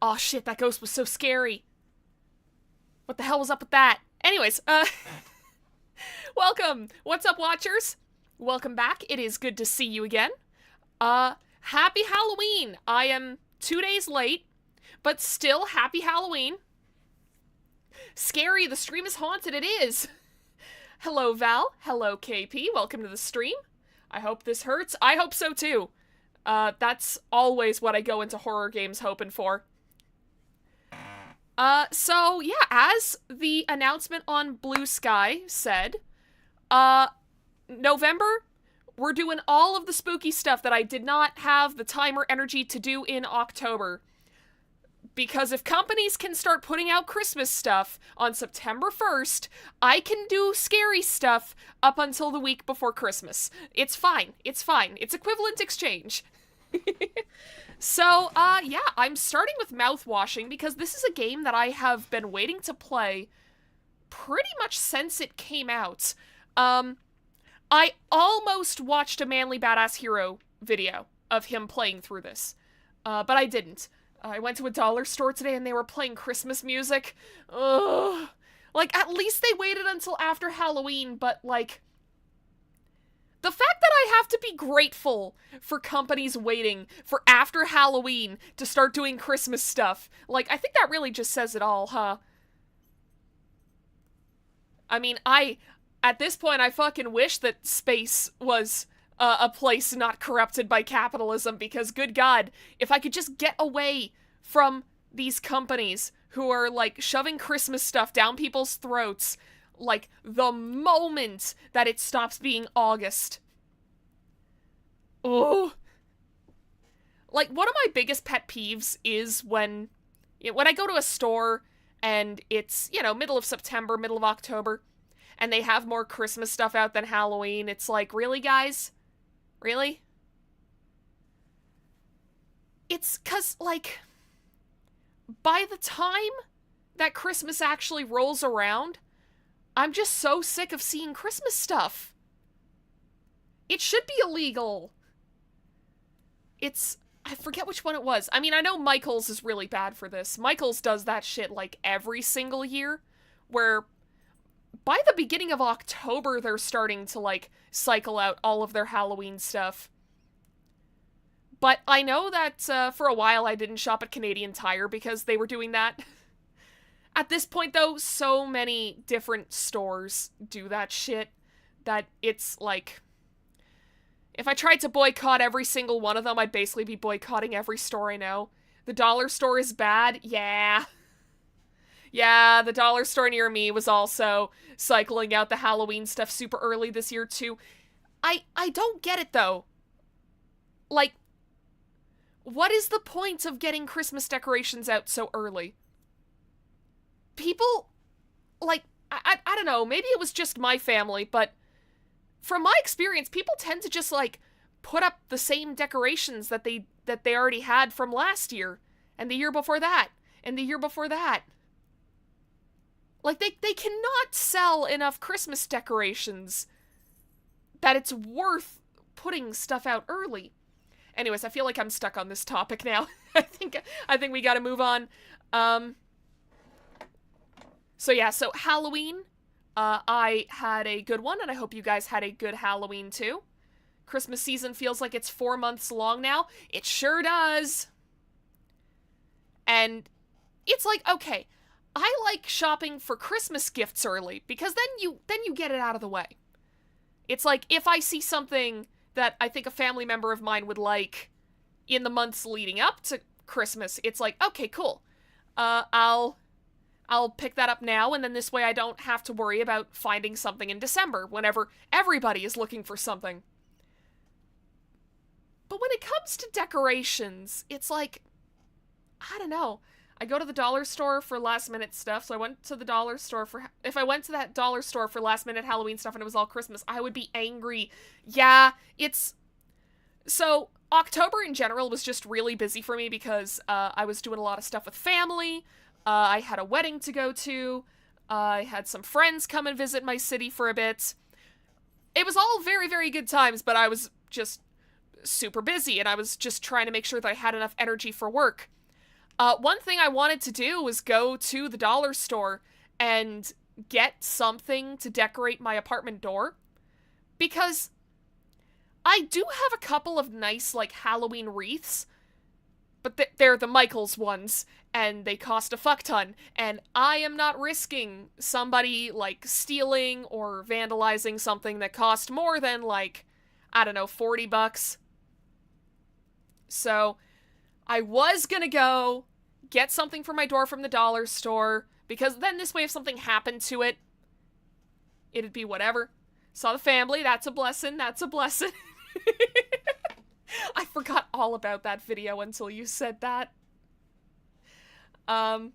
Oh shit, that ghost was so scary. What the hell was up with that? Anyways, welcome. What's up, watchers? Welcome back. It is good to see you again. Happy Halloween. I am 2 days late, but still happy Halloween. Scary, the stream is haunted. It is. Hello, Val. Hello, KP. Welcome to the stream. I hope this hurts. I hope so too. That's always what I go into horror games hoping for. So yeah, as the announcement on Blue Sky said, November, we're doing all of the spooky stuff that I did not have the time or energy to do in October. Because if companies can start putting out Christmas stuff on September 1st, I can do scary stuff up until the week before Christmas. It's fine. It's fine. It's equivalent exchange. So, yeah, I'm starting with Mouthwashing because this is a game that I have been waiting to play pretty much since it came out. I almost watched a Manly Badass Hero video of him playing through this, but I didn't. I went to a dollar store today and they were playing Christmas music. Ugh. Like, at least they waited until after Halloween, but, like, the fact that I have to be grateful for companies waiting for after Halloween to start doing Christmas stuff, like, I think that really just says it all, huh? I mean, at this point, I fucking wish that space was a place not corrupted by capitalism, because good God, if I could just get away from these companies who are, like, shoving Christmas stuff down people's throats, like, the moment that it stops being August. Oh. Like, one of my biggest pet peeves is when I go to a store and it's, middle of September, middle of October, and they have more Christmas stuff out than Halloween. It's like, really, guys? Really? It's 'cause, like, by the time that Christmas actually rolls around, I'm just so sick of seeing Christmas stuff. It should be illegal. I forget which one it was. I mean, I know Michaels is really bad for this. Michaels does that shit, like, every single year, where by the beginning of October, they're starting to, like, cycle out all of their Halloween stuff. But I know that for a while I didn't shop at Canadian Tire because they were doing that. At this point, though, so many different stores do that shit that it's like, if I tried to boycott every single one of them, I'd basically be boycotting every store I know. The dollar store is bad? Yeah. Yeah, the dollar store near me was also cycling out the Halloween stuff super early this year, too. I don't get it, though. Like, what is the point of getting Christmas decorations out so early? People, like, I don't know, maybe it was just my family, but from my experience, people tend to just, like, put up the same decorations that they already had from last year, and the year before that, and the year before that. Like, they cannot sell enough Christmas decorations that it's worth putting stuff out early. Anyways, I feel like I'm stuck on this topic now. I think we gotta move on. So yeah, so Halloween, I had a good one, and I hope you guys had a good Halloween too. Christmas season feels like it's 4 months long now. It sure does. And it's like, okay, I like shopping for Christmas gifts early, because then you get it out of the way. It's like, if I see something that I think a family member of mine would like in the months leading up to Christmas, it's like, okay, cool. I'll pick that up now, and then this way I don't have to worry about finding something in December, whenever everybody is looking for something. But when it comes to decorations, it's like, I don't know. I go to the dollar store for last minute stuff, so I went to the dollar store if I went to that dollar store for last minute Halloween stuff and it was all Christmas, I would be angry. Yeah, so October in general was just really busy for me because I was doing a lot of stuff with family. I had a wedding to go to. I had some friends come and visit my city for a bit. It was all very, very good times, but I was just super busy, and I was just trying to make sure that I had enough energy for work. One thing I wanted to do was go to the dollar store and get something to decorate my apartment door. Because I do have a couple of nice, like, Halloween wreaths, but they're the Michaels ones, and they cost a fuck ton, and I am not risking somebody, like, stealing or vandalizing something that cost more than, like, I don't know, $40. So, I was gonna go get something for my door from the dollar store, because then this way if something happened to it, it'd be whatever. Saw the family, that's a blessing, that's a blessing. I forgot all about that video until you said that. But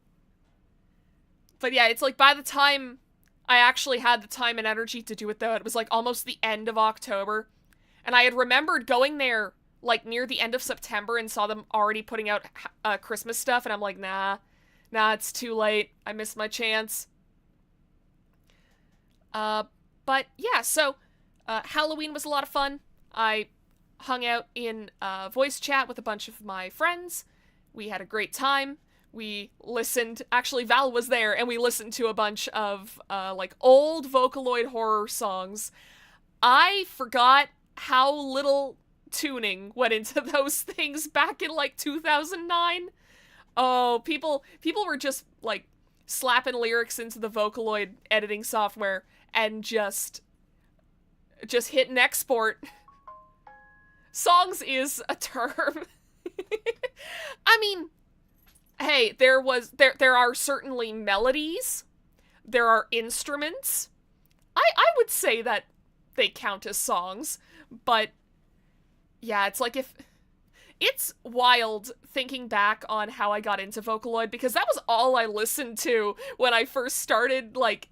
yeah, it's like by the time I actually had the time and energy to do it though, it was like almost the end of October. And I had remembered going there like near the end of September and saw them already putting out Christmas stuff, and I'm like, nah, it's too late. I missed my chance. But yeah, so Halloween was a lot of fun. I hung out in voice chat with a bunch of my friends. We had a great time. We listened, actually Val was there, and we listened to a bunch of like old Vocaloid horror songs. I forgot how little tuning went into those things back in like 2009. Oh, people were just like slapping lyrics into the Vocaloid editing software and just hit and export. Songs is a term. I mean, hey, there are certainly melodies. There are instruments. I would say that they count as songs, but yeah, it's like it's wild thinking back on how I got into Vocaloid, because that was all I listened to when I first started, like,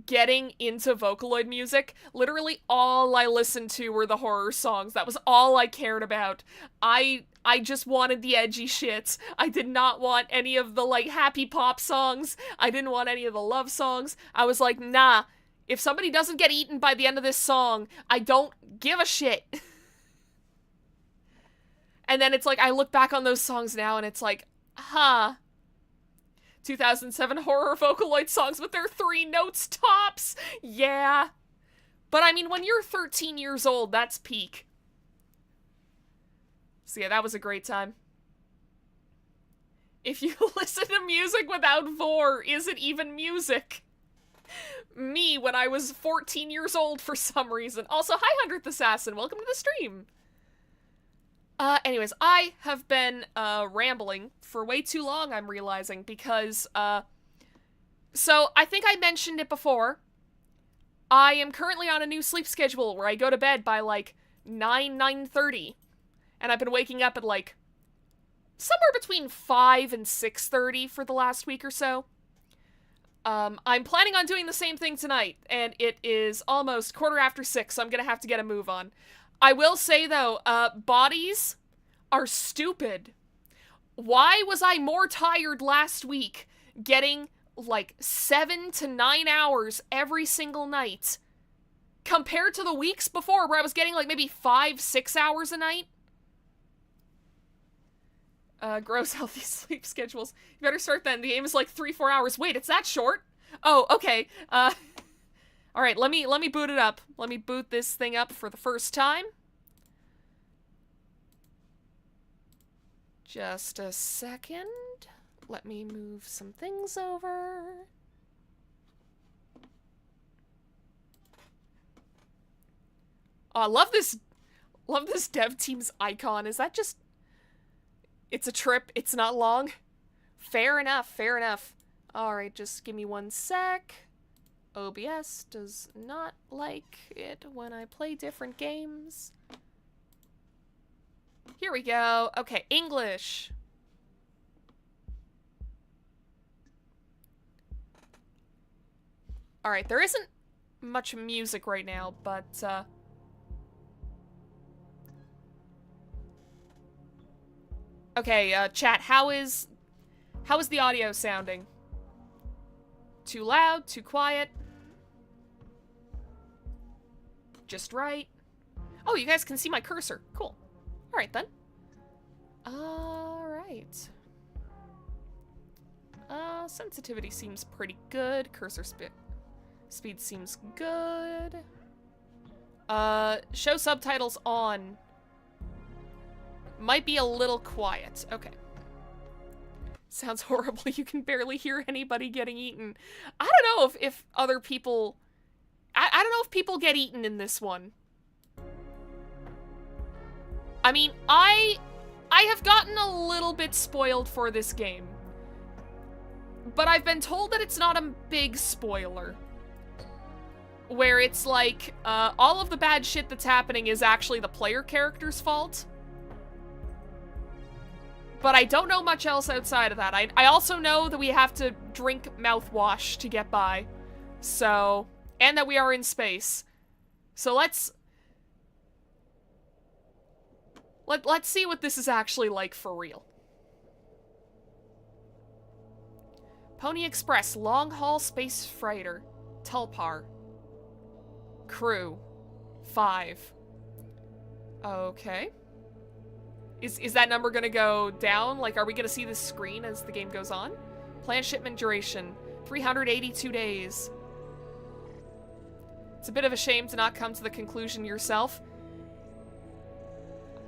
getting into Vocaloid music. Literally all I listened to were the horror songs. That was all I cared about. I just wanted the edgy shit. I did not want any of the, like, happy pop songs. I didn't want any of the love songs. I was like, nah, if somebody doesn't get eaten by the end of this song, I don't give a shit. And then it's like, I look back on those songs now and it's like, 2007 horror Vocaloid songs with their 3 notes tops. Yeah. But I mean, when you're 13 years old, that's peak. So yeah, that was a great time. If you listen to music without vor, is it even music? Me, when I was 14 years old for some reason. Also, hi 100th Assassin, welcome to the stream. Anyways, I have been, rambling for way too long, I'm realizing, because, so, I think I mentioned it before. I am currently on a new sleep schedule where I go to bed by, like, 9:30. And I've been waking up at, like, somewhere between 5 and 6:30 for the last week or so. I'm planning on doing the same thing tonight, and it is almost 6:15, so I'm gonna have to get a move on. I will say, though, bodies are stupid. Why was I more tired last week getting, like, 7 to 9 hours every single night compared to the weeks before where I was getting, like, maybe 5-6 hours a night? Gross healthy sleep schedules. You better start then. The game is, like, 3-4 hours. Wait, it's that short? Oh, okay. Alright, let me boot it up. Let me boot this thing up for the first time. Just a second. Let me move some things over. Oh, I love this dev team's icon. Is that just... It's a trip. It's not long. Fair enough, fair enough. Alright, just give me one sec. OBS does not like it when I play different games. Here we go. Okay, English. Alright, there isn't much music right now, but, okay, chat, how is the audio sounding? Too loud? Too quiet? Just right? Oh, you guys can see my cursor. Cool. Alright, then. Alright. Sensitivity seems pretty good. Cursor speed seems good. Show subtitles on. Might be a little quiet. Okay. Sounds horrible. You can barely hear anybody getting eaten. I don't know if other people... I don't know if people get eaten in this one. I mean, I have gotten a little bit spoiled for this game. But I've been told that it's not a big spoiler. Where it's like, all of the bad shit that's happening is actually the player character's fault. But I don't know much else outside of that. I also know that we have to drink mouthwash to get by. So, and that we are in space. So let's see what this is actually like for real. Pony Express, long-haul space freighter, Tulpar. Crew, 5. Okay. Is that number gonna go down? Like, are we gonna see this screen as the game goes on? Planned shipment duration, 382 days. It's a bit of a shame to not come to the conclusion yourself.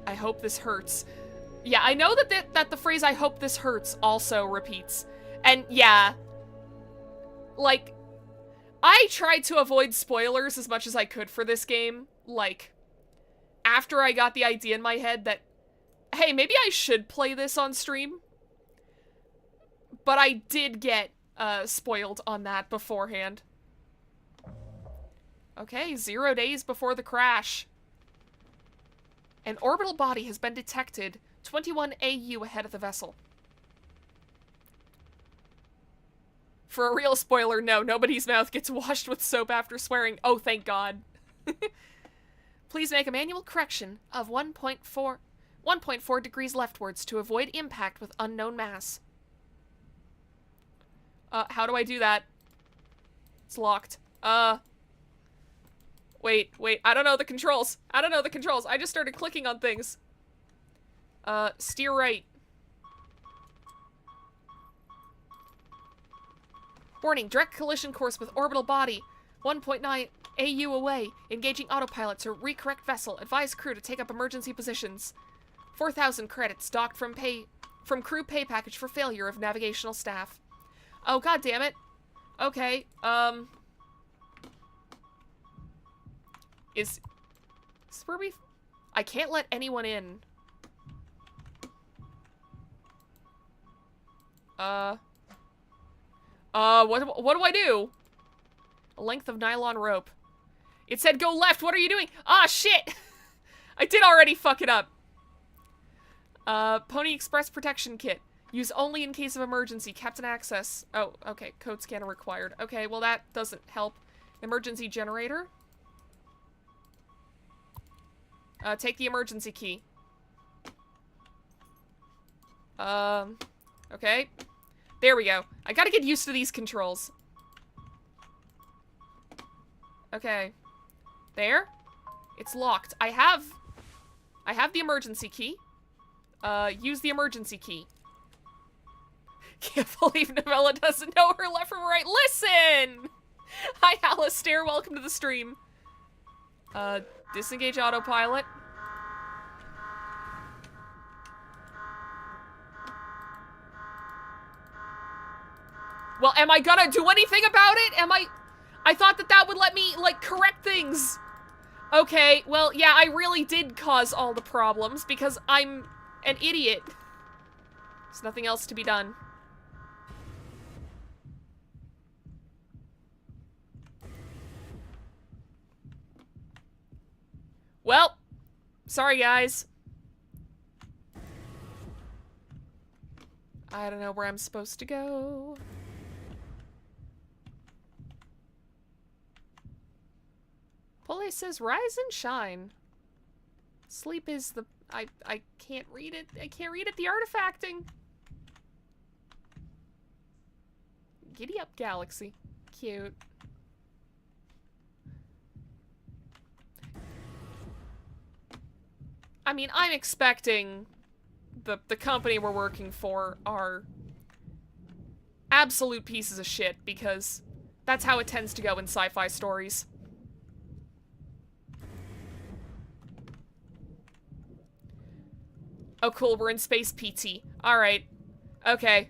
I hope this hurts. Yeah, I know that the phrase "I hope this hurts" also repeats. And yeah, like, I tried to avoid spoilers as much as I could for this game. Like, after I got the idea in my head that, hey, maybe I should play this on stream. But I did get spoiled on that beforehand. Okay, 0 days before the crash. An orbital body has been detected 21 AU ahead of the vessel. For a real spoiler, no, nobody's mouth gets washed with soap after swearing. Oh, thank God. Please make a manual correction of 1.4 degrees leftwards to avoid impact with unknown mass. How do I do that? It's locked. Wait, I don't know the controls. I just started clicking on things. Steer right. Warning, direct collision course with orbital body. 1.9 AU away. Engaging autopilot to recorrect vessel. Advise crew to take up emergency positions. 4,000 credits docked from crew pay package for failure of navigational staff. Oh, god damn it. Okay, Is where we... I can't let anyone in. What do I do? A length of nylon rope. It said go left, what are you doing? Ah, shit! I did already fuck it up. Pony Express protection kit. Use only in case of emergency. Captain access. Oh, okay. Code scanner required. Okay, well that doesn't help. Emergency generator. Take the emergency key. Okay. There we go. I gotta get used to these controls. Okay. There. It's locked. I have the emergency key. Use the emergency key. Can't believe Novella doesn't know her left from right. Listen! Hi, Alistair. Welcome to the stream. Disengage autopilot. Well, am I gonna do anything about it? I thought that would let me, like, correct things. Okay, well, yeah, I really did cause all the problems because I'm an idiot. There's nothing else to be done. Well, sorry guys. I don't know where I'm supposed to go. Pole says rise and shine. Sleep is the... I can't read it. I can't read it. The artifacting. Giddy up, Galaxy. Cute. I mean, I'm expecting the company we're working for are absolute pieces of shit, because that's how it tends to go in sci-fi stories. Oh cool, we're in space PT. Alright. Okay.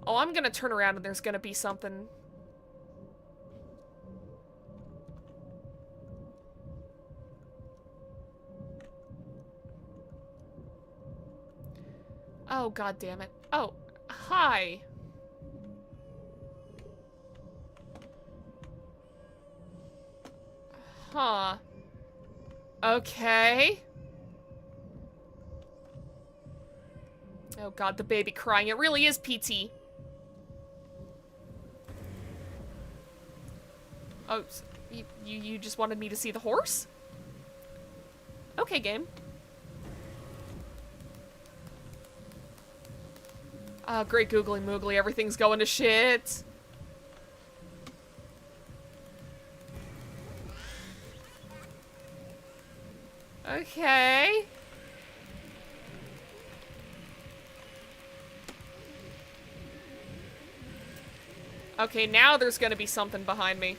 Oh, I'm gonna turn around and there's gonna be something. Oh, god damn it. Oh, hi. Huh. Okay. Oh god, the baby crying. It really is PT. Oh, you just wanted me to see the horse? Okay, game. Great googly moogly, everything's going to shit. Okay. Okay, now there's gonna be something behind me.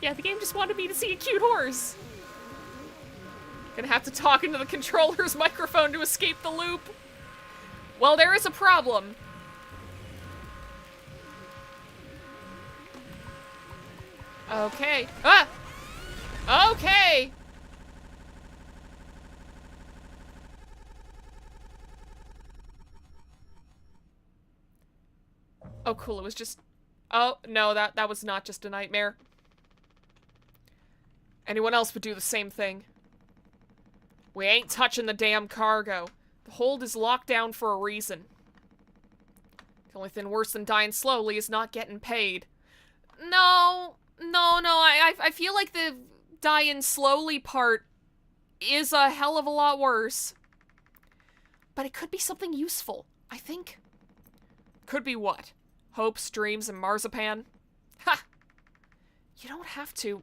Yeah, the game just wanted me to see a cute horse. Gonna have to talk into the controller's microphone to escape the loop. Well, there is a problem. Okay. Ah! Okay! Oh, cool, it was just... Oh, no, that was not just a nightmare. Anyone else would do the same thing. We ain't touching the damn cargo. The hold is locked down for a reason. The only thing worse than dying slowly is not getting paid. No, I feel like the dying slowly part is a hell of a lot worse. But it could be something useful, I think. Could be what? Hopes, dreams, and marzipan? Ha! You don't have to.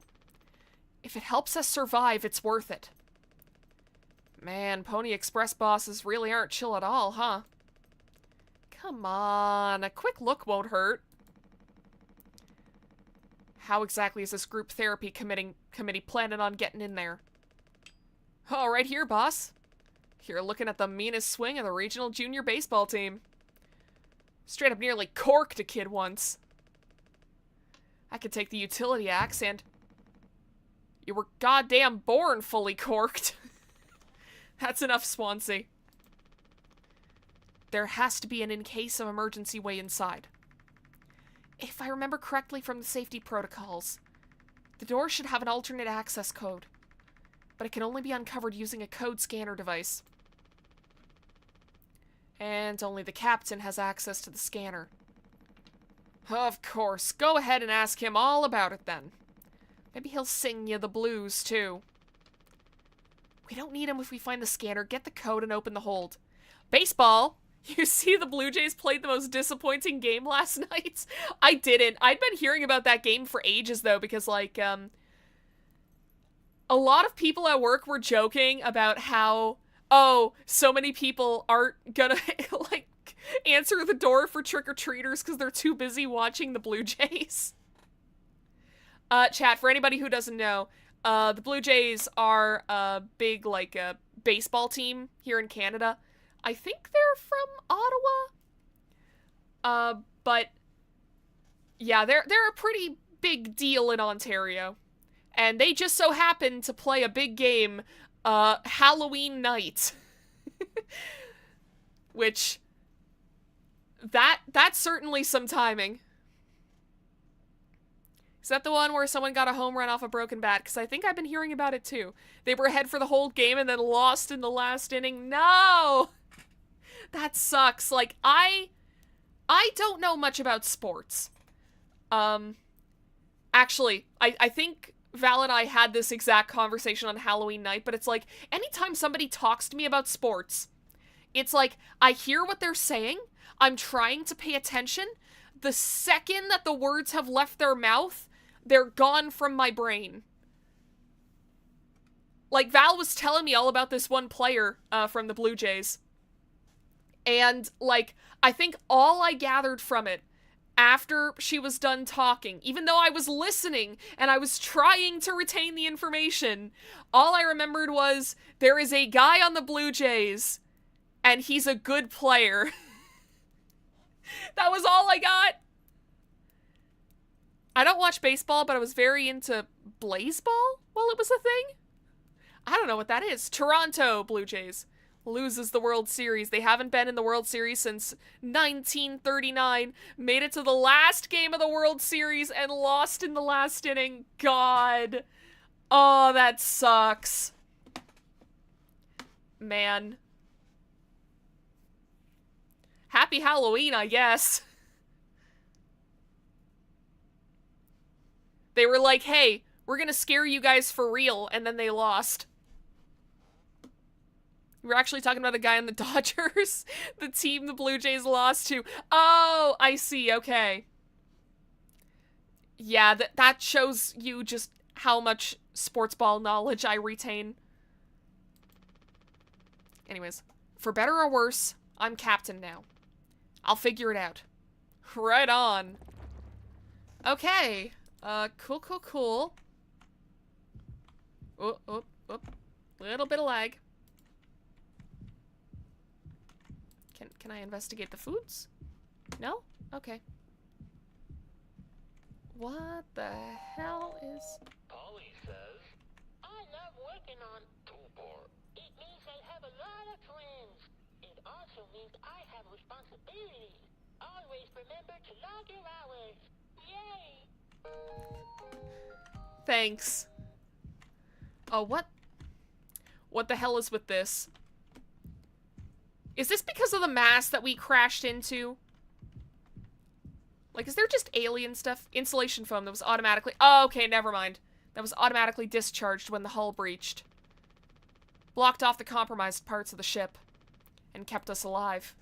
If it helps us survive, it's worth it. Man, Pony Express bosses really aren't chill at all, huh? Come on, a quick look won't hurt. How exactly is this group therapy committee planning on getting in there? Oh, right here, boss. You're looking at the meanest swing of the regional junior baseball team. Straight up nearly corked a kid once. I could take the utility axe and... You were goddamn born fully corked. That's enough, Swansea. There has to be an in case of emergency way inside. If I remember correctly from the safety protocols, the door should have an alternate access code, but it can only be uncovered using a code scanner device. And only the captain has access to the scanner. Of course, go ahead and ask him all about it then. Maybe he'll sing you the blues, too. We don't need him if we find the scanner, get the code, and open the hold. Baseball! You see the Blue Jays played the most disappointing game last night? I didn't. I'd been hearing about that game for ages, though, because, like, a lot of people at work were joking about how, oh, so many people aren't gonna, like, answer the door for trick-or-treaters because they're too busy watching the Blue Jays. Chat, for anybody who doesn't know, the Blue Jays are a big, like, baseball team here in Canada. I think they're from Ottawa. But, yeah, they're a pretty big deal in Ontario. And they just so happen to play a big game, Halloween night. Which, that's certainly some timing. Is that the one where someone got a home run off a broken bat? Because I think I've been hearing about it too. They were ahead for the whole game and then lost in the last inning. No! That sucks. Like, I don't know much about sports. Actually, I think Val and I had this exact conversation on Halloween night, but it's like, anytime somebody talks to me about sports, it's like, I hear what they're saying, I'm trying to pay attention, the second that the words have left their mouth, they're gone from my brain. Like, Val was telling me all about this one player from the Blue Jays. And, like, I think all I gathered from it after she was done talking, even though I was listening and I was trying to retain the information, all I remembered was, there is a guy on the Blue Jays, and he's a good player. That was all I got. I don't watch baseball, but I was very into Blazeball while it was a thing. I don't know what that is. Toronto Blue Jays loses the World Series. They haven't been in the World Series since 1939. Made it to the last game of the World Series and lost in the last inning. God. Oh, that sucks. Man. Happy Halloween, I guess. They were like, hey, we're gonna scare you guys for real, and then they lost. We're actually talking about a guy on the Dodgers, the team the Blue Jays lost to. Oh, I see, okay. Yeah, that shows you just how much sports ball knowledge I retain. Anyways, for better or worse, I'm captain now. I'll figure it out. Right on. Okay. Cool. Oh. Little bit of lag. Can I investigate the foods? No? Okay. What the hell is... Polly says, I love working on toolbar. It means I have a lot of friends. It also means I have responsibilities. Always remember to log your hours. Yay! Thanks. Oh, what? What the hell is with this? Is this because of the mass that we crashed into? Like, is there just alien stuff? Insulation foam that was automatically... Oh, okay, never mind. That was automatically discharged when the hull breached. Blocked off the compromised parts of the ship. And kept us alive.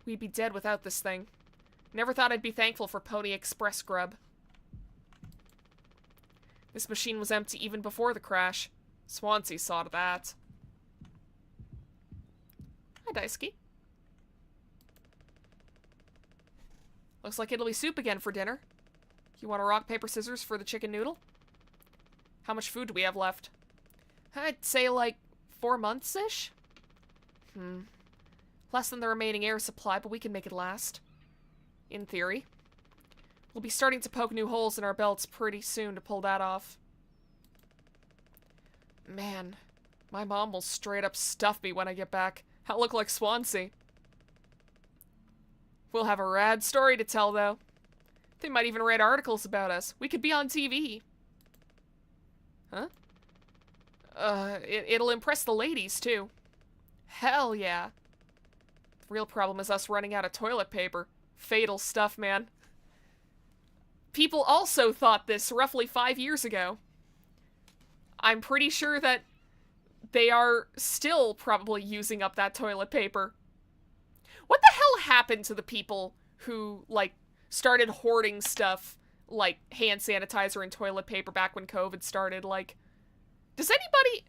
We'd be dead without this thing. Never thought I'd be thankful for Pony Express grub. This machine was empty even before the crash. Swansea saw to that. Hi, Daisuke. Looks like it'll be soup again for dinner. You want a rock, paper, scissors for the chicken noodle? How much food do we have left? I'd say like 4 months-ish? Less than the remaining air supply, but we can make it last. In theory. We'll be starting to poke new holes in our belts pretty soon to pull that off. Man, my mom will straight up stuff me when I get back. I'll look like Swansea. We'll have a rad story to tell, though. They might even write articles about us. We could be on TV. Huh? It'll impress the ladies, too. Hell yeah. The real problem is us running out of toilet paper. Fatal stuff, man. People also thought this roughly 5 years ago. I'm pretty sure that they are still probably using up that toilet paper. What the hell happened to the people who, like, started hoarding stuff like hand sanitizer and toilet paper back when COVID started? Like, does anybody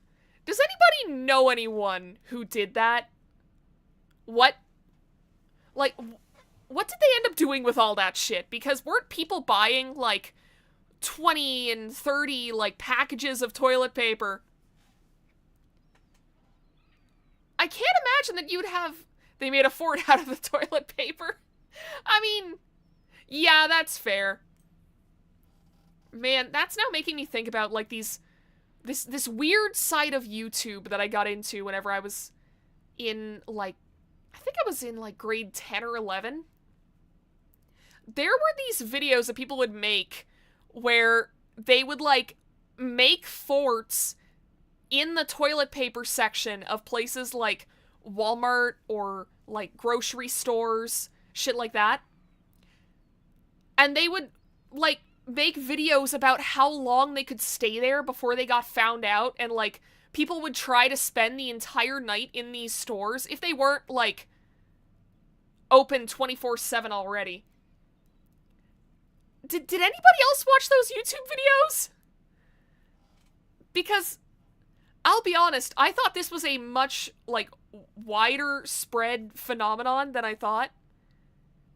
know anyone who did that? What did they end up doing with all that shit? Because weren't people buying, like, 20 and 30, like, packages of toilet paper? I can't imagine that they made a fort out of the toilet paper. I mean, yeah, that's fair. Man, that's now making me think about, like, this weird side of YouTube that I got into whenever I was in, like, I think I was in, like, grade 10 or 11. There were these videos that people would make where they would, like, make forts in the toilet paper section of places like Walmart or, like, grocery stores, shit like that. And they would, like, make videos about how long they could stay there before they got found out, and, like, people would try to spend the entire night in these stores if they weren't, like, open 24/7 already. Did anybody else watch those YouTube videos? Because, I'll be honest, I thought this was a much, like, wider spread phenomenon than I thought.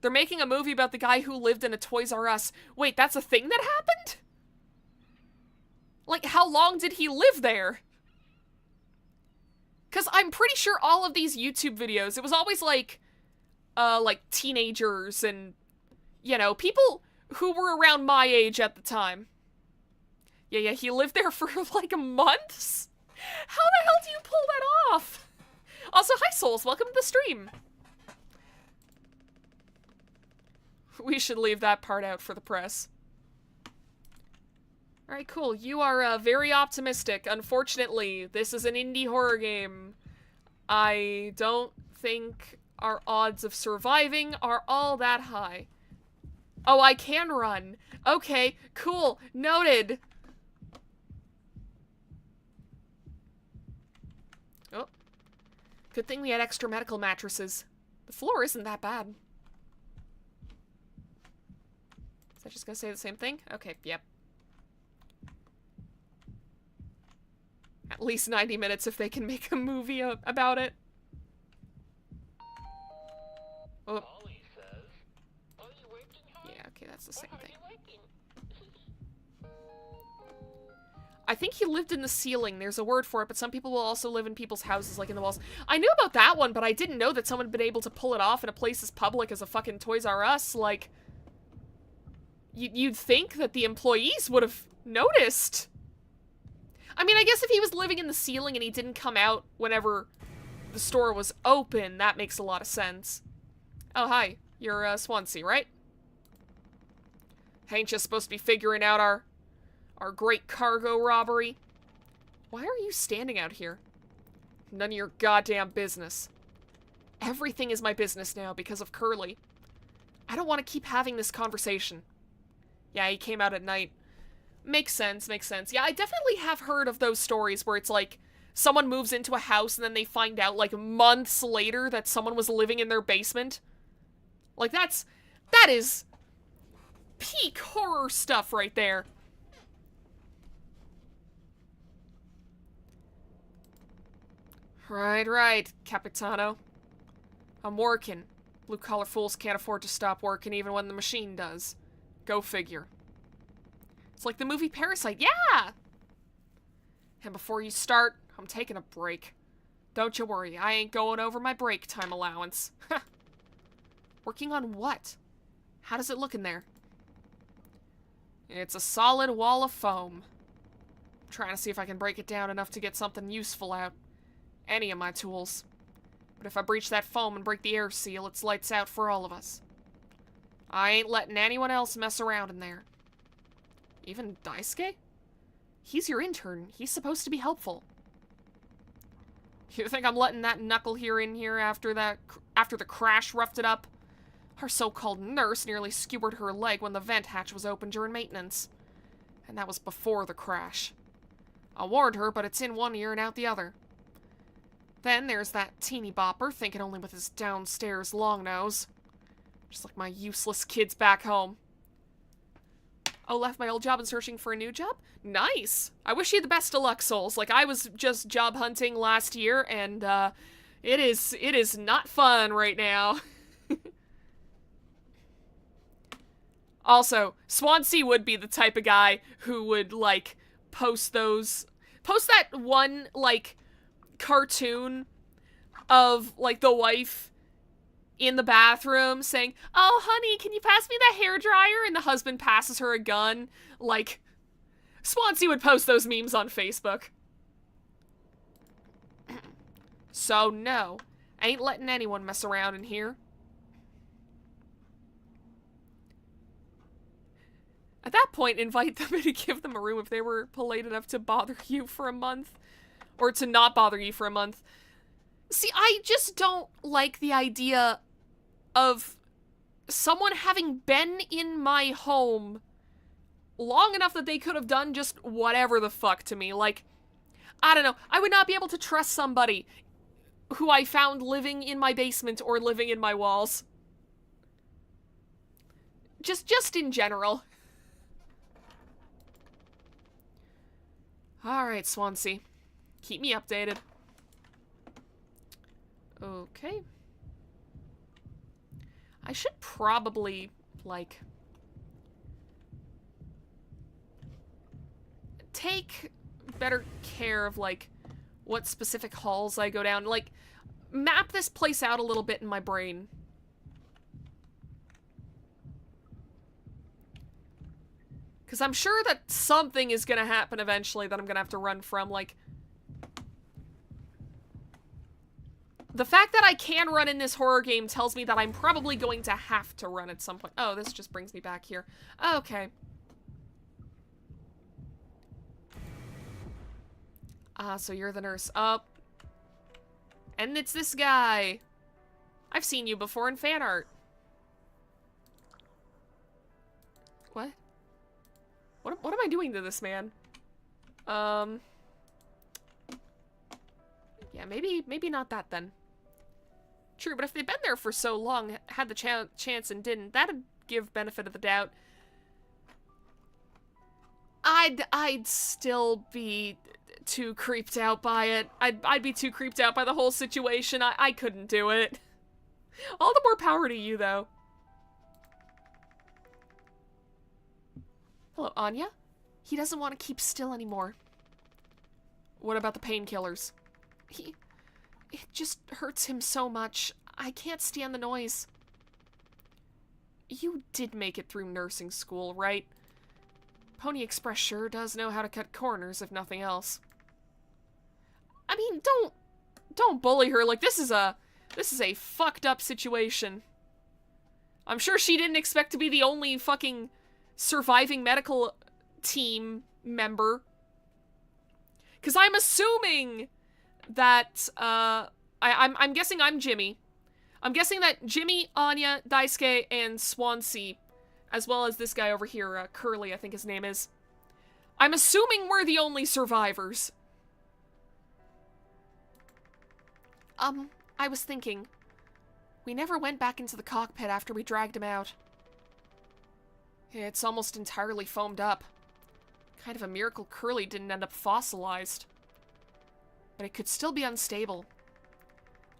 They're making a movie about the guy who lived in a Toys R Us. Wait, that's a thing that happened? Like, how long did he live there? Because I'm pretty sure all of these YouTube videos, it was always like teenagers and, you know, people who were around my age at the time. Yeah, he lived there for like months? How the hell do you pull that off? Also, hi Souls, welcome to the stream. We should leave that part out for the press. Alright, cool. You are very optimistic. Unfortunately, this is an indie horror game. I don't think our odds of surviving are all that high. Oh, I can run. Okay, cool. Noted. Oh. Good thing we had extra medical mattresses. The floor isn't that bad. Is that just gonna say the same thing? Okay, yep. At least 90 minutes if they can make a movie about it. Oh. Yeah, okay, that's the same thing. I think he lived in the ceiling. There's a word for it, but some people will also live in people's houses, like in the walls. I knew about that one, but I didn't know that someone had been able to pull it off in a place as public as a fucking Toys R Us. Like, you'd think that the employees would have noticed. I mean, I guess if he was living in the ceiling and he didn't come out whenever the store was open, that makes a lot of sense. Oh, hi. You're, Swansea, right? Ain't you supposed to be figuring out our great cargo robbery? Why are you standing out here? None of your goddamn business. Everything is my business now because of Curly. I don't want to keep having this conversation. Yeah, he came out at night. Makes sense, makes sense. Yeah, I definitely have heard of those stories where it's like, someone moves into a house and then they find out, like, months later that someone was living in their basement. Like, that is peak horror stuff right there. Right, Capitano. I'm working. Blue-collar fools can't afford to stop working even when the machine does. Go figure. It's like the movie Parasite. Yeah! And before you start, I'm taking a break. Don't you worry, I ain't going over my break time allowance. Working on what? How does it look in there? It's a solid wall of foam. I'm trying to see if I can break it down enough to get something useful out. Any of my tools. But if I breach that foam and break the air seal, it's lights out for all of us. I ain't letting anyone else mess around in there. Even Daisuke? He's your intern. He's supposed to be helpful. You think I'm letting that knuckle in here after the crash roughed it up? Our so-called nurse nearly skewered her leg when the vent hatch was open during maintenance. And that was before the crash. I warned her, but it's in one ear and out the other. Then there's that teeny bopper, thinking only with his downstairs long nose. Just like my useless kids back home. Oh, left my old job and searching for a new job? Nice! I wish you the best of luck, Souls. Like, I was just job hunting last year, and, it is not fun right now. Also, Swansea would be the type of guy who would, like, post that one, like, cartoon of, like, the wife in the bathroom saying, "Oh, honey, can you pass me the hairdryer?" And the husband passes her a gun. Like, Swansea would post those memes on Facebook. So, no. Ain't letting anyone mess around in here. At that point, invite them in and give them a room if they were polite enough to bother you for a month. Or to not bother you for a month. See, I just don't like the idea of someone having been in my home long enough that they could have done just whatever the fuck to me. Like, I don't know. I would not be able to trust somebody who I found living in my basement or living in my walls. Just in general. Alright, Swansea. Keep me updated. Okay. I should probably, like, take better care of, like, what specific halls I go down. Like, map this place out a little bit in my brain. Because I'm sure that something is gonna happen eventually that I'm gonna have to run from, like... The fact that I can run in this horror game tells me that I'm probably going to have to run at some point. Oh, this just brings me back here. Okay. Ah, so you're the nurse. And it's this guy. I've seen you before in fan art. What? What am I doing to this man? Yeah, maybe not that then. True, but if they've been there for so long, had the chance and didn't, that'd give benefit of the doubt. I'd still be too creeped out by it. I'd be too creeped out by the whole situation. I couldn't do it. All the more power to you, though. Hello, Anya? He doesn't want to keep still anymore. What about the painkillers? It just hurts him so much. I can't stand the noise. You did make it through nursing school, right? Pony Express sure does know how to cut corners, if nothing else. I mean, don't bully her. Like, this is a fucked up situation. I'm sure she didn't expect to be the only fucking surviving medical team member. 'Cause I'm assuming that, I'm guessing I'm Jimmy. I'm guessing that Jimmy, Anya, Daisuke, and Swansea, as well as this guy over here, Curly, I think his name is. I'm assuming we're the only survivors. I was thinking, we never went back into the cockpit after we dragged him out. It's almost entirely foamed up. Kind of a miracle Curly didn't end up fossilized. But it could still be unstable.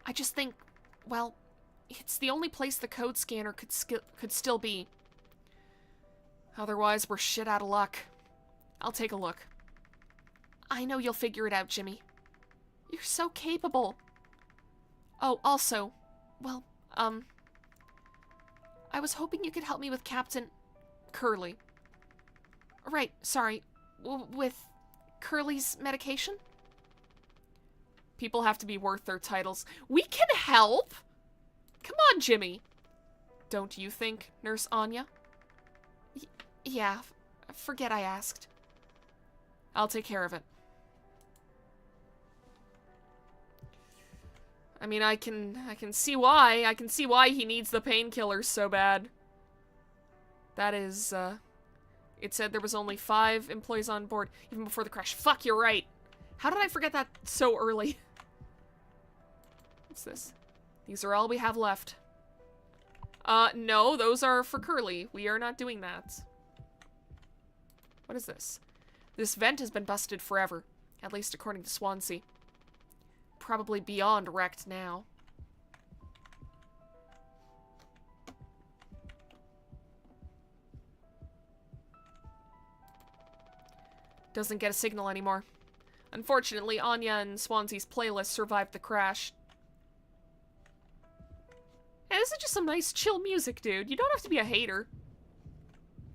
I just think, well, it's the only place the code scanner could still be. Otherwise, we're shit out of luck. I'll take a look. I know you'll figure it out, Jimmy. You're so capable. Oh, also, well, I was hoping you could help me with Captain Curly. Right, sorry. With Curly's medication? People have to be worth their titles. We can help! Come on, Jimmy. Don't you think, Nurse Anya? Yeah, forget I asked. I'll take care of it. I mean, I can see why. I can see why he needs the painkillers so bad. That is, it said there was only 5 employees on board, even before the crash. Fuck, you're right. How did I forget that so early? What's this? These are all we have left. No, those are for Curly. We are not doing that. What is this? This vent has been busted forever, at least according to Swansea. Probably beyond wrecked now. Doesn't get a signal anymore. Unfortunately, Anya and Swansea's playlist survived the crash. Hey, this is just some nice chill music, dude. You don't have to be a hater.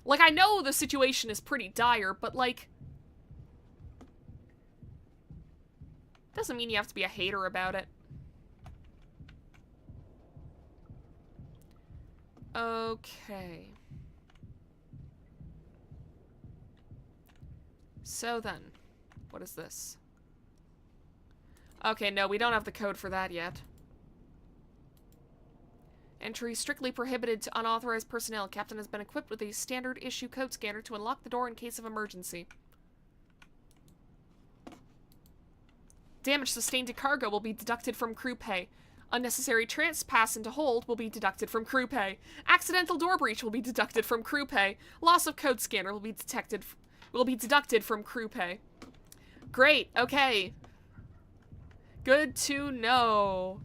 Like, I know the situation is pretty dire, but like... doesn't mean you have to be a hater about it. Okay. So then, what is this? Okay, no, we don't have the code for that yet. Entry strictly prohibited to unauthorized personnel. Captain has been equipped with a standard issue code scanner to unlock the door in case of emergency. Damage sustained to cargo will be deducted from crew pay. Unnecessary trespass into hold will be deducted from crew pay. Accidental door breach will be deducted from crew pay. Loss of code scanner will be deducted from crew pay. Great, okay. Good to know.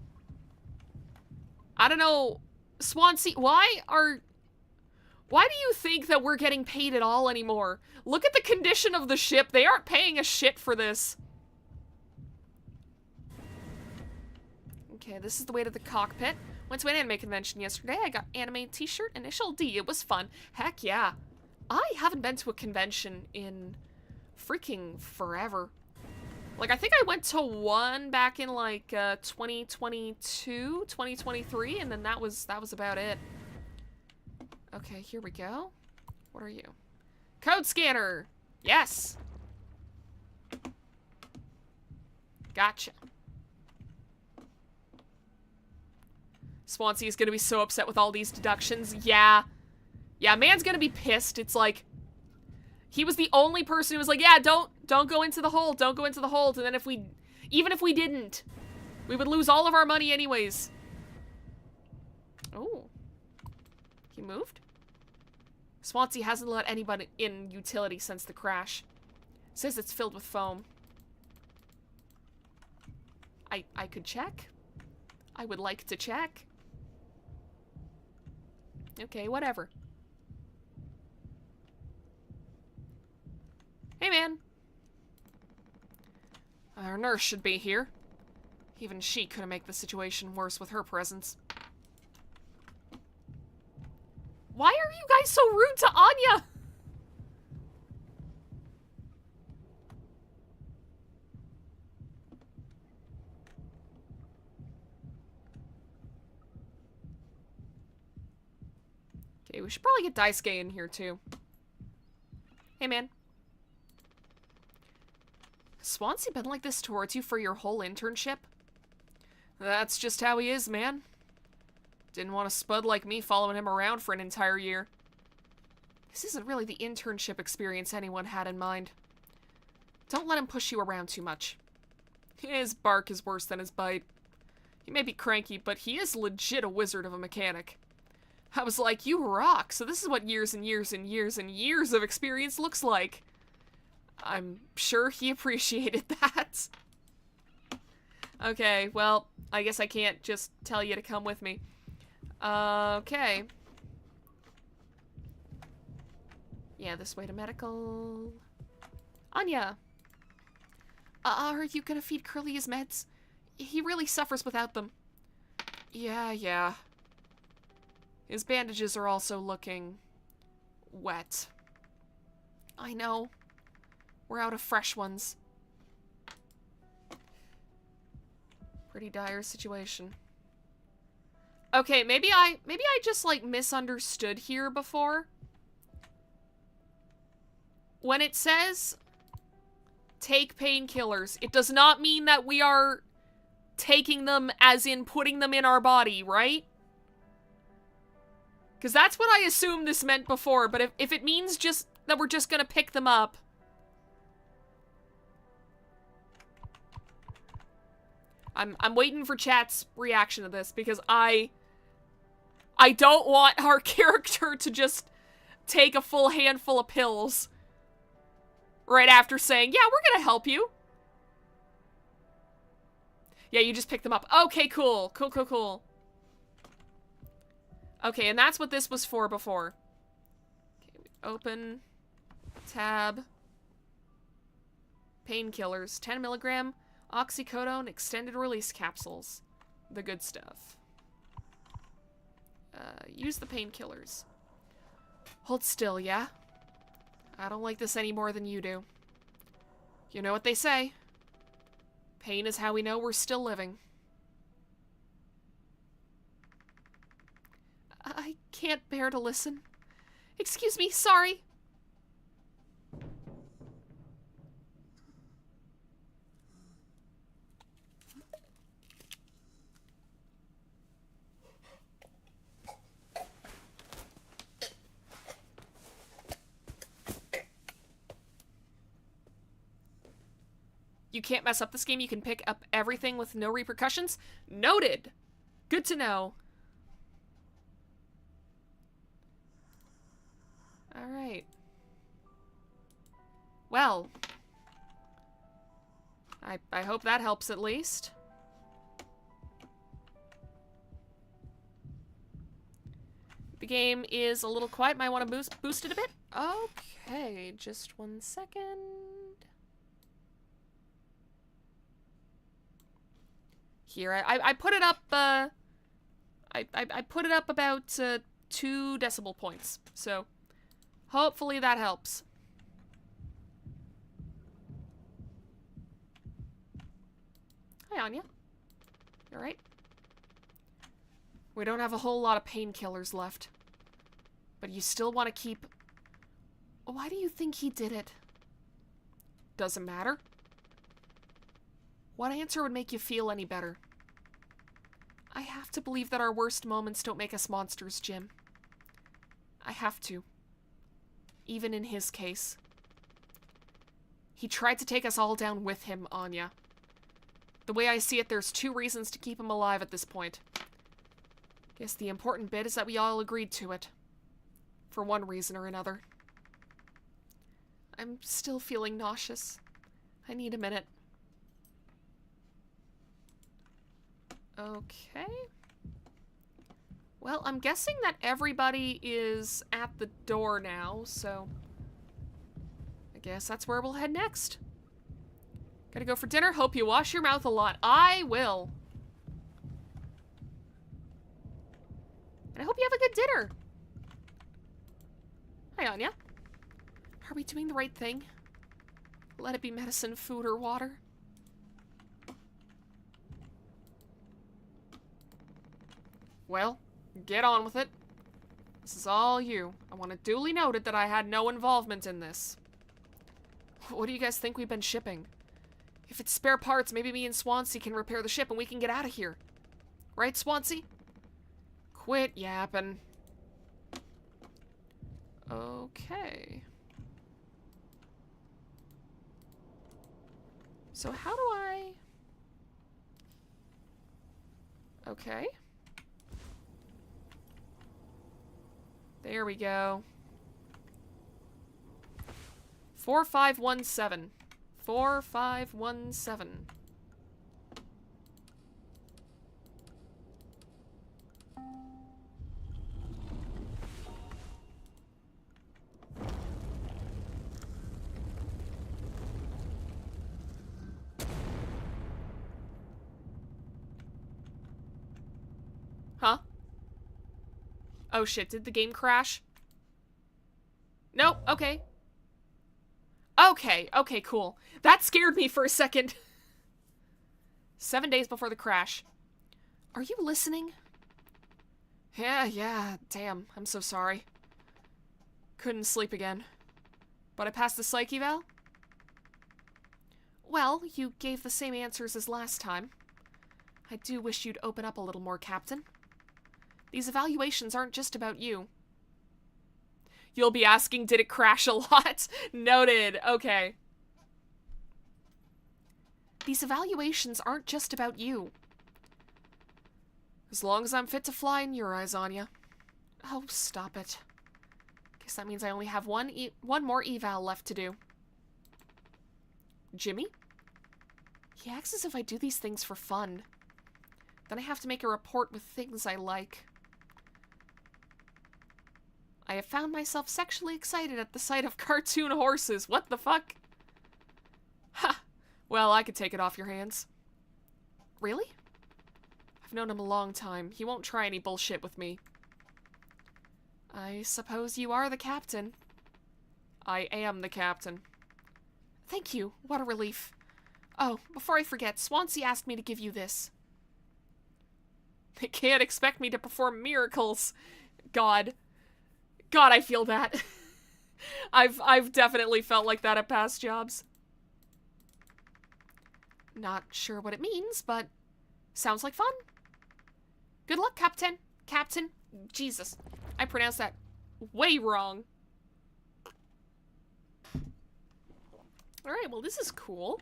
I don't know, Swansea, why do you think that we're getting paid at all anymore? Look at the condition of the ship. They aren't paying a shit for this. Okay, this is the way to the cockpit. Went to an anime convention yesterday. I got anime t-shirt, initial D. It was fun. Heck yeah. I haven't been to a convention in freaking forever. Like, I think I went to one back in, like, 2022, 2023, and then that was about it. Okay, here we go. What are you? Code scanner! Yes! Gotcha. Swansea is gonna be so upset with all these deductions. Yeah. Yeah, man's gonna be pissed. It's like, he was the only person who was like, yeah, don't go into the hold, don't go into the hold. And then even if we didn't, we would lose all of our money anyways. Oh. He moved? Swansea hasn't let anybody in utility since the crash. Says it's filled with foam. I could check. I would like to check. Okay, whatever. Hey, man. Our nurse should be here. Even she couldn't make the situation worse with her presence. Why are you guys so rude to Anya? Okay, we should probably get Daisuke in here, too. Hey, man. Has Swansea been like this towards you for your whole internship? That's just how he is, man. Didn't want a spud like me following him around for an entire year. This isn't really the internship experience anyone had in mind. Don't let him push you around too much. His bark is worse than his bite. He may be cranky, but he is legit a wizard of a mechanic. I was like, you rock, so this is what years and years and years and years of experience looks like. I'm sure he appreciated that. Okay, well, I guess I can't just tell you to come with me. Okay. Yeah, this way to medical. Anya! Are you gonna feed Curly his meds? He really suffers without them. Yeah. His bandages are also looking wet. I know. We're out of fresh ones. Pretty dire situation. Okay, maybe I just like misunderstood here before. When it says take painkillers, it does not mean that we are taking them as in putting them in our body, right? Because that's what I assumed this meant before, but if it means just that we're just gonna pick them up. I'm waiting for chat's reaction to this, because I don't want our character to just take a full handful of pills right after saying, yeah, we're gonna help you. Yeah, you just picked them up. Okay, cool. Cool. Okay, and that's what this was for before. Okay, open, tab, painkillers, 10 milligram, oxycodone, extended release capsules. The good stuff. Use the painkillers. Hold still, yeah? I don't like this any more than you do. You know what they say. Pain is how we know we're still living. I can't bear to listen. Excuse me, sorry. You can't mess up this game. You can pick up everything with no repercussions. Noted. Good to know. Alright. Well. I hope that helps at least. The game is a little quiet. Might want to boost it a bit. Okay, just 1 second. Here, I put it up, I put it up about 2 decibel points. So, hopefully that helps. Hi, Anya. You alright? We don't have a whole lot of painkillers left. But you still want to keep... Why do you think he did it? Doesn't matter. What answer would make you feel any better? I have to believe that our worst moments don't make us monsters, Jim. I have to. Even in his case. He tried to take us all down with him, Anya. The way I see it, there's 2 reasons to keep him alive at this point. Guess the important bit is that we all agreed to it. For one reason or another. I'm still feeling nauseous. I need a minute. Okay. Well, I'm guessing that everybody is at the door now, so... I guess that's where we'll head next. Gotta go for dinner. Hope you wash your mouth a lot. I will. And I hope you have a good dinner. Hi, Anya. Are we doing the right thing? Let it be medicine, food, or water? Well, get on with it. This is all you. I want it duly noted that I had no involvement in this. What do you guys think we've been shipping? If it's spare parts, maybe me and Swansea can repair the ship and we can get out of here. Right, Swansea? Quit yapping. Okay. So how do I... Okay. There we go. 4517. 4517. Huh? Oh shit, did the game crash? Nope, okay. Okay, cool. That scared me for a second. 7 days before the crash. Are you listening? Yeah, damn, I'm so sorry. Couldn't sleep again. But I passed the psych eval? Well, you gave the same answers as last time. I do wish you'd open up a little more, Captain. These evaluations aren't just about you. You'll be asking, did it crash a lot? Noted. Okay. These evaluations aren't just about you. As long as I'm fit to fly in your eyes, Anya. Oh, stop it. Guess that means I only have one more eval left to do. Jimmy? He acts as if I do these things for fun. Then I have to make a report with things I like. I have found myself sexually excited at the sight of cartoon horses. What the fuck? Ha! Well, I could take it off your hands. Really? I've known him a long time. He won't try any bullshit with me. I suppose you are the captain. I am the captain. Thank you. What a relief. Oh, before I forget, Swansea asked me to give you this. They can't expect me to perform miracles. God, I feel that. I've definitely felt like that at past jobs. Not sure what it means, but sounds like fun. Good luck, Captain. Captain. Jesus. I pronounced that way wrong. Alright, well, this is cool.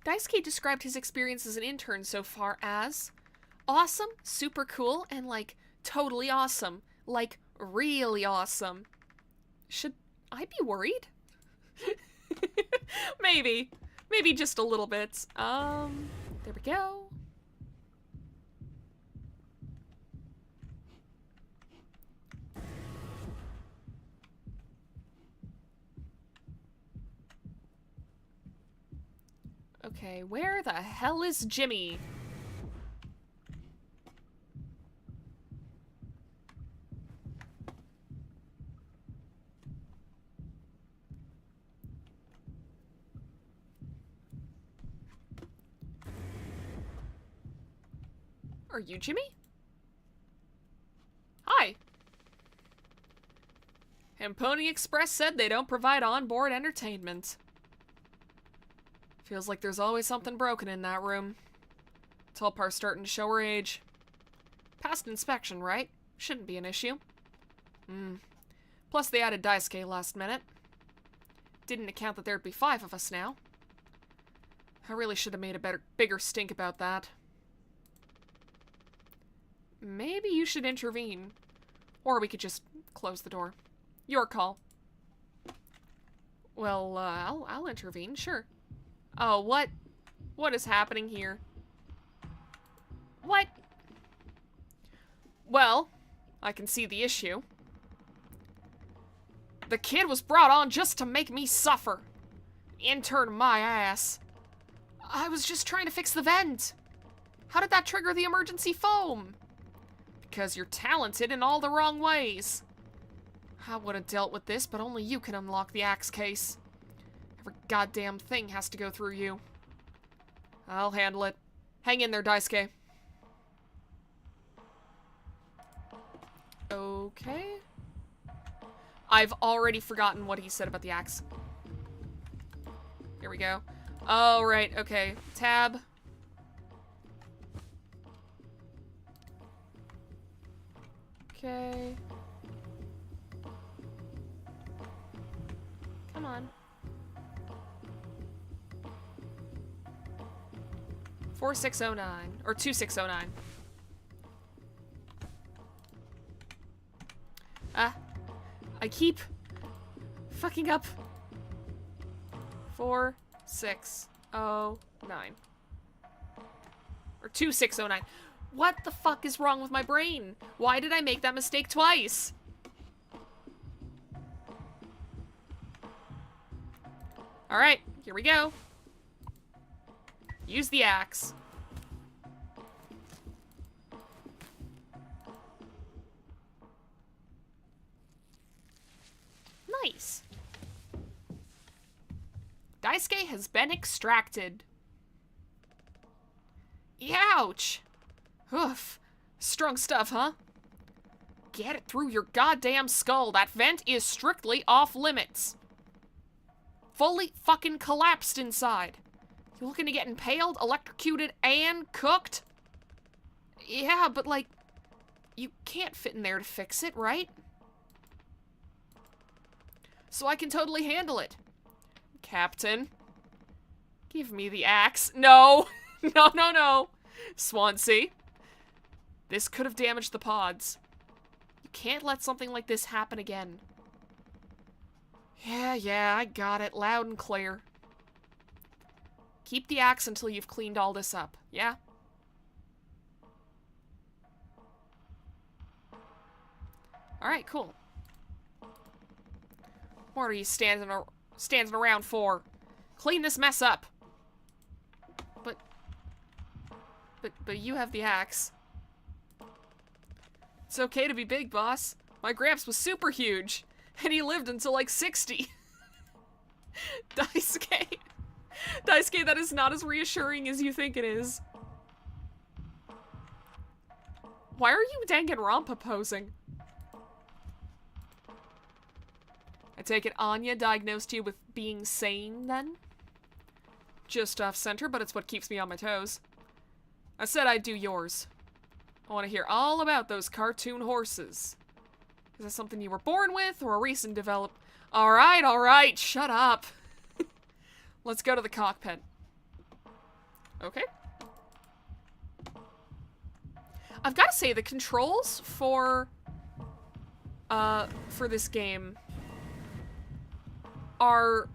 Daisuke described his experience as an intern so far as awesome, super cool, and like totally awesome. Like really awesome. Should I be worried? Maybe. Maybe just a little bit. There we go. Okay, where the hell is Jimmy? Are you Jimmy? Hi. And Pony Express said they don't provide onboard entertainment. Feels like there's always something broken in that room. Tulpar's starting to show her age. Passed inspection, right? Shouldn't be an issue. Plus they added Daisuke last minute. Didn't account that there'd be 5 of us now. I really should have made a bigger stink about that. Maybe you should intervene. Or we could just close the door. Your call. Well, I'll intervene, sure. Oh, what? What is happening here? What? Well, I can see the issue. The kid was brought on just to make me suffer. Intern my ass. I was just trying to fix the vent. How did that trigger the emergency foam? Because you're talented in all the wrong ways. I would have dealt with this, but only you can unlock the axe case. Every goddamn thing has to go through you. I'll handle it. Hang in there, Daisuke. Okay. I've already forgotten what he said about the axe. Here we go. Oh, right, okay. Tab. Okay. Come on. 4609 or 2609. I keep fucking up. 4609 or 2609. What the fuck is wrong with my brain? Why did I make that mistake twice? All right, here we go. Use the axe. Nice. Daisuke has been extracted. Ouch. Oof. Strong stuff, huh? Get it through your goddamn skull. That vent is strictly off limits. Fully fucking collapsed inside. You looking to get impaled, electrocuted, and cooked? Yeah, but like, you can't fit in there to fix it, right? So I can totally handle it. Captain. Give me the axe. No. No, no, no. Swansea. This could have damaged the pods. You can't let something like this happen again. Yeah, I got it. Loud and clear. Keep the axe until you've cleaned all this up, yeah? Alright, cool. What are you standing around for? Clean this mess up. But you have the axe. It's okay to be big, boss. My Gramps was super huge, and he lived until like 60. Daisuke. Daisuke, that is not as reassuring as you think it is. Why are you Danganronpa posing? I take it Anya diagnosed you with being sane, then? Just off-center, but it's what keeps me on my toes. I said I'd do yours. I want to hear all about those cartoon horses. Is that something you were born with, or a recent develop? Alright, shut up. Let's go to the cockpit. Okay. I've got to say, the controls for this game are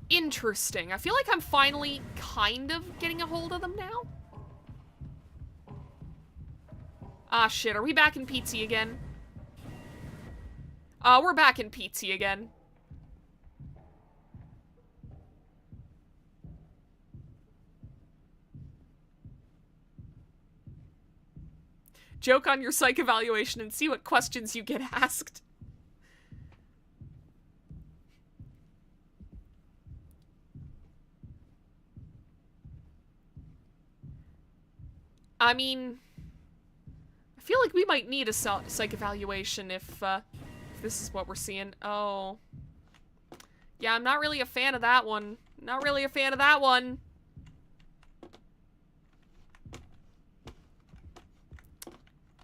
interesting. I feel like I'm finally kind of getting a hold of them now. Ah, shit. Are we back in PT again? We're back in PT again. Joke on your psych evaluation and see what questions you get asked. I mean, I feel like we might need a psych evaluation if this is what we're seeing. Oh. Yeah, I'm not really a fan of that one. Not really a fan of that one.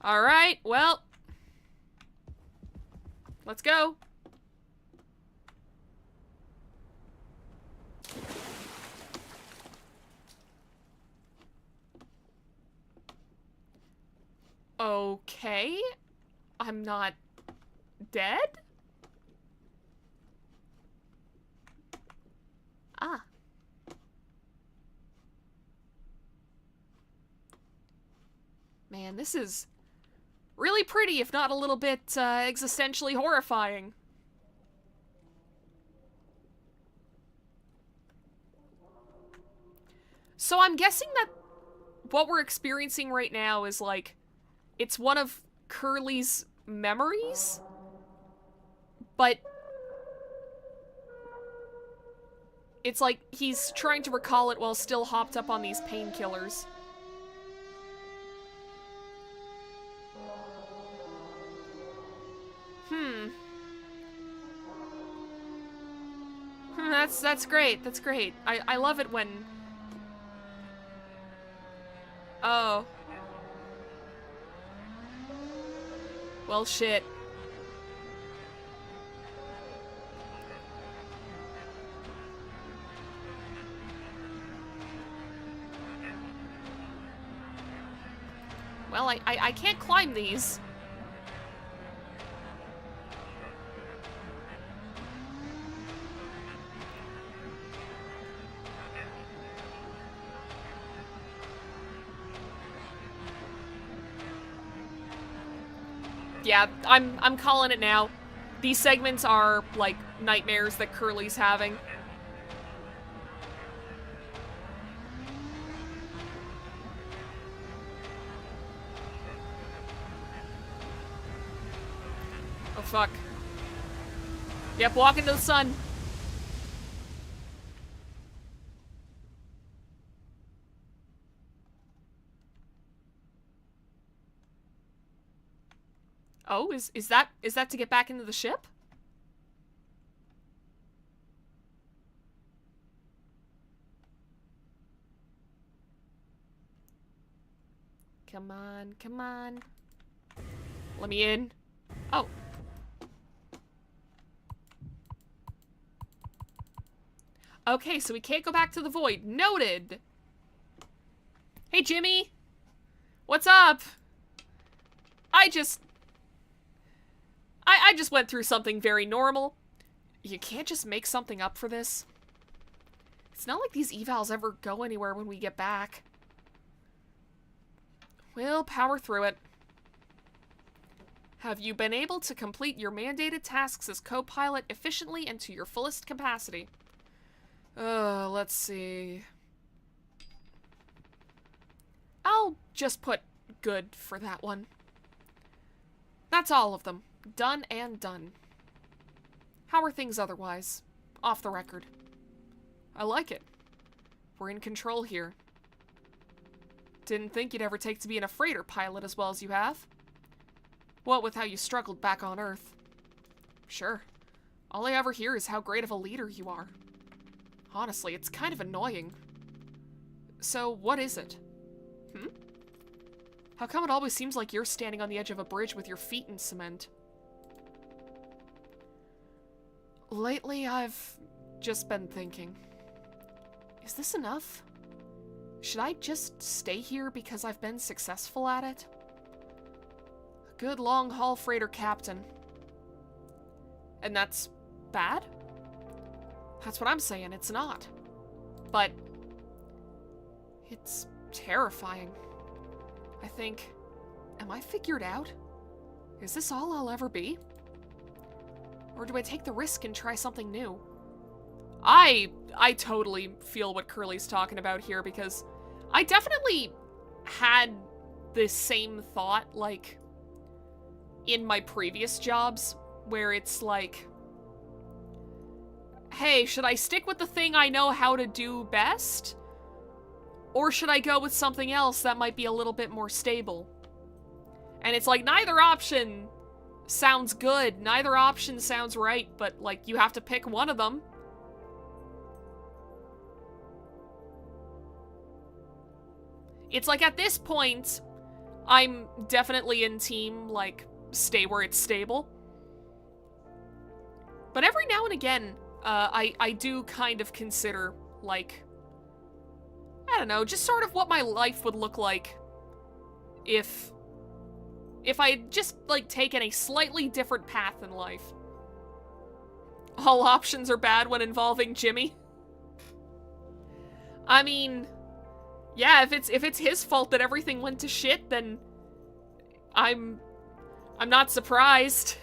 Alright, well. Let's go. Okay. I'm not dead? Ah. Man, this is really pretty, if not a little bit existentially horrifying. So I'm guessing that what we're experiencing right now is like, it's one of Curly's memories, but it's like he's trying to recall it while still hopped up on these painkillers. That's great. That's great. I love it when... Oh. Well, shit. Well, I can't climb these. Yeah, I'm calling it now. These segments are, like, nightmares that Curly's having. Oh, fuck. Yep, walk into the sun. Oh, is that to get back into the ship? Come on, come on. Let me in. Oh. Okay, so we can't go back to the void. Noted. Hey, Jimmy. What's up? I just went through something very normal. You can't just make something up for this. It's not like these evals ever go anywhere when we get back. We'll power through it. Have you been able to complete your mandated tasks as co-pilot efficiently and to your fullest capacity? Let's see. I'll just put good for that one. That's all of them. Done and done. How are things otherwise? Off the record. I like it. We're in control here. Didn't think you'd ever take to being a freighter pilot as well as you have. What with how you struggled back on Earth. Sure. All I ever hear is how great of a leader you are. Honestly, it's kind of annoying. So, what is it? How come it always seems like you're standing on the edge of a bridge with your feet in cement? Lately, I've just been thinking. Is this enough? Should I just stay here because I've been successful at it? A good long-haul freighter captain. And that's bad? That's what I'm saying, it's not. But it's terrifying. I think, am I figured out? Is this all I'll ever be? Or do I take the risk and try something new? I totally feel what Curly's talking about here, because I definitely had this same thought, like, in my previous jobs, where it's like, hey, should I stick with the thing I know how to do best? Or should I go with something else that might be a little bit more stable? And it's like, neither option sounds good, neither option sounds right, but, like, you have to pick one of them. It's like, at this point, I'm definitely in team, like, stay where it's stable. But every now and again, I do kind of consider, like, I don't know, just sort of what my life would look like if I had just, like, taken a slightly different path in life. All options are bad when involving Jimmy. I mean, yeah, if it's his fault that everything went to shit, then I'm not surprised.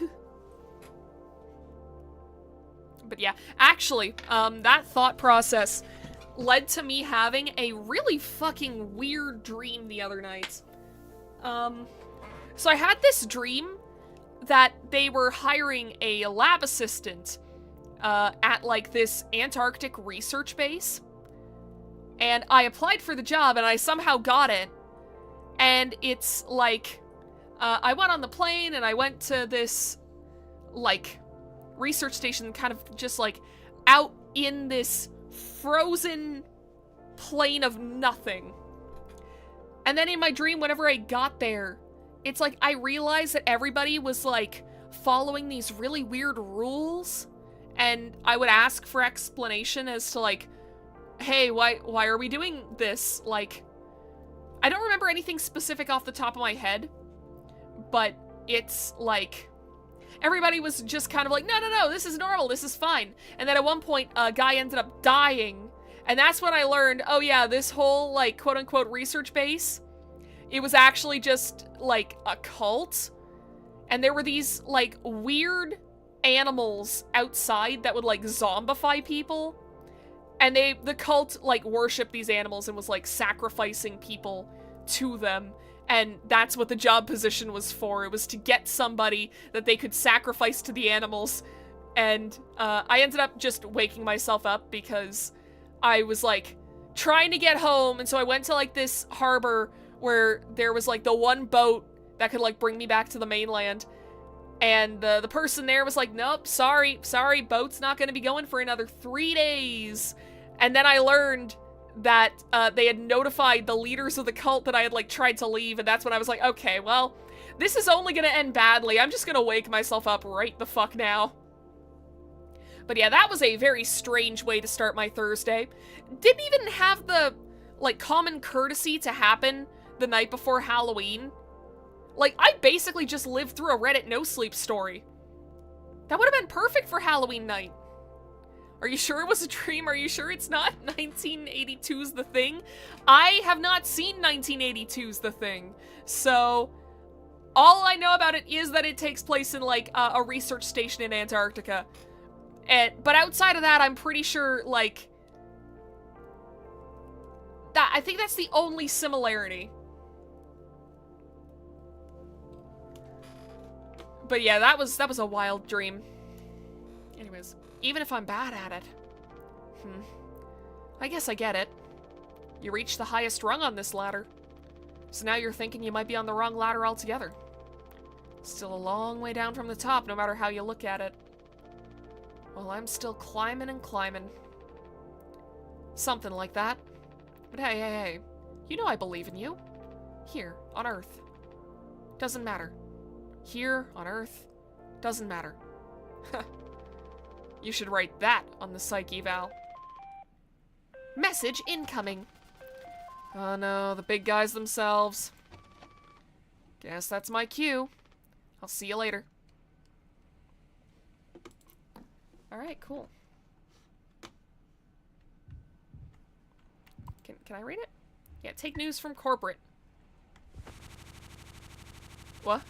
But yeah, actually, that thought process led to me having a really fucking weird dream the other night. So I had this dream that they were hiring a lab assistant at, like, this Antarctic research base. And I applied for the job, and I somehow got it. And it's, like, I went on the plane, and I went to this, like, research station, kind of just, like, out in this frozen plain of nothing. And then in my dream, whenever I got there, it's like I realized that everybody was, like, following these really weird rules, and I would ask for explanation as to, like, hey, why are we doing this? Like, I don't remember anything specific off the top of my head, but it's like everybody was just kind of like, no, this is normal, this is fine. And then at one point, a guy ended up dying, and that's when I learned, oh yeah, this whole, like, quote-unquote research base, it was actually just, like, a cult. And there were these, like, weird animals outside that would, like, zombify people. And the cult, like, worshipped these animals and was, like, sacrificing people to them. And that's what the job position was for. It was to get somebody that they could sacrifice to the animals. And I ended up just waking myself up because I was, like, trying to get home. And so I went to, like, this harbor where there was, like, the one boat that could, like, bring me back to the mainland. And the person there was like, nope, sorry, boat's not gonna be going for another 3 days. And then I learned that they had notified the leaders of the cult that I had, like, tried to leave, and that's when I was like, okay, well, this is only gonna end badly. I'm just gonna wake myself up right the fuck now. But yeah, that was a very strange way to start my Thursday. Didn't even have the, like, common courtesy to happen the night before Halloween. Like, I basically just lived through a Reddit no-sleep story. That would have been perfect for Halloween night. Are you sure it was a dream? Are you sure it's not 1982's The Thing? I have not seen 1982's The Thing. So, all I know about it is that it takes place in, like, a research station in Antarctica. But outside of that, I'm pretty sure, like, I think that's the only similarity. But yeah, that was a wild dream. Anyways, even if I'm bad at it, I guess I get it. You reached the highest rung on this ladder, so now you're thinking you might be on the wrong ladder altogether. Still a long way down from the top, no matter how you look at it. Well, I'm still climbing and climbing. Something like that. But hey, you know I believe in you. Here, on Earth. Doesn't matter. Here, on Earth, doesn't matter. You should write that on the psych eval. Message incoming. Oh no, the big guys themselves. Guess that's my cue. I'll see you later. Alright, cool. Can I read it? Yeah, take news from corporate. What?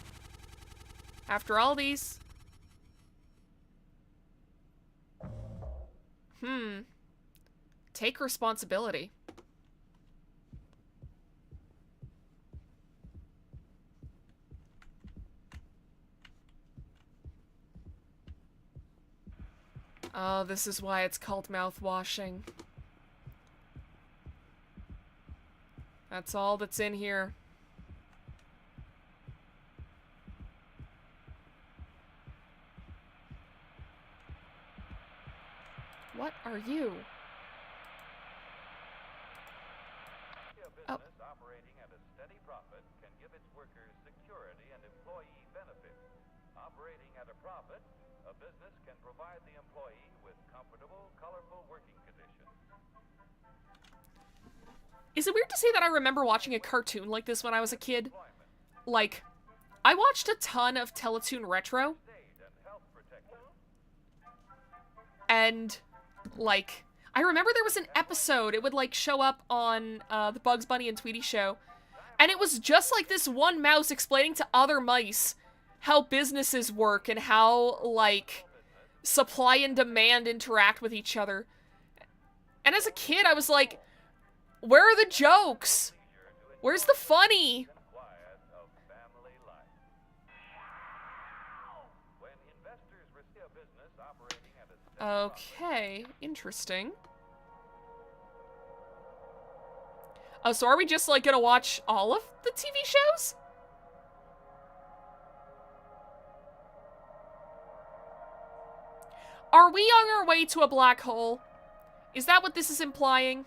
After all these... Take responsibility. Oh, this is why it's called mouthwashing. That's all that's in here. What are you? A business operating at a steady profit can give its workers security and employee benefits. Operating at a profit, a business can provide the employee with comfortable, colorful working conditions. Is it weird to say that I remember watching a cartoon like this when I was a kid? Like, I watched a ton of Teletoon Retro. And, like, I remember there was an episode, it would, like, show up on the Bugs Bunny and Tweety show. And it was just like this one mouse explaining to other mice how businesses work and how, like, supply and demand interact with each other. And as a kid, I was like, where are the jokes? Where's the funny? Okay, interesting. Oh, so are we just, like, gonna watch all of the TV shows? Are we on our way to a black hole? Is that what this is implying?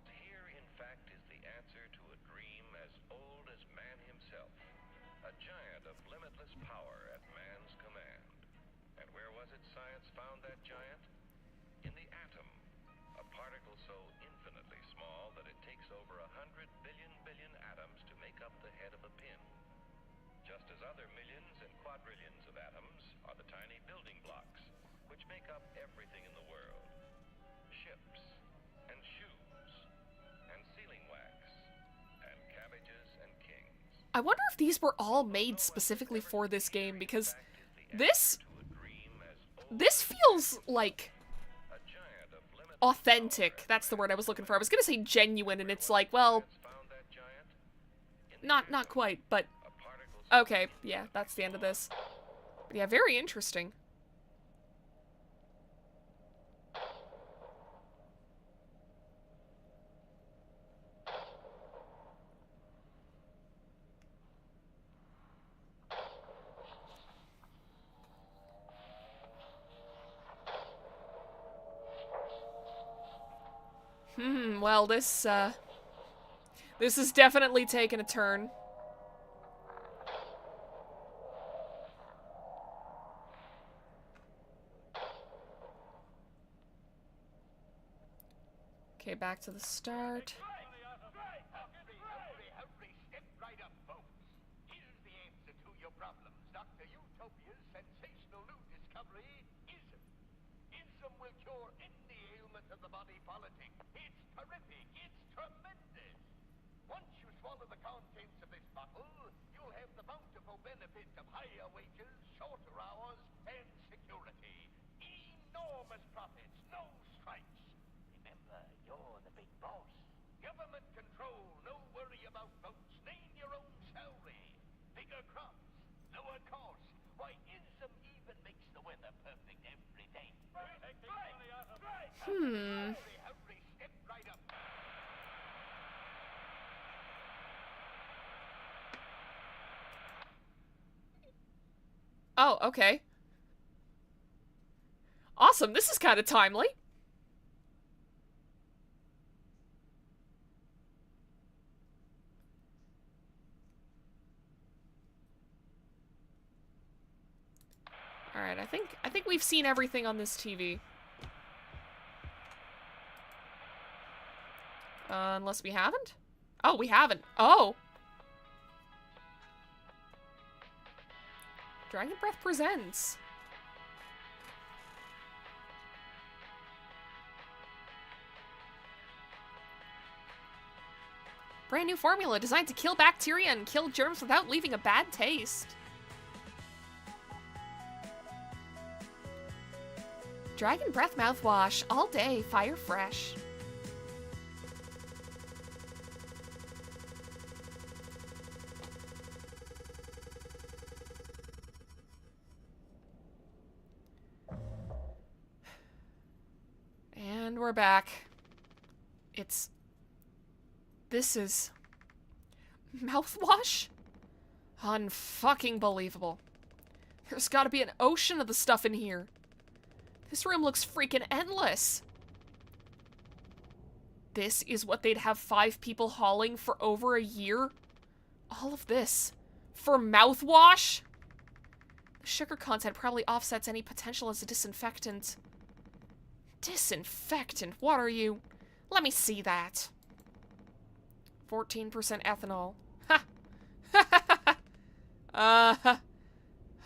Here, in fact, is the answer to a dream as old as man himself. A giant of limitless power at man's command. And where was it science found that giant? In the atom. A particle so infinitely small that it takes over 100 billion atoms to make up the head of a pin. Just as other millions and quadrillions of atoms are the tiny building blocks, which make up everything in the world. Ships, and shoes, and sealing wax, and cabbages and kings. I wonder if these were all made specifically for this game, because this feels like authentic. That's the word I was looking for. I was gonna say genuine, and it's like, well, not quite, but okay, yeah, that's the end of this. But yeah, very interesting. Well, this is definitely taking a turn. Okay, back to the start. Once you swallow the contents of this bottle, you'll have the bountiful benefit of higher wages, shorter hours, and security. Enormous profits, no strikes. Remember, you're the big boss. Government control, no worry about votes. Name your own salary. Bigger crops, lower costs. Why, ism even makes the weather perfect every day. Hurry, step right up. Oh, okay. Awesome, this is kind of timely. Alright, I think we've seen everything on this TV. Unless we haven't? Oh, we haven't. Oh! Dragon Breath presents. Brand new formula designed to kill bacteria and kill germs without leaving a bad taste. Dragon Breath mouthwash, all day, fire fresh. And we're back. This is mouthwash? Unfucking believable. There's gotta be an ocean of the stuff in here. This room looks freaking endless. This is what they'd have 5 people hauling for over a year? All of this for mouthwash? The sugar content probably offsets any potential as a disinfectant. Disinfectant? What are you? Let me see that. 14% ethanol. Ha!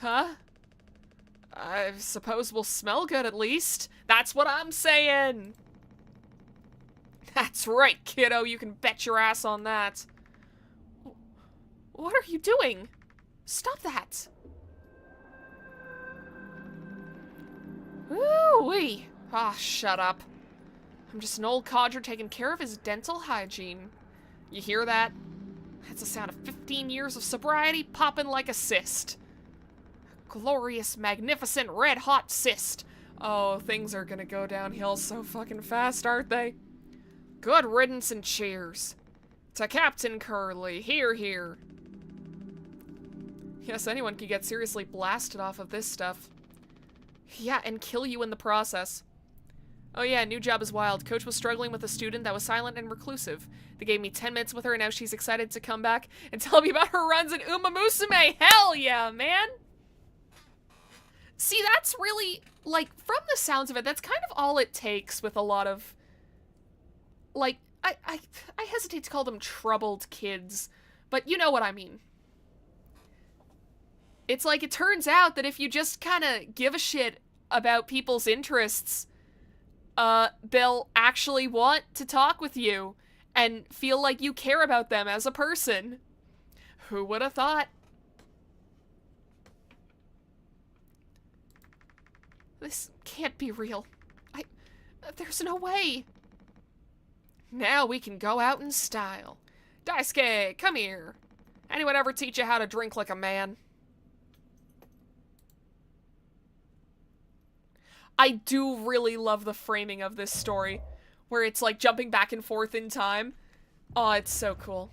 Huh? I suppose we'll smell good at least. That's what I'm saying. That's right, kiddo. You can bet your ass on that. What are you doing? Stop that. Ooh-wee. Ah, shut up. I'm just an old codger taking care of his dental hygiene. You hear that? That's the sound of 15 years of sobriety popping like a cyst. Glorious, magnificent, red-hot cyst. Oh, things are gonna go downhill so fucking fast, aren't they? Good riddance and cheers. To Captain Curly, here. Yes, anyone could get seriously blasted off of this stuff. Yeah, and kill you in the process. Oh yeah, new job is wild. Coach was struggling with a student that was silent and reclusive. They gave me 10 minutes with her and now she's excited to come back and tell me about her runs in Uma Musume. Hell yeah, man! See, that's really, like, from the sounds of it, that's kind of all it takes with a lot of, like, I hesitate to call them troubled kids, but you know what I mean. It's like, it turns out that if you just kind of give a shit about people's interests, they'll actually want to talk with you and feel like you care about them as a person. Who would have thought? This can't be real. There's no way. Now we can go out in style. Daisuke, come here. Anyone ever teach you how to drink like a man? I do really love the framing of this story, where it's like jumping back and forth in time. Oh, it's so cool.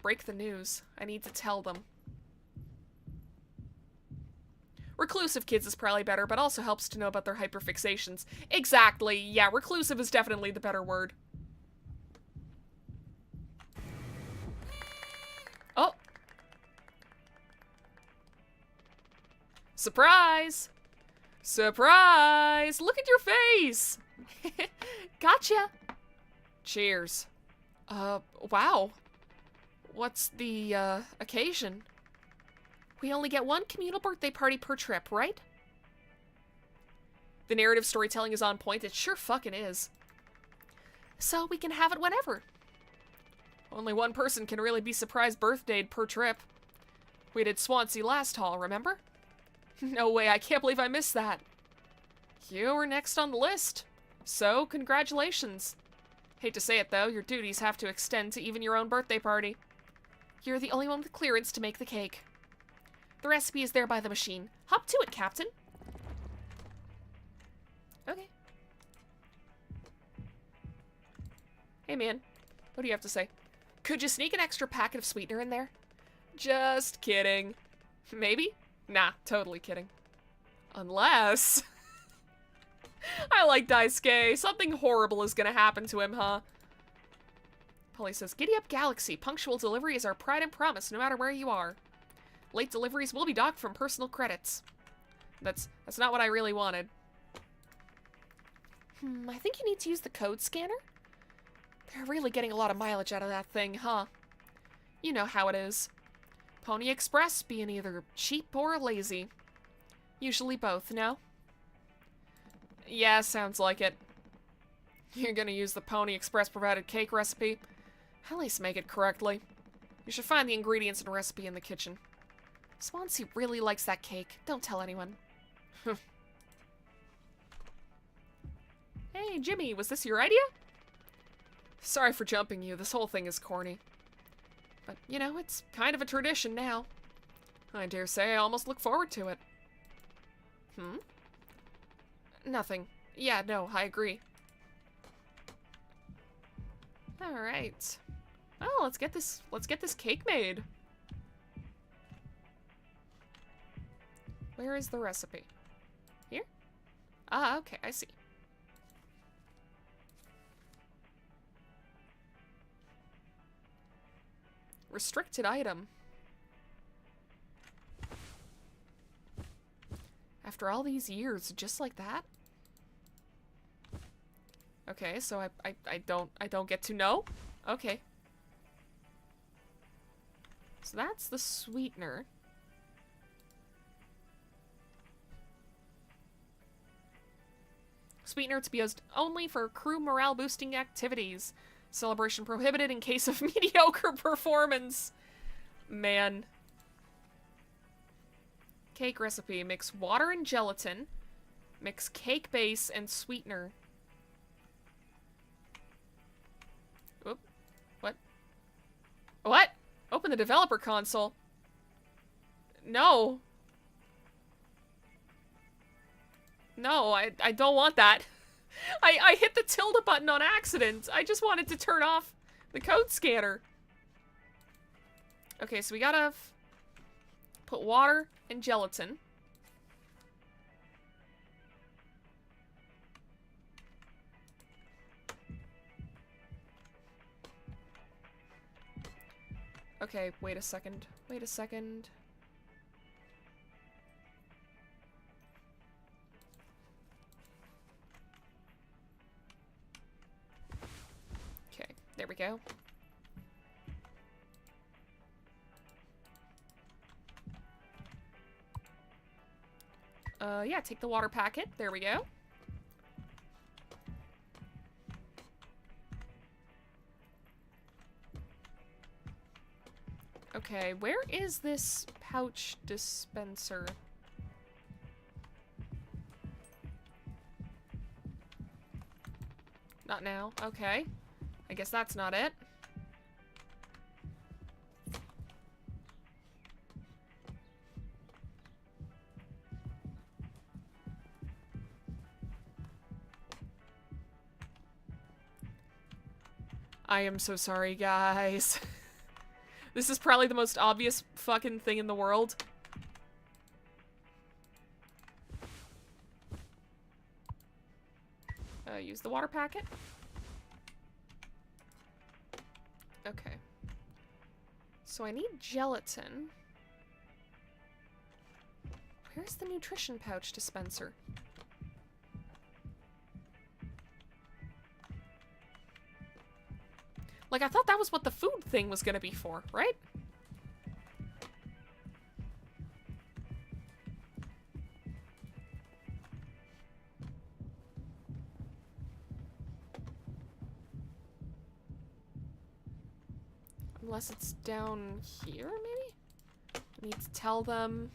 Break the news. I need to tell them. Reclusive kids is probably better, but also helps to know about their hyperfixations. Exactly. Yeah, reclusive is definitely the better word. Oh. Surprise! Surprise! Look at your face! Gotcha! Cheers. Wow. What's the, occasion? We only get one communal birthday party per trip, right? The narrative storytelling is on point. It sure fucking is. So we can have it whenever. Only one person can really be surprise birthdayed per trip. We did Swansea last haul, remember? No way, I can't believe I missed that. You were next on the list. So, congratulations. Hate to say it though, your duties have to extend to even your own birthday party. You're the only one with clearance to make the cake. The recipe is there by the machine. Hop to it, Captain. Okay. Hey man, what do you have to say? Could you sneak an extra packet of sweetener in there? Just kidding. Maybe? Nah, totally kidding. Unless... I like Daisuke. Something horrible is gonna happen to him, huh? Polly says, Giddy up, Galaxy. Punctual delivery is our pride and promise, no matter where you are. Late deliveries will be docked from personal credits. That's not what I really wanted. I think you need to use the code scanner. They're really getting a lot of mileage out of that thing, huh? You know how it is. Pony Express being either cheap or lazy. Usually both, no? Yeah, sounds like it. You're gonna use the Pony Express provided cake recipe? At least make it correctly. You should find the ingredients and recipe in the kitchen. Swansea really likes that cake. Don't tell anyone. Hey, Jimmy, was this your idea? Sorry for jumping you. This whole thing is corny. But, you know, it's kind of a tradition now. I dare say I almost look forward to it. Nothing. Yeah, no, I agree. Alright. Oh, let's get this cake made. Where is the recipe? Here? Ah, okay, I see. Restricted item. After all these years, just like that? Okay, so I don't get to know? Okay. So that's the sweetener. Sweetener to be used only for crew morale boosting activities. Celebration prohibited in case of mediocre performance. Man. Cake recipe. Mix water and gelatin. Mix cake base and sweetener. Oop. What? What? Open the developer console. No. No, I don't want that. I hit the tilde button on accident. I just wanted to turn off the code scanner. Okay, so we gotta put water and gelatin. Okay, wait a second. Wait a second. Okay, there we go. Yeah, take the water packet. There we go. Okay, where is this pouch dispenser? Not now. Okay. I guess that's not it. I am so sorry, guys. This is probably the most obvious fucking thing in the world. Use the water packet. Okay. So I need gelatin. Where's the nutrition pouch dispenser? Like, I thought that was what the food thing was gonna be for, right? Unless it's down here, maybe? I need to tell them.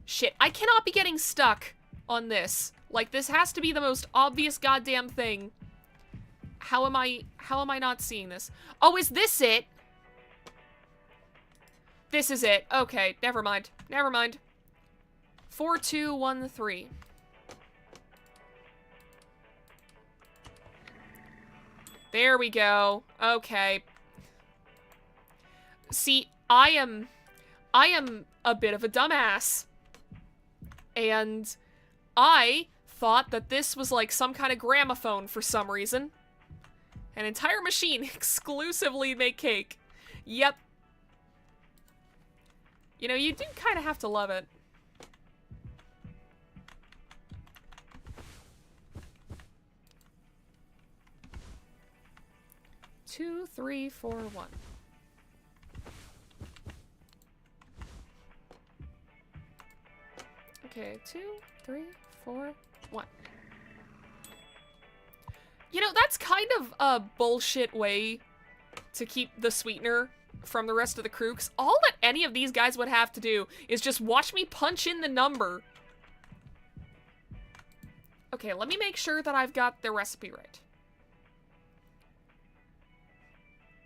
Shit, I cannot be getting stuck on this. Like, this has to be the most obvious goddamn thing. How am I not seeing this? Oh, is this it? This is it. Okay, never mind. Never mind. 4213. There we go. Okay. See, I am a bit of a dumbass. And I thought that this was like some kind of gramophone for some reason. An entire machine exclusively make cake. Yep. You know, you do kind of have to love it. 2, 3, 4, 1. Okay, 2, 3, 4, 1. You know, that's kind of a bullshit way to keep the sweetener from the rest of the crew, 'cause all that any of these guys would have to do is just watch me punch in the number. Okay, let me make sure that I've got the recipe right.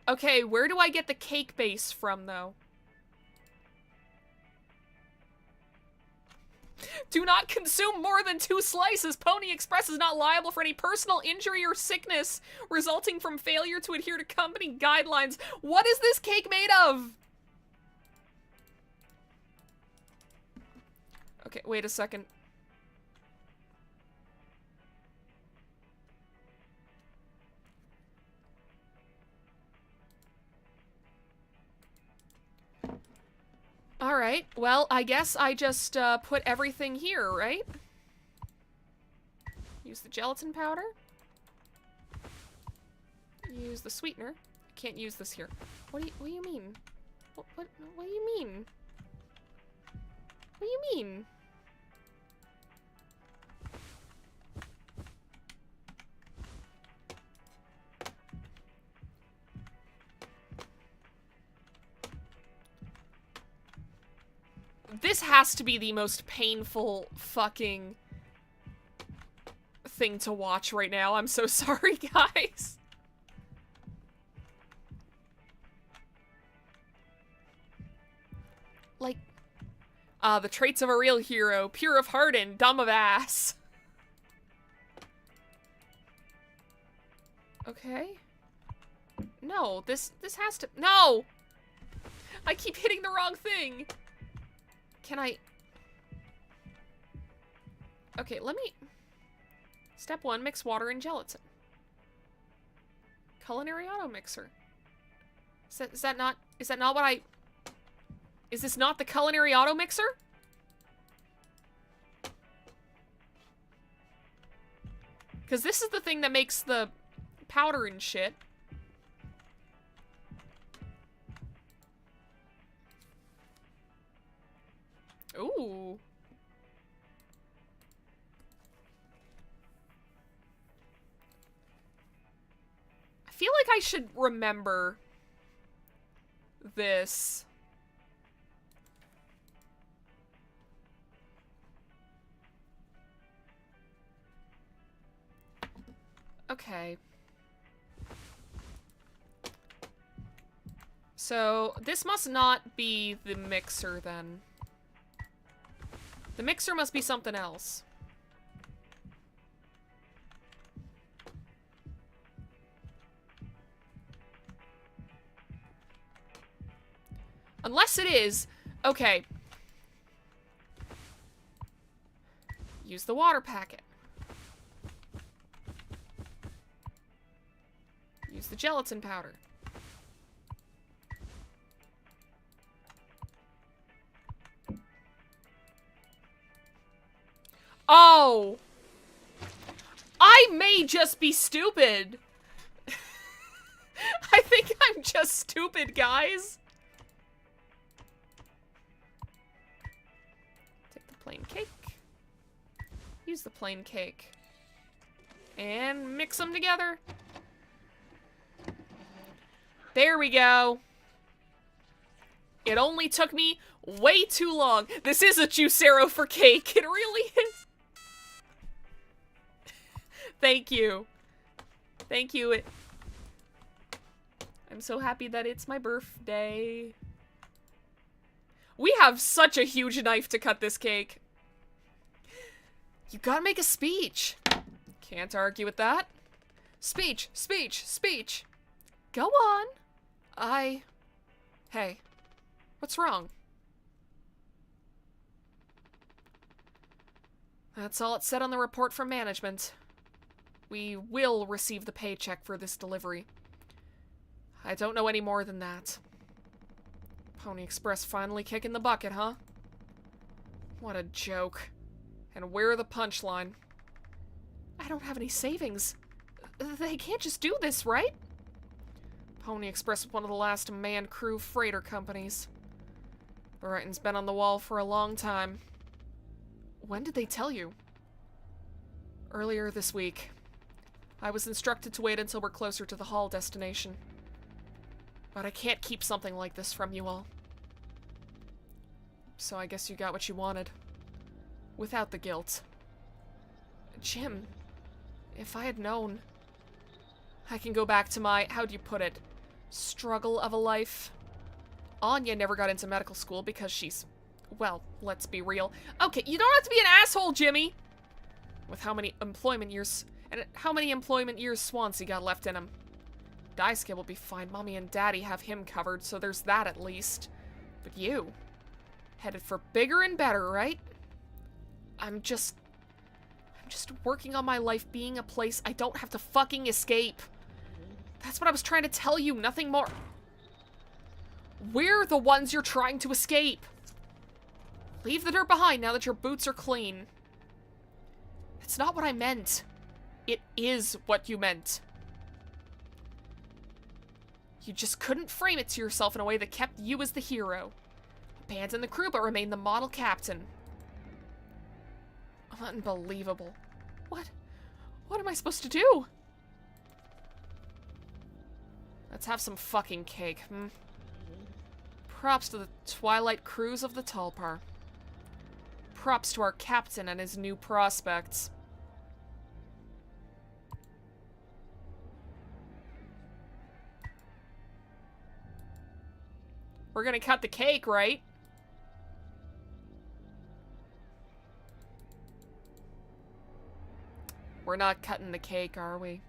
Okay, where do I get the cake base from, though? Do not consume more than 2 slices. Pony Express is not liable for any personal injury or sickness resulting from failure to adhere to company guidelines. What is this cake made of? Okay, wait a second. Alright, well, I guess I just put everything here, right? Use the gelatin powder. Use the sweetener. I can't use this here. What do you mean? What do you mean? What do you mean? This has to be the most painful fucking thing to watch right now. I'm so sorry, guys. Like, the traits of a real hero. Pure of heart and dumb of ass. Okay. No, this has to... No! I keep hitting the wrong thing. Can I... Okay, let me... Step 1, mix water and gelatin. Culinary auto mixer. Is that not what I... Is this not the culinary auto mixer? Because this is the thing that makes the powder and shit. Ooh. I feel like I should remember this. Okay. So, this must not be the mixer then. The mixer must be something else. Unless it is. Okay. Use the water packet. Use the gelatin powder. Oh! I may just be stupid. I think I'm just stupid, guys. Take the plain cake. Use the plain cake. And mix them together. There we go. It only took me way too long. This is a Juicero for cake. It really is. Thank you. Thank you. I'm so happy that it's my birthday. We have such a huge knife to cut this cake. You gotta make a speech. Can't argue with that. Speech, speech, speech. Go on. Hey, what's wrong? That's all it said on the report from management. We will receive the paycheck for this delivery. I don't know any more than that. Pony Express finally kicking the bucket, huh? What a joke. And where the punchline? I don't have any savings. They can't just do this, right? Pony Express was one of the last manned crew freighter companies. The writing's been on the wall for a long time. When did they tell you? Earlier this week. I was instructed to wait until we're closer to the Hall destination. But I can't keep something like this from you all. So I guess you got what you wanted. Without the guilt. Jim, if I had known... I can go back to my, how do you put it, struggle of a life. Anya never got into medical school because she's, well, let's be real. Okay, you don't have to be an asshole, Jimmy! With how many employment years Swansea got left in him. Daisuke will be fine. Mommy and Daddy have him covered, so there's that at least. But you, headed for bigger and better, right? I'm just working on my life being a place I don't have to fucking escape. That's what I was trying to tell you, nothing more. We're the ones you're trying to escape. Leave the dirt behind now that your boots are clean. It's not what I meant. It is what you meant. You just couldn't frame it to yourself in a way that kept you as the hero. Abandon the crew but remain the model captain. Unbelievable. What am I supposed to do? Let's have some fucking cake, hmm? Props to the Twilight crews of the Tulpar. Props to our captain and his new prospects. We're gonna cut the cake, right? We're not cutting the cake, are we?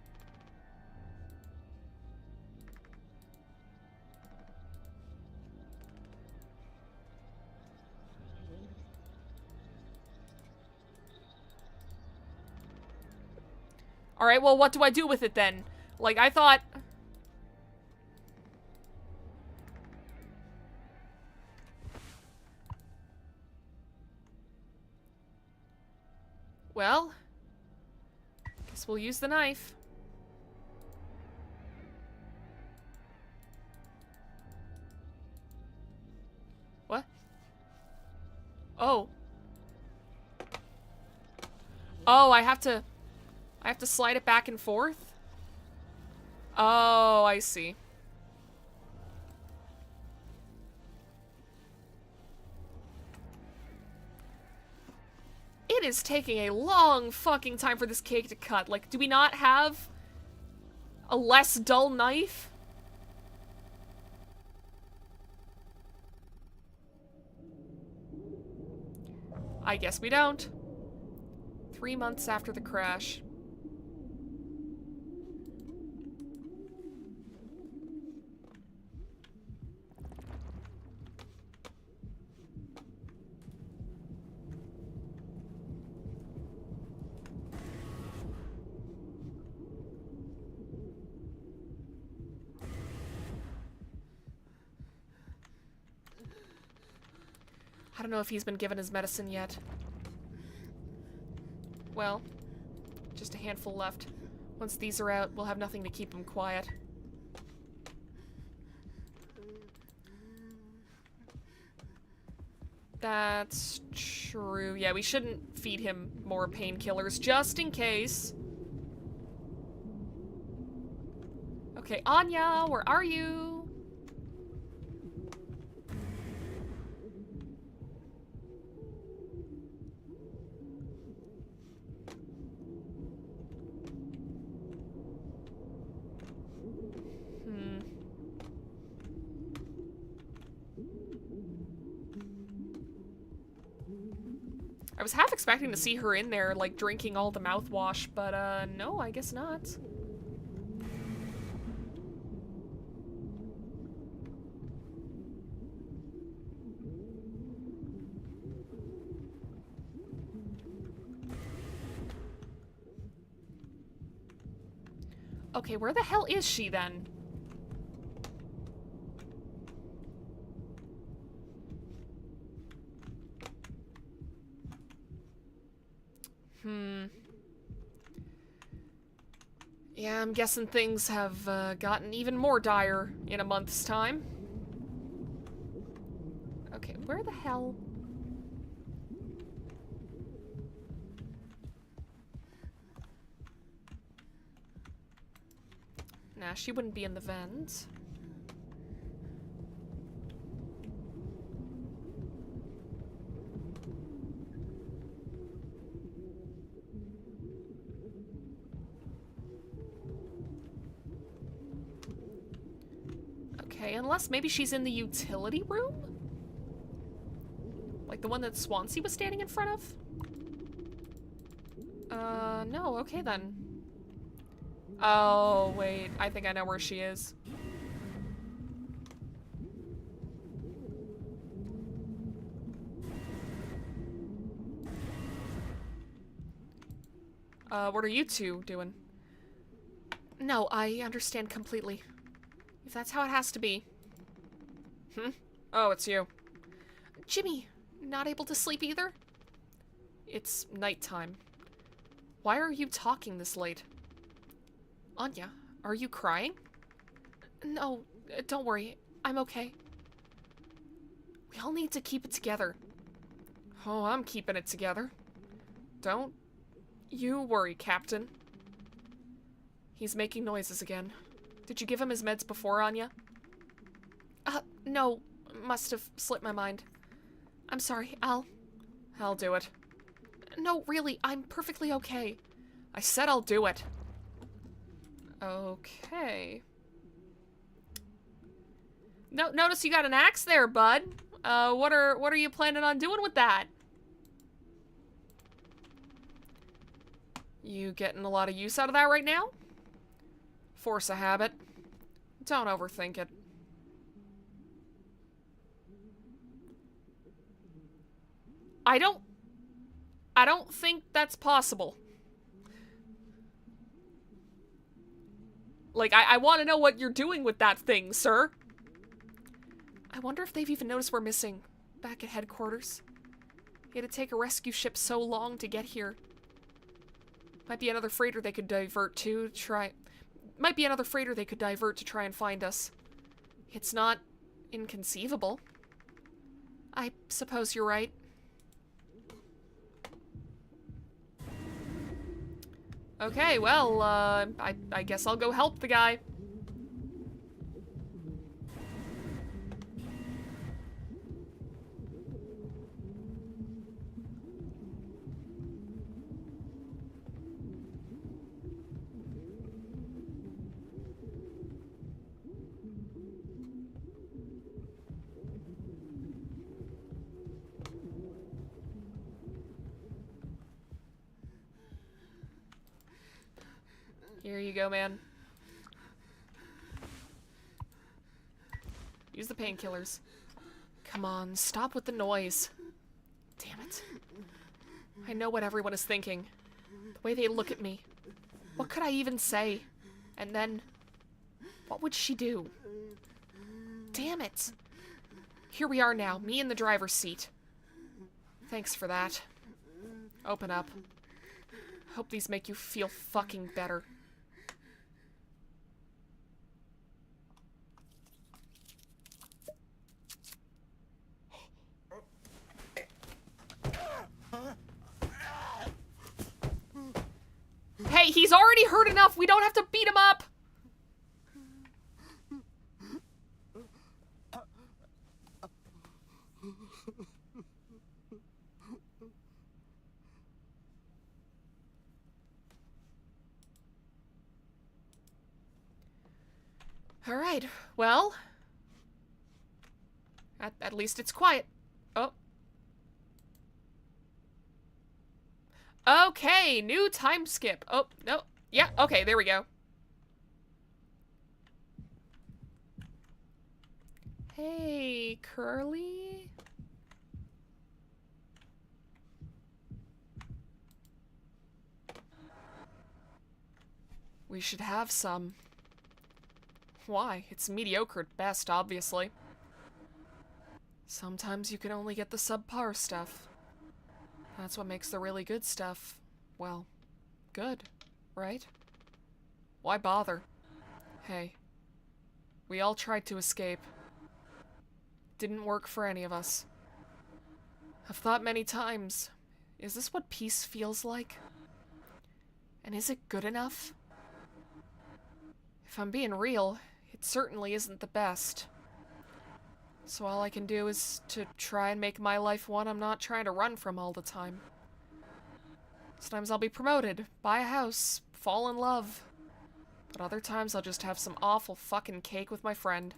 Alright, well, what do I do with it then? Like, I thought... Well... Guess we'll use the knife. What? Oh. Oh, I have to slide it back and forth? Oh, I see. It is taking a long fucking time for this cake to cut. Like, do we not have a less dull knife? I guess we don't. 3 months after the crash. I don't know if he's been given his medicine yet. Well, just a handful left. Once these are out, we'll have nothing to keep him quiet. That's true. Yeah, we shouldn't feed him more painkillers, just in case. Okay, Anya, where are you? I was half expecting to see her in there, like, drinking all the mouthwash, but, no, I guess not. Okay, where the hell is she, then? Yeah, I'm guessing things have gotten even more dire in a month's time. Okay, where the hell? Nah, she wouldn't be in the vent. Okay, unless maybe she's in the utility room? Like the one that Swansea was standing in front of? No, okay then. Oh, wait, I think I know where she is. What are you two doing? No, I understand completely. If that's how it has to be. Oh, it's you. Jimmy, not able to sleep either? It's nighttime. Why are you talking this late? Anya, are you crying? No, don't worry. I'm okay. We all need to keep it together. Oh, I'm keeping it together. Don't you worry, Captain. He's making noises again. Did you give him his meds before, Anya? No. Must have slipped my mind. I'm sorry, I'll do it. No, really, I'm perfectly okay. I said I'll do it. Okay. No, notice you got an axe there, bud. What are you planning on doing with that? You getting a lot of use out of that right now? Force a habit. Don't overthink it. I don't think that's possible. Like, I want to know what you're doing with that thing, sir. I wonder if they've even noticed we're missing back at headquarters. It had to take a rescue ship so long to get here. Might be another freighter they could divert to try... Might be another freighter they could divert to try and find us. It's not inconceivable. I suppose you're right. Okay, well, I guess I'll go help the guy. Here you go, man. Use the painkillers. Come on, stop with the noise. Damn it. I know what everyone is thinking. The way they look at me. What could I even say? And then, what would she do? Damn it. Here we are now, me in the driver's seat. Thanks for that. Open up. Hope these make you feel fucking better. Hey, he's already hurt enough. We don't have to beat him up. All right, well, at least it's quiet. Oh. Okay, new time skip. Oh, no. Yeah, okay, there we go. Hey, Curly. We should have some. Why? It's mediocre at best, obviously. Sometimes you can only get the subpar stuff. That's what makes the really good stuff, well, good, right? Why bother? Hey. We all tried to escape. Didn't work for any of us. I've thought many times, is this what peace feels like? And is it good enough? If I'm being real, it certainly isn't the best. So all I can do is to try and make my life one I'm not trying to run from all the time. Sometimes I'll be promoted, buy a house, fall in love. But other times I'll just have some awful fucking cake with my friend.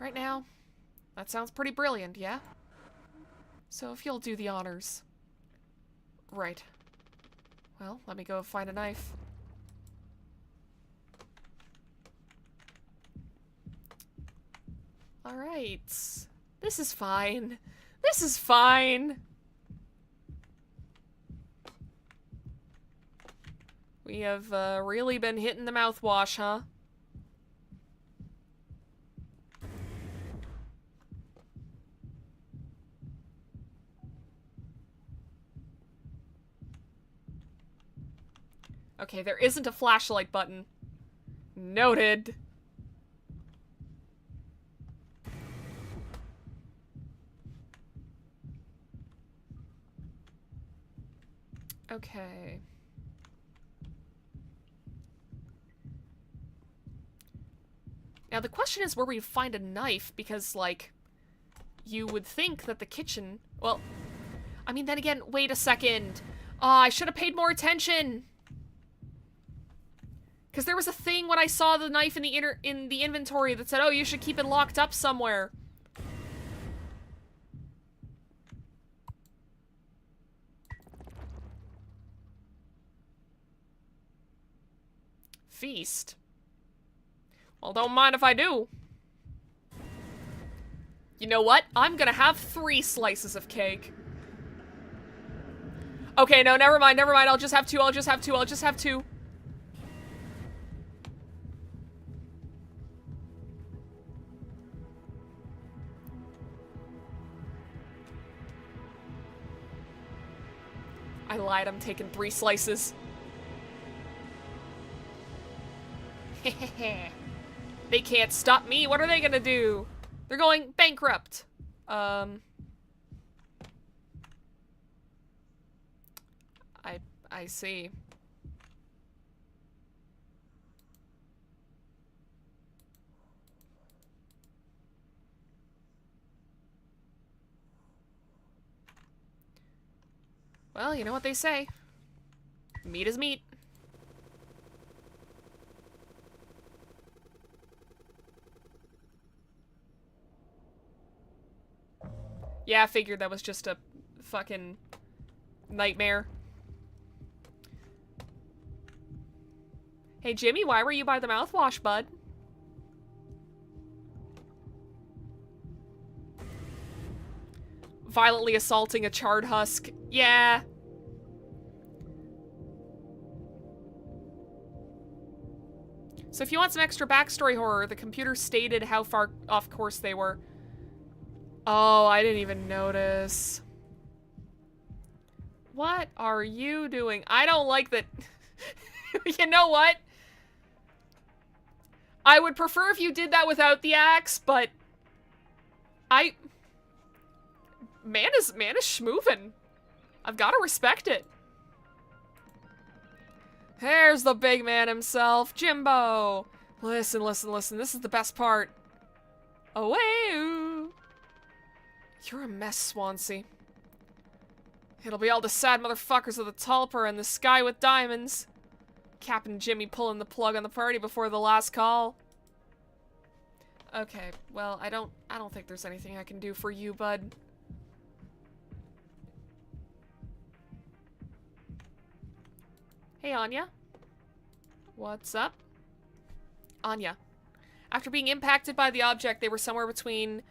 Right now, that sounds pretty brilliant, yeah? So if you'll do the honors. Right. Well, let me go find a knife. Alright. This is fine. This is fine. We have really been hitting the mouthwash, huh? Okay, there isn't a flashlight button. Noted. Okay. Now the question is where we find a knife, because, like, you would think that the kitchen... Well, I mean, then again, wait a second. I should have paid more attention. Because there was a thing when I saw the knife in the inventory that said, oh, you should keep it locked up somewhere. Feast. Well, don't mind if I do. You know what? I'm gonna have 3 slices of cake. Okay, no, never mind, never mind. I'll just have 2, I'll just have 2, I'll just have 2. I lied, I'm taking 3 slices. They can't stop me. What are they gonna do? They're going bankrupt. I see. Well, you know what they say. Meat is meat. Yeah, I figured that was just a fucking nightmare. Hey, Jimmy, why were you by the mouthwash, bud? Violently assaulting a charred husk. Yeah. So if you want some extra backstory horror, the computer stated how far off course they were. Oh, I didn't even notice. What are you doing? I don't like that. You know what? I would prefer if you did that without the axe, but man is schmoovin'. I've got to respect it. There's the big man himself, Jimbo. Listen, listen, listen. This is the best part. Away. You're a mess, Swansea. It'll be all the sad motherfuckers of the Tulper and the sky with diamonds. Captain Jimmy pulling the plug on the party before the last call. Okay, well, I don't think there's anything I can do for you, bud. Hey, Anya. What's up? Anya. After being impacted by the object, they were somewhere between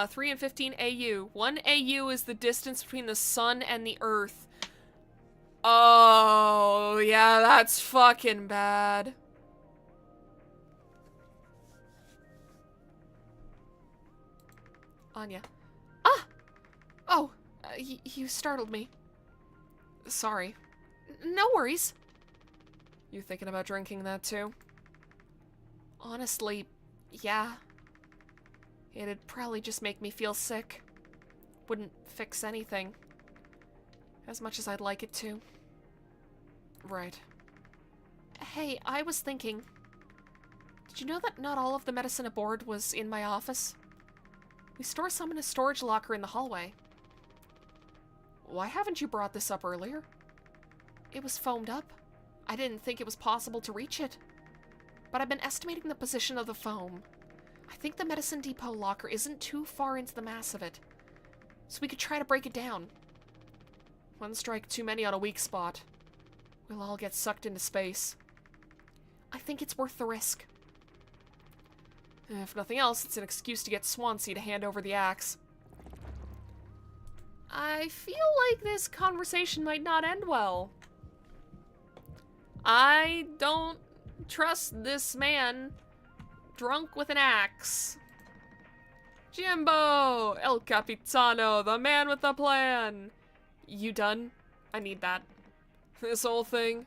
3 and 15 AU. 1 AU is the distance between the sun and the earth. Oh, yeah, that's fucking bad. Anya. Ah! Oh, you startled me. Sorry. No worries. You thinking about drinking that too? Honestly, yeah. It'd probably just make me feel sick. Wouldn't fix anything. As much as I'd like it to. Right. Hey, I was thinking... Did you know that not all of the medicine aboard was in my office? We store some in a storage locker in the hallway. Why haven't you brought this up earlier? It was foamed up. I didn't think it was possible to reach it. But I've been estimating the position of the foam. I think the medicine depot locker isn't too far into the mass of it. So we could try to break it down. One strike too many on a weak spot. We'll all get sucked into space. I think it's worth the risk. If nothing else, it's an excuse to get Swansea to hand over the axe. I feel like this conversation might not end well. I don't trust this man drunk with an axe. Jimbo! El Capitano, the man with the plan! You done? I need that. This whole thing?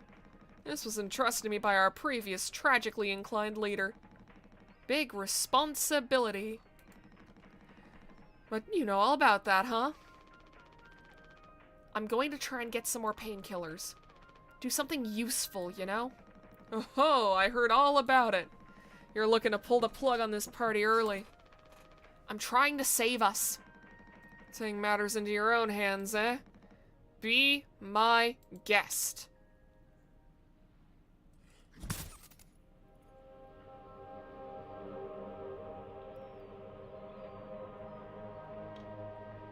This was entrusted to me by our previous tragically inclined leader. Big responsibility. But you know all about that, huh? I'm going to try and get some more painkillers. Do something useful, you know? Oh, I heard all about it. You're looking to pull the plug on this party early. I'm trying to save us. Taking matters into your own hands, eh? Be my guest.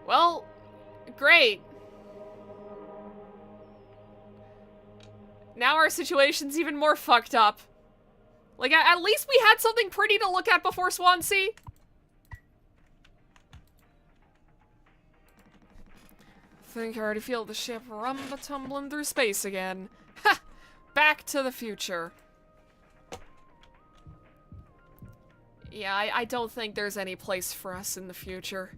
Well, great. Now our situation's even more fucked up. Like, at least we had something pretty to look at before Swansea. Think I already feel the ship rumba-tumbling through space again. Ha! Back to the future. Yeah, I don't think there's any place for us in the future.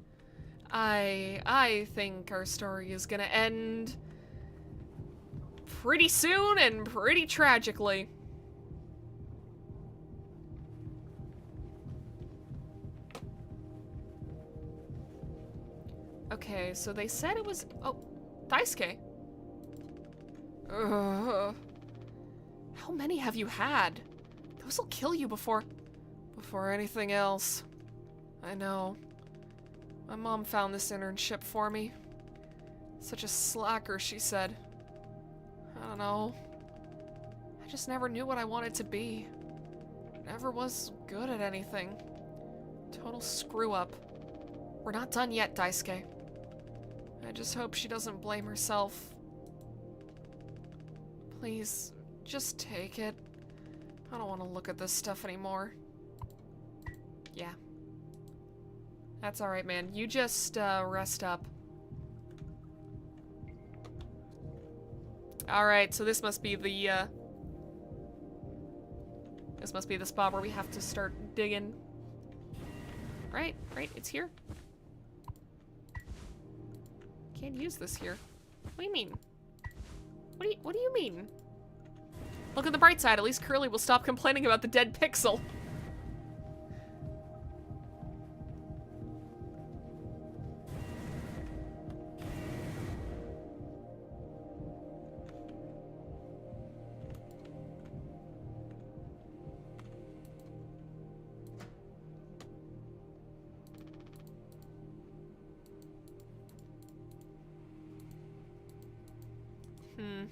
I think our story is gonna end pretty soon and pretty tragically. Okay, so they said it was... Oh, Daisuke. How many have you had? Those'll kill you before anything else. I know. My mom found this internship for me. Such a slacker, she said. I don't know. I just never knew what I wanted to be. Never was good at anything. Total screw up. We're not done yet, Daisuke. I just hope she doesn't blame herself. Please, just take it. I don't want to look at this stuff anymore. Yeah. That's alright, man. You just, rest up. Alright, so this must be the, this must be the spot where we have to start digging. Right, it's here. Can't use this here. What do you mean? What do you mean? Look at the bright side, at least Curly will stop complaining about the dead pixel. Hmm.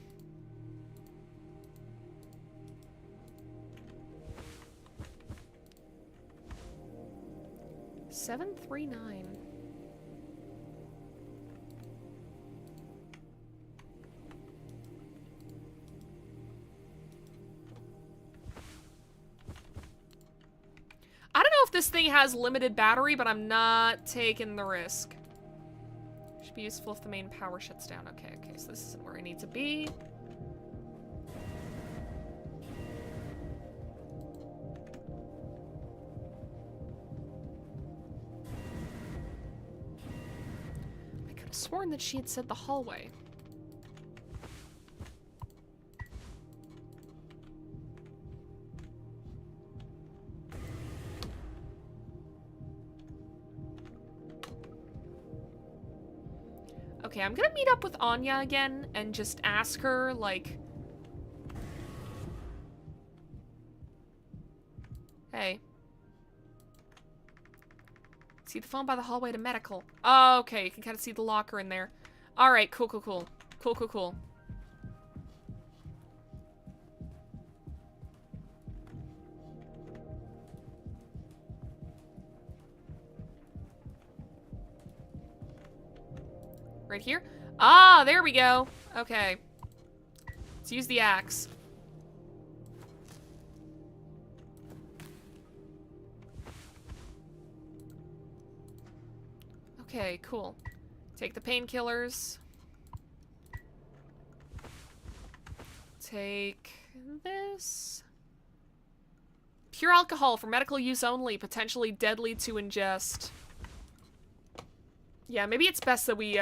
739. I don't know if this thing has limited battery, but I'm not taking the risk. Should be useful if the main power shuts down. Okay, so this isn't where I need to be. I could have sworn that she had said the hallway. Okay, I'm gonna meet up with Anya again and just ask her, like... Hey. See the phone by the hallway to medical. Oh, okay, you can kind of see the locker in there. Alright, cool, cool, cool. Cool, cool, cool. Right here? Ah, there we go. Okay. Let's use the axe. Okay, cool. Take the painkillers. Take this. Pure alcohol for medical use only, potentially deadly to ingest. Yeah, maybe it's best that we,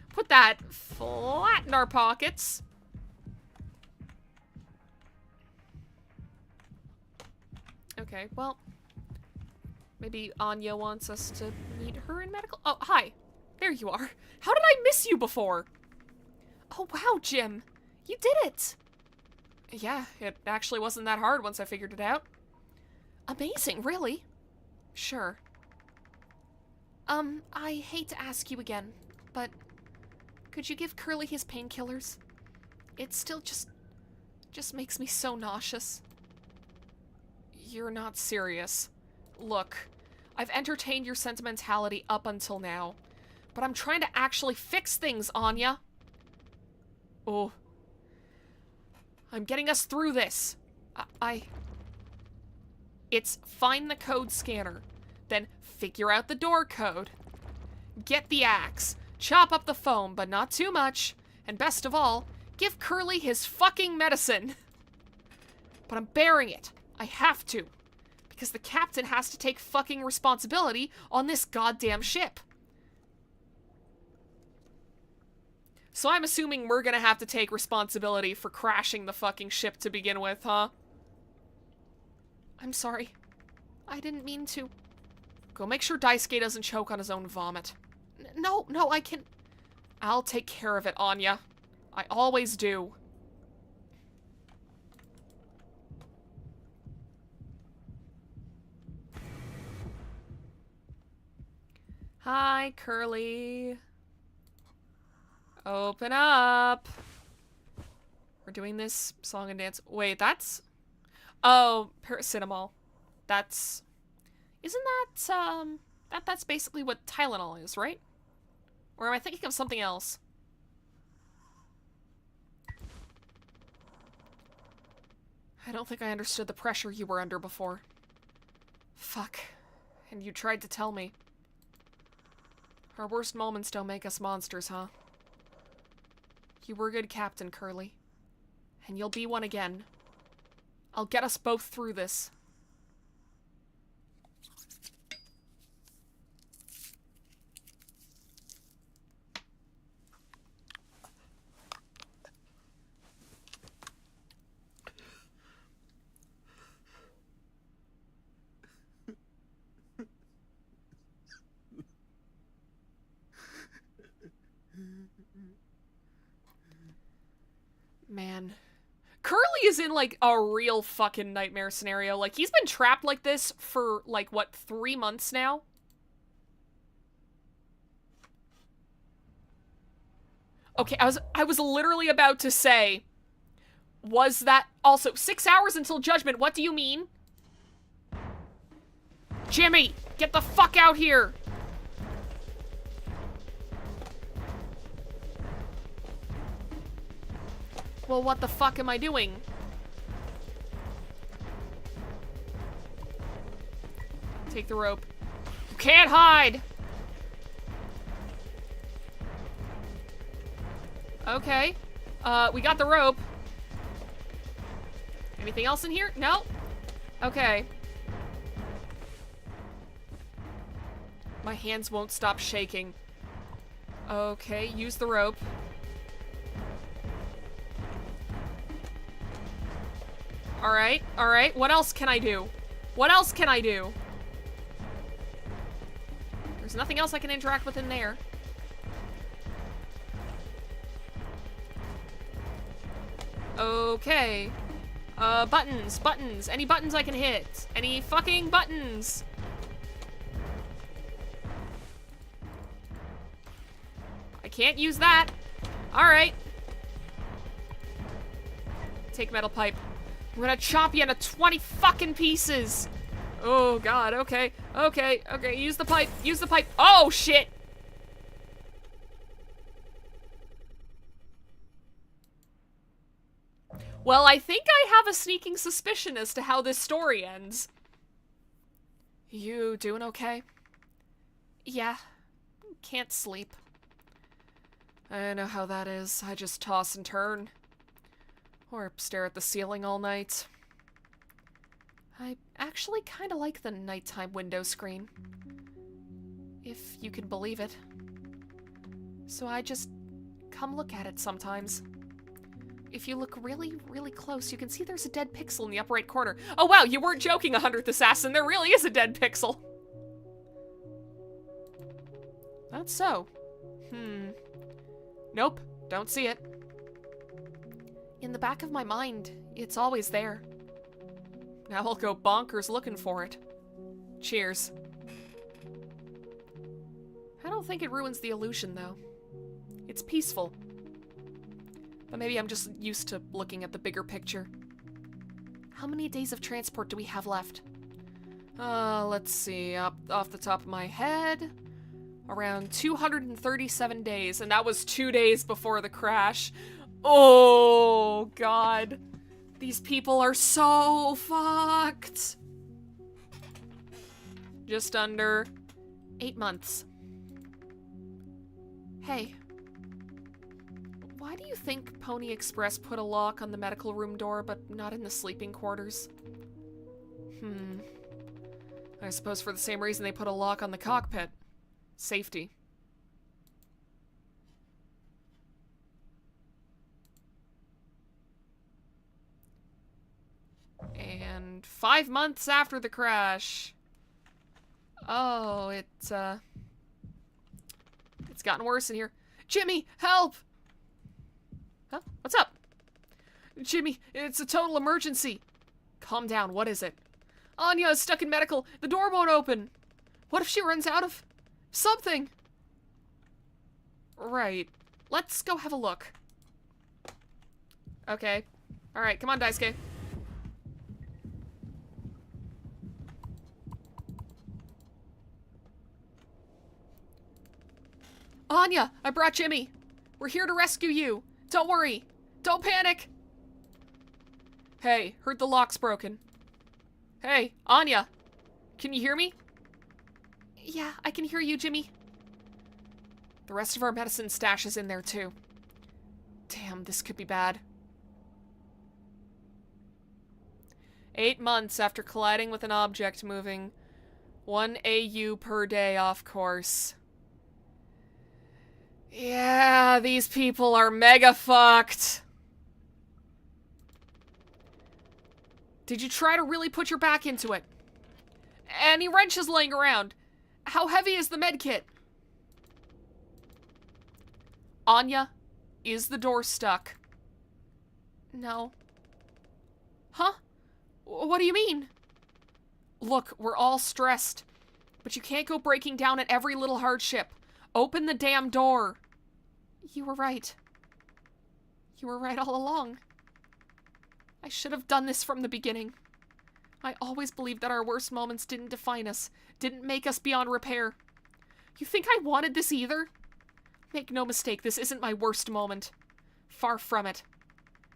put that flat in our pockets. Okay, well, maybe Anya wants us to meet her in medical. Oh, hi. There you are. How did I miss you before? Oh, wow, Jim. You did it. Yeah, it actually wasn't that hard once I figured it out. Amazing, really? Sure. I hate to ask you again, but could you give Curly his painkillers? It still just makes me so nauseous. You're not serious. Look, I've entertained your sentimentality up until now, but I'm trying to actually fix things, Anya. Oh. I'm getting us through this. It's find the code scanner, then figure out the door code. Get the axe, chop up the foam, but not too much, and best of all, give Curly his fucking medicine. But I'm bearing it. I have to. Because the captain has to take fucking responsibility on this goddamn ship. So I'm assuming we're gonna have to take responsibility for crashing the fucking ship to begin with, huh? I'm sorry. I didn't mean to. Go make sure Daisuke doesn't choke on his own vomit. No, I can... I'll take care of it, Anya. I always do. Hi, Curly. Open up. We're doing this song and dance. Wait, that's... Oh, paracetamol. That's... Isn't that, that's basically what Tylenol is, right? Or am I thinking of something else? I don't think I understood the pressure you were under before. Fuck. And you tried to tell me. Our worst moments don't make us monsters, huh? You were a good captain, Curly. And you'll be one again. I'll get us both through this. Man. Curly is in, like, a real fucking nightmare scenario. Like, he's been trapped like this for, like, what, 3 months now? Okay, I was literally about to say, was that also 6 hours until judgment? What do you mean? Jimmy, get the fuck out here! Well, what the fuck am I doing? Take the rope. You can't hide! Okay. We got the rope. Anything else in here? No? Okay. My hands won't stop shaking. Okay, use the rope. Alright. What else can I do? What else can I do? There's nothing else I can interact with in there. Okay. Buttons, buttons. Any buttons I can hit? Any fucking buttons? I can't use that. Alright. Take metal pipe. I'm gonna chop you into 20 fucking pieces. Oh god, okay. Okay, okay, use the pipe, use the pipe. Oh shit! Well, I think I have a sneaking suspicion as to how this story ends. You doing okay? Yeah. Can't sleep. I know how that is. I just toss and turn. Or stare at the ceiling all night. I actually kind of like the nighttime window screen. If you can believe it. So I just come look at it sometimes. If you look really, really close, you can see there's a dead pixel in the upper right corner. Oh wow, you weren't joking, 100th Assassin. There really is a dead pixel. That's so. Nope, don't see it. In the back of my mind, it's always there. Now I'll go bonkers looking for it. Cheers. I don't think it ruins the illusion, though. It's peaceful. But maybe I'm just used to looking at the bigger picture. How many days of transport do we have left? Let's see, off the top of my head, around 237 days, and that was 2 days before the crash. Oh, God. These people are so fucked. Just under 8 months. Hey. Why do you think Pony Express put a lock on the medical room door, but not in the sleeping quarters? I suppose for the same reason they put a lock on the cockpit. Safety. And 5 months after the crash. Oh, it's gotten worse in here. Jimmy, help! Huh? What's up? Jimmy, it's a total emergency. Calm down, what is it? Anya is stuck in medical. The door won't open. What if she runs out of something? Right. Let's go have a look. Okay. Alright, come on, Daisuke. Anya, I brought Jimmy. We're here to rescue you. Don't worry. Don't panic. Hey, heard the lock's broken. Hey, Anya. Can you hear me? Yeah, I can hear you, Jimmy. The rest of our medicine stash is in there, too. Damn, this could be bad. 8 months after colliding with an object moving 1 AU per day off course. Yeah, these people are mega fucked. Did you try to really put your back into it? Any wrenches laying around? How heavy is the med kit? Anya, is the door stuck? No. Huh? What do you mean? Look, we're all stressed, but you can't go breaking down at every little hardship. Open the damn door. You were right. You were right all along. I should have done this from the beginning. I always believed that our worst moments didn't define us, didn't make us beyond repair. You think I wanted this either? Make no mistake, this isn't my worst moment. Far from it.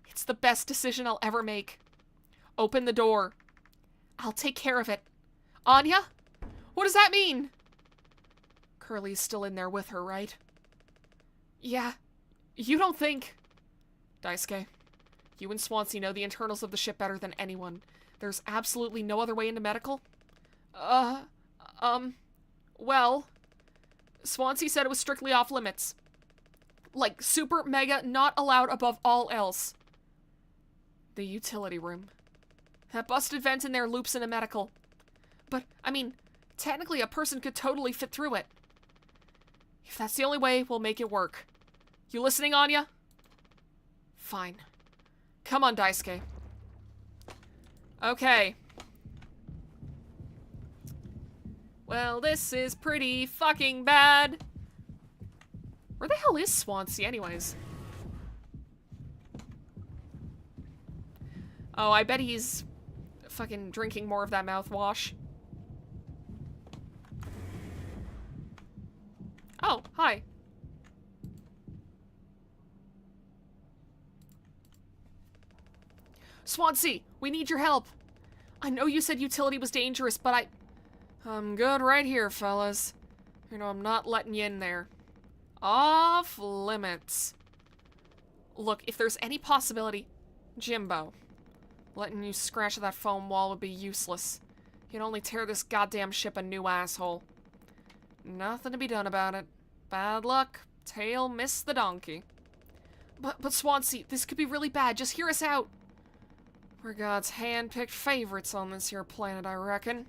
It's the best decision I'll ever make. Open the door. I'll take care of it. Anya? What does that mean? Curly's still in there with her, right? Yeah. You don't think... Daisuke, you and Swansea know the internals of the ship better than anyone. There's absolutely no other way into medical? Well... Swansea said it was strictly off limits. Like, super, mega, not allowed above all else. The utility room. That busted vent in there loops into medical. But, I mean, technically a person could totally fit through it. If that's the only way, we'll make it work. You listening, Anya? Fine. Come on, Daisuke. Okay. Well, this is pretty fucking bad. Where the hell is Swansea, anyways? Oh, I bet he's fucking drinking more of that mouthwash. Oh, hi. Swansea, we need your help. I know you said utility was dangerous, but I'm good right here, fellas. You know, I'm not letting you in there. Off limits. Look, if there's any possibility, Jimbo, letting you scratch that foam wall would be useless. You'd only tear this goddamn ship a new asshole. Nothing to be done about it. Bad luck. Tail missed the donkey. But Swansea, this could be really bad. Just hear us out. We're God's hand-picked favorites on this here planet, I reckon.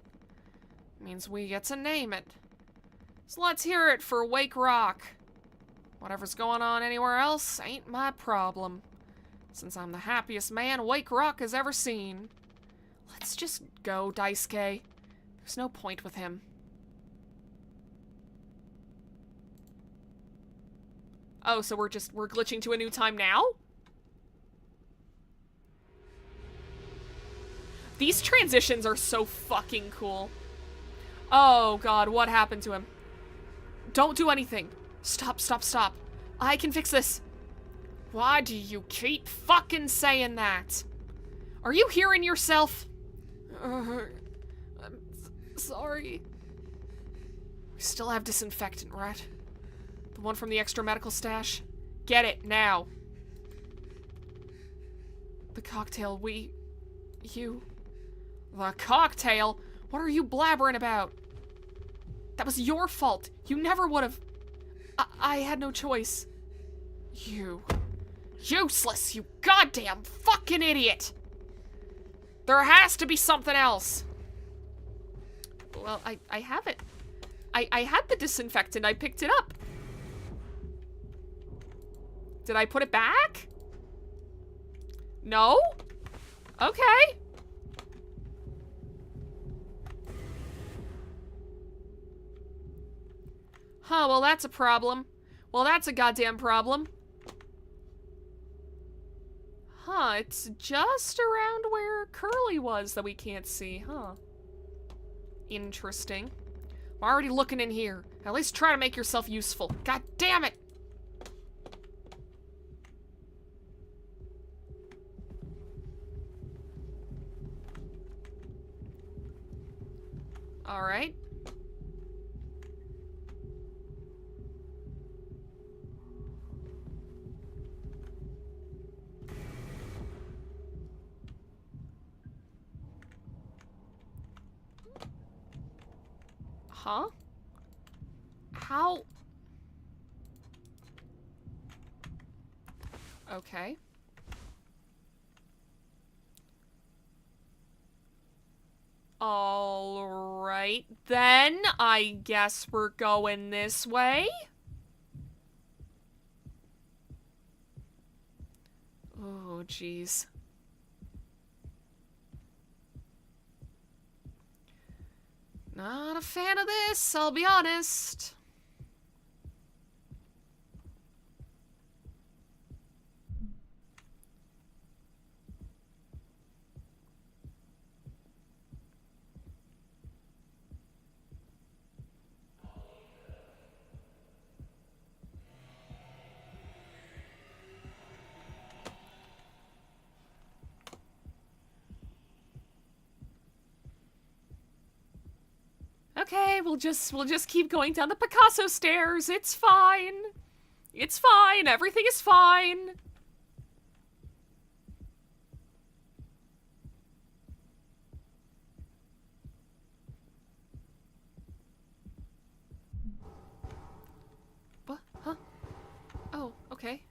Means we get to name it. So let's hear it for Wake Rock. Whatever's going on anywhere else ain't my problem. Since I'm the happiest man Wake Rock has ever seen. Let's just go, Daisuke. There's no point with him. Oh, so we're glitching to a new time now? These transitions are so fucking cool. Oh god, what happened to him? Don't do anything. Stop, stop, stop. I can fix this. Why do you keep fucking saying that? Are you hearing yourself? I'm sorry. We still have disinfectant, right? The one from the extra medical stash? Get it, now. The cocktail, you... The cocktail? What are you blabbering about? That was your fault. You never would have... I had no choice. You... Useless, you goddamn fucking idiot! There has to be something else. Well, I have it. I had the disinfectant. I picked it up. Did I put it back? No? Okay. Huh, well that's a problem. Well, that's a goddamn problem. Huh, it's just around where Curly was that we can't see, huh? Interesting. I'm already looking in here. At least try to make yourself useful. God damn it! Alright. Huh? How? Okay. Alright, then. I guess we're going this way. Oh, jeez. Not a fan of this, I'll be honest. Okay, we'll just keep going down the Picasso stairs. It's fine. It's fine. Everything is fine. What? Huh? Oh, okay.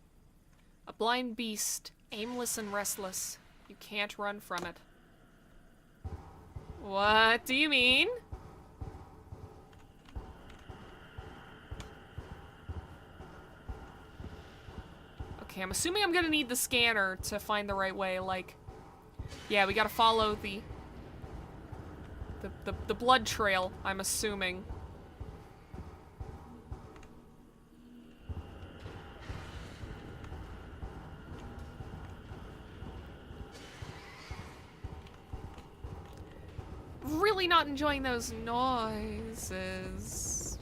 A blind beast, aimless and restless. You can't run from it. What do you mean? Okay, I'm assuming I'm gonna need the scanner to find the right way, like... Yeah, we gotta follow the blood trail, I'm assuming. Really not enjoying those noises.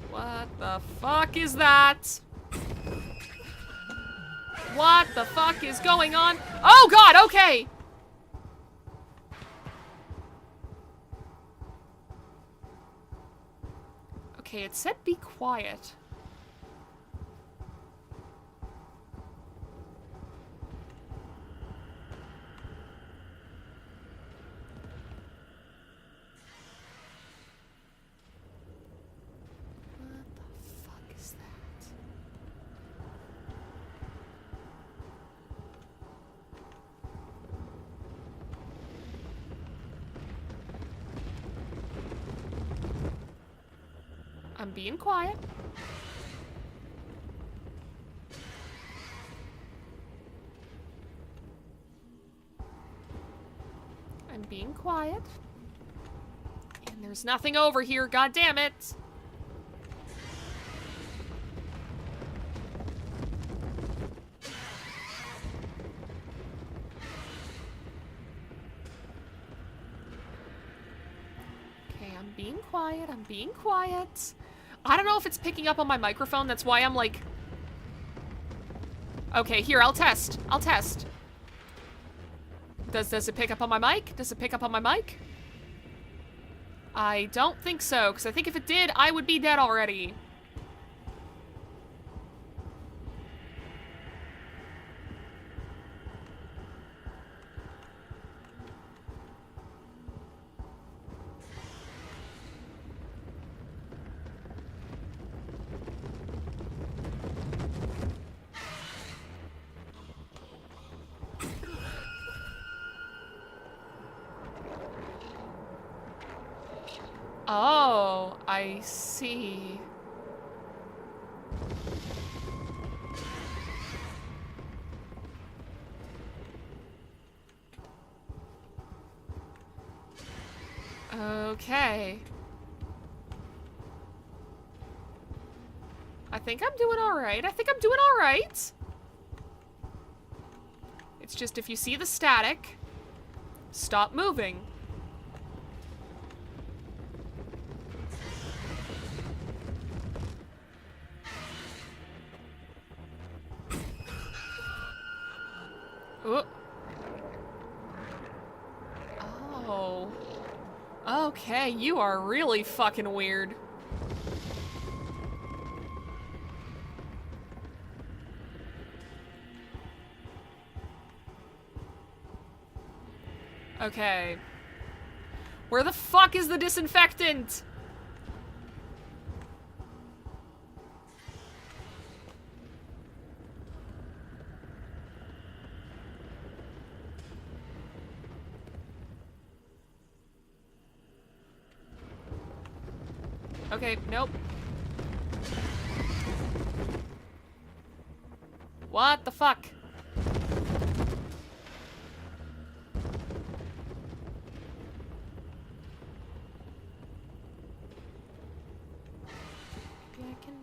What the fuck is that? What the fuck is going on? Oh god, okay! Okay, it said be quiet. What the fuck is that? I'm being quiet. I'm being quiet. And there's nothing over here, god damn it. Okay, I'm being quiet, I'm being quiet. I don't know if it's picking up on my microphone, that's why I'm like... Okay, here, I'll test. I'll test. Does it pick up on my mic? Does it pick up on my mic? I don't think so, because I think if it did, I would be dead already. Oh, I see. Okay. I think I'm doing alright. I think I'm doing alright. It's just if you see the static, stop moving. Oh. Okay, you are really fucking weird. Okay. Where the fuck is the disinfectant? Okay, nope. What the fuck? Maybe I can...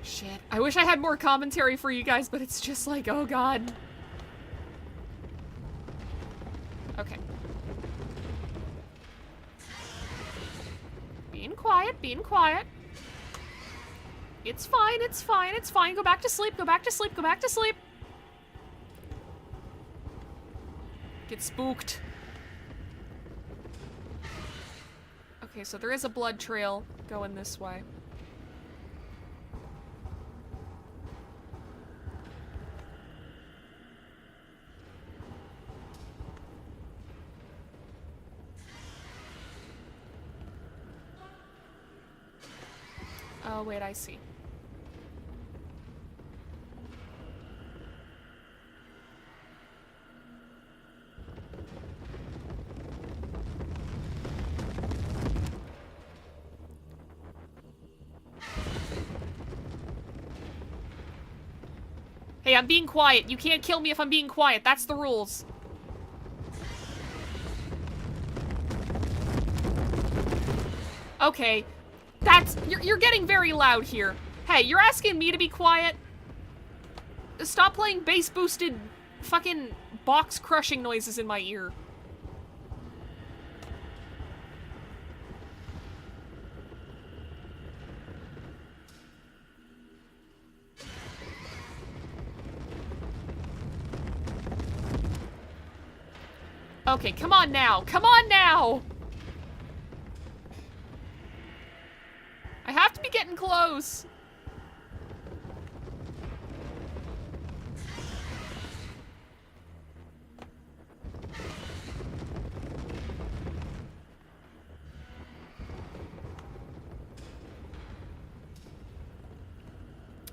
Shit. I wish I had more commentary for you guys, but it's just like, oh god. Okay. Being quiet, being quiet. It's fine, it's fine, it's fine. Go back to sleep, go back to sleep, go back to sleep. Get spooked. Okay, so there is a blood trail going this way. Oh, wait, I see. Hey, I'm being quiet. You can't kill me if I'm being quiet. That's the rules. Okay. You're getting very loud here. Hey, you're asking me to be quiet? Stop playing bass-boosted fucking box-crushing noises in my ear. Okay, come on now. Come on now! I have to be getting close.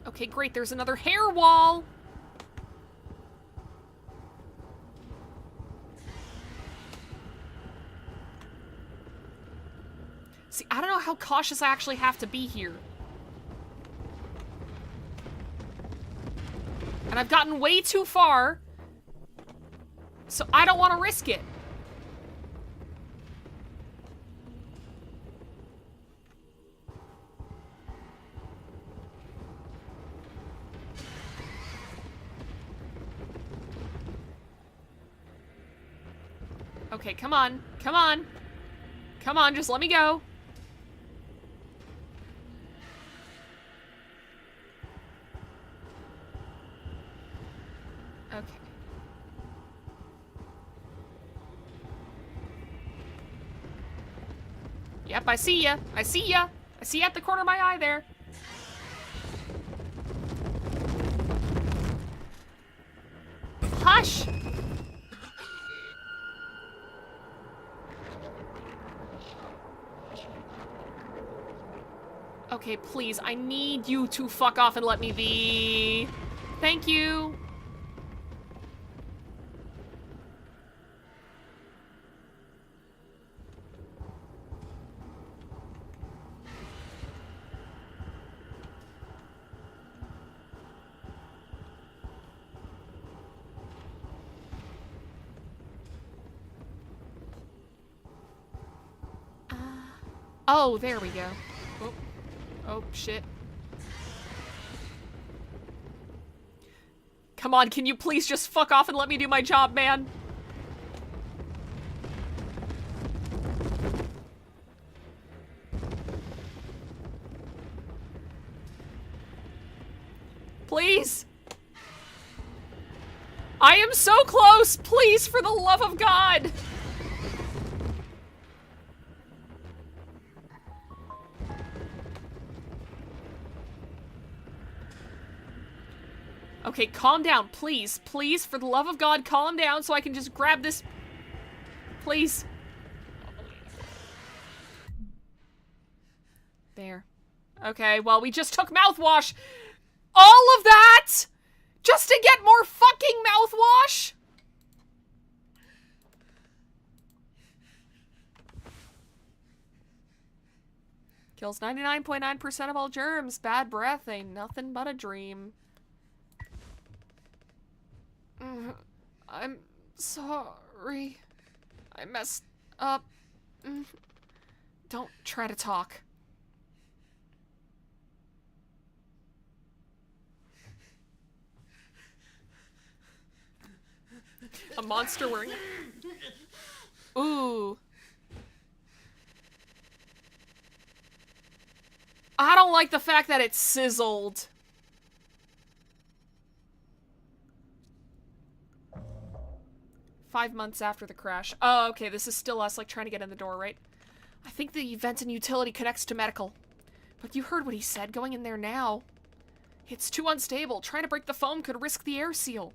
Okay, great. There's another hair wall. See, I don't know how cautious I actually have to be here. And I've gotten way too far, so I don't want to risk it. Okay, come on. Come on. Come on, just let me go. Okay. Yep, I see ya. I see ya. I see ya at the corner of my eye there. Hush! Okay, please, I need you to fuck off and let me be. Thank you. Oh, there we go. Oh, oh, shit. Come on, can you please just fuck off and let me do my job, man? Please? I am so close! Please, for the love of God! Okay, calm down, please. Please, for the love of God, calm down so I can just grab this. Please. There. Okay, well, we just took mouthwash. All of that? Just to get more fucking mouthwash? Kills 99.9% of all germs. Bad breath ain't nothing but a dream. I'm sorry. I messed up. Don't try to talk. A monster wearing... Ooh. I don't like the fact that it sizzled. "5 months after the crash." Oh, okay, this is still us, like, trying to get in the door, right? "I think the event and utility connects to medical. But you heard what he said, going in there now. It's too unstable. Trying to break the foam could risk the air seal.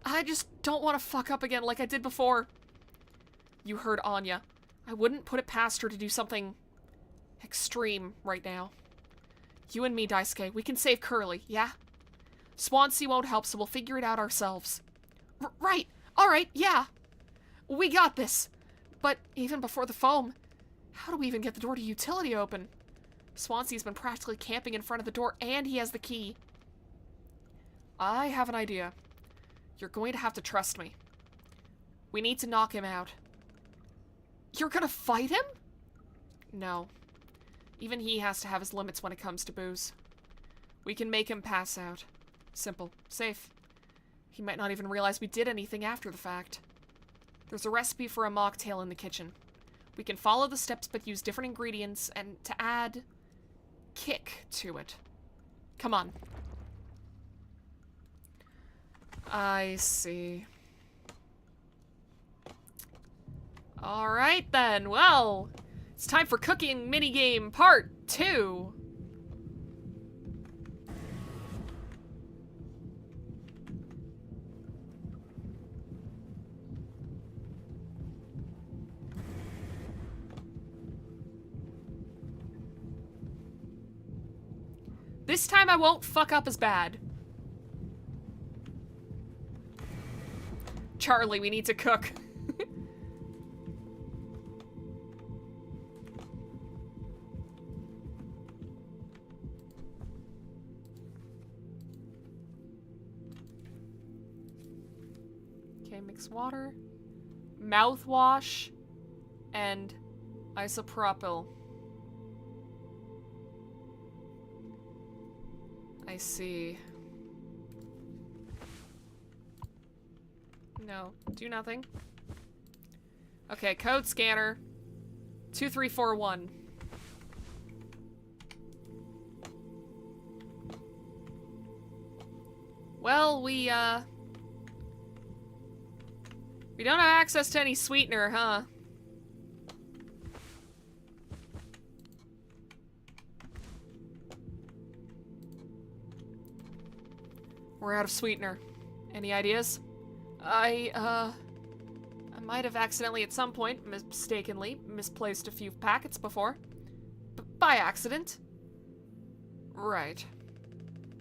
I just don't want to fuck up again like I did before." You heard Anya. I wouldn't put it past her to do something extreme right now. You and me, Daisuke. We can save Curly, yeah? Swansea won't help, so we'll figure it out ourselves. Right. Alright, yeah. We got this. But even before the foam, how do we even get the door to utility open? Swansea's been practically camping in front of the door, and he has the key. I have an idea. You're going to have to trust me. We need to knock him out. You're gonna fight him? No. Even he has to have his limits when it comes to booze. We can make him pass out. Simple. Safe. He might not even realize we did anything after the fact. There's a recipe for a mocktail in the kitchen. We can follow the steps but use different ingredients and to add kick to it. Come on. I see. Alright then, well, it's time for cooking minigame part 2. This time I won't fuck up as bad. Charlie, we need to cook. Okay, mix water, mouthwash, and isopropyl. I see. No, do nothing. Okay, code scanner. 2341. Well, we don't have access to any sweetener, huh? We're out of sweetener. Any ideas? I might have accidentally at some point, mistakenly, misplaced a few packets before. By accident. Right.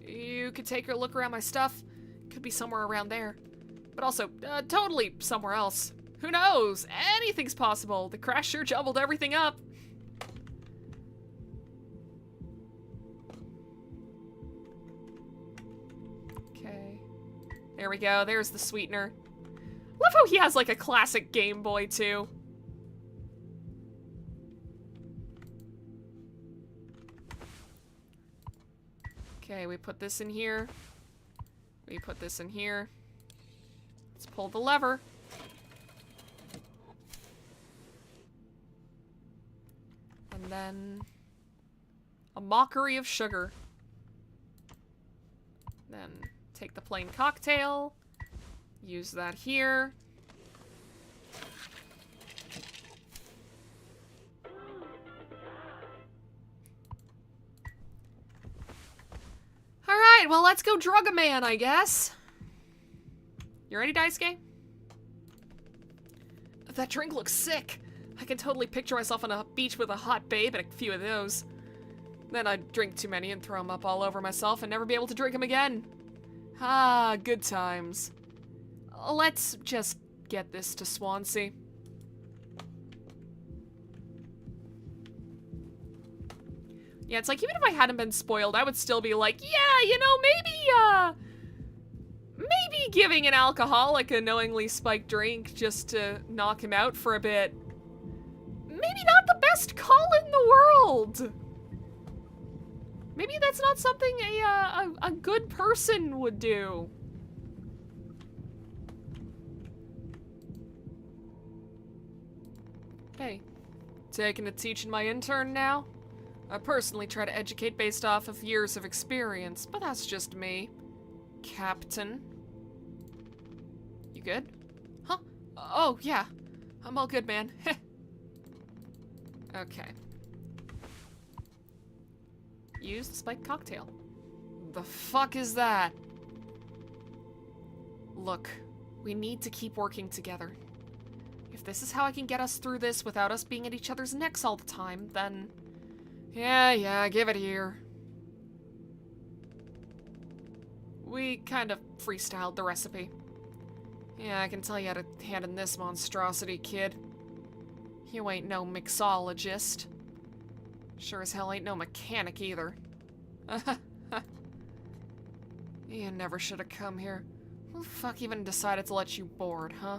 You could take a look around my stuff. Could be somewhere around there. But also, totally somewhere else. Who knows? Anything's possible. The crash sure jumbled everything up. Okay. There we go. There's the sweetener. Love how he has like a classic Game Boy too. Okay, we put this in here. We put this in here. Let's pull the lever. And then a mockery of sugar. Then take the plain cocktail. Use that here. Alright, well, let's go drug a man, I guess. You ready, Daisuke? That drink looks sick. I can totally picture myself on a beach with a hot babe and a few of those. Then I'd drink too many and throw them up all over myself and never be able to drink them again. Ah, good times. Let's just get this to Swansea. Yeah, it's like, even if I hadn't been spoiled, I would still be like, yeah, you know, maybe giving an alcoholic a knowingly spiked drink just to knock him out for a bit. Maybe not the best call in the world. Maybe that's not something a good person would do. Hey, taking a teaching my intern now? I personally try to educate based off of years of experience, but that's just me. Captain. You good? Huh? Oh, yeah. I'm all good, man. Okay. Use the spiked cocktail. The fuck is that? Look, we need to keep working together. If this is how I can get us through this without us being at each other's necks all the time, then... Yeah, give it here. We kind of freestyled the recipe. Yeah, I can tell you how to handle this monstrosity, kid. You ain't no mixologist. Sure as hell ain't no mechanic either. You never should have come here. Who the fuck even decided to let you board, huh?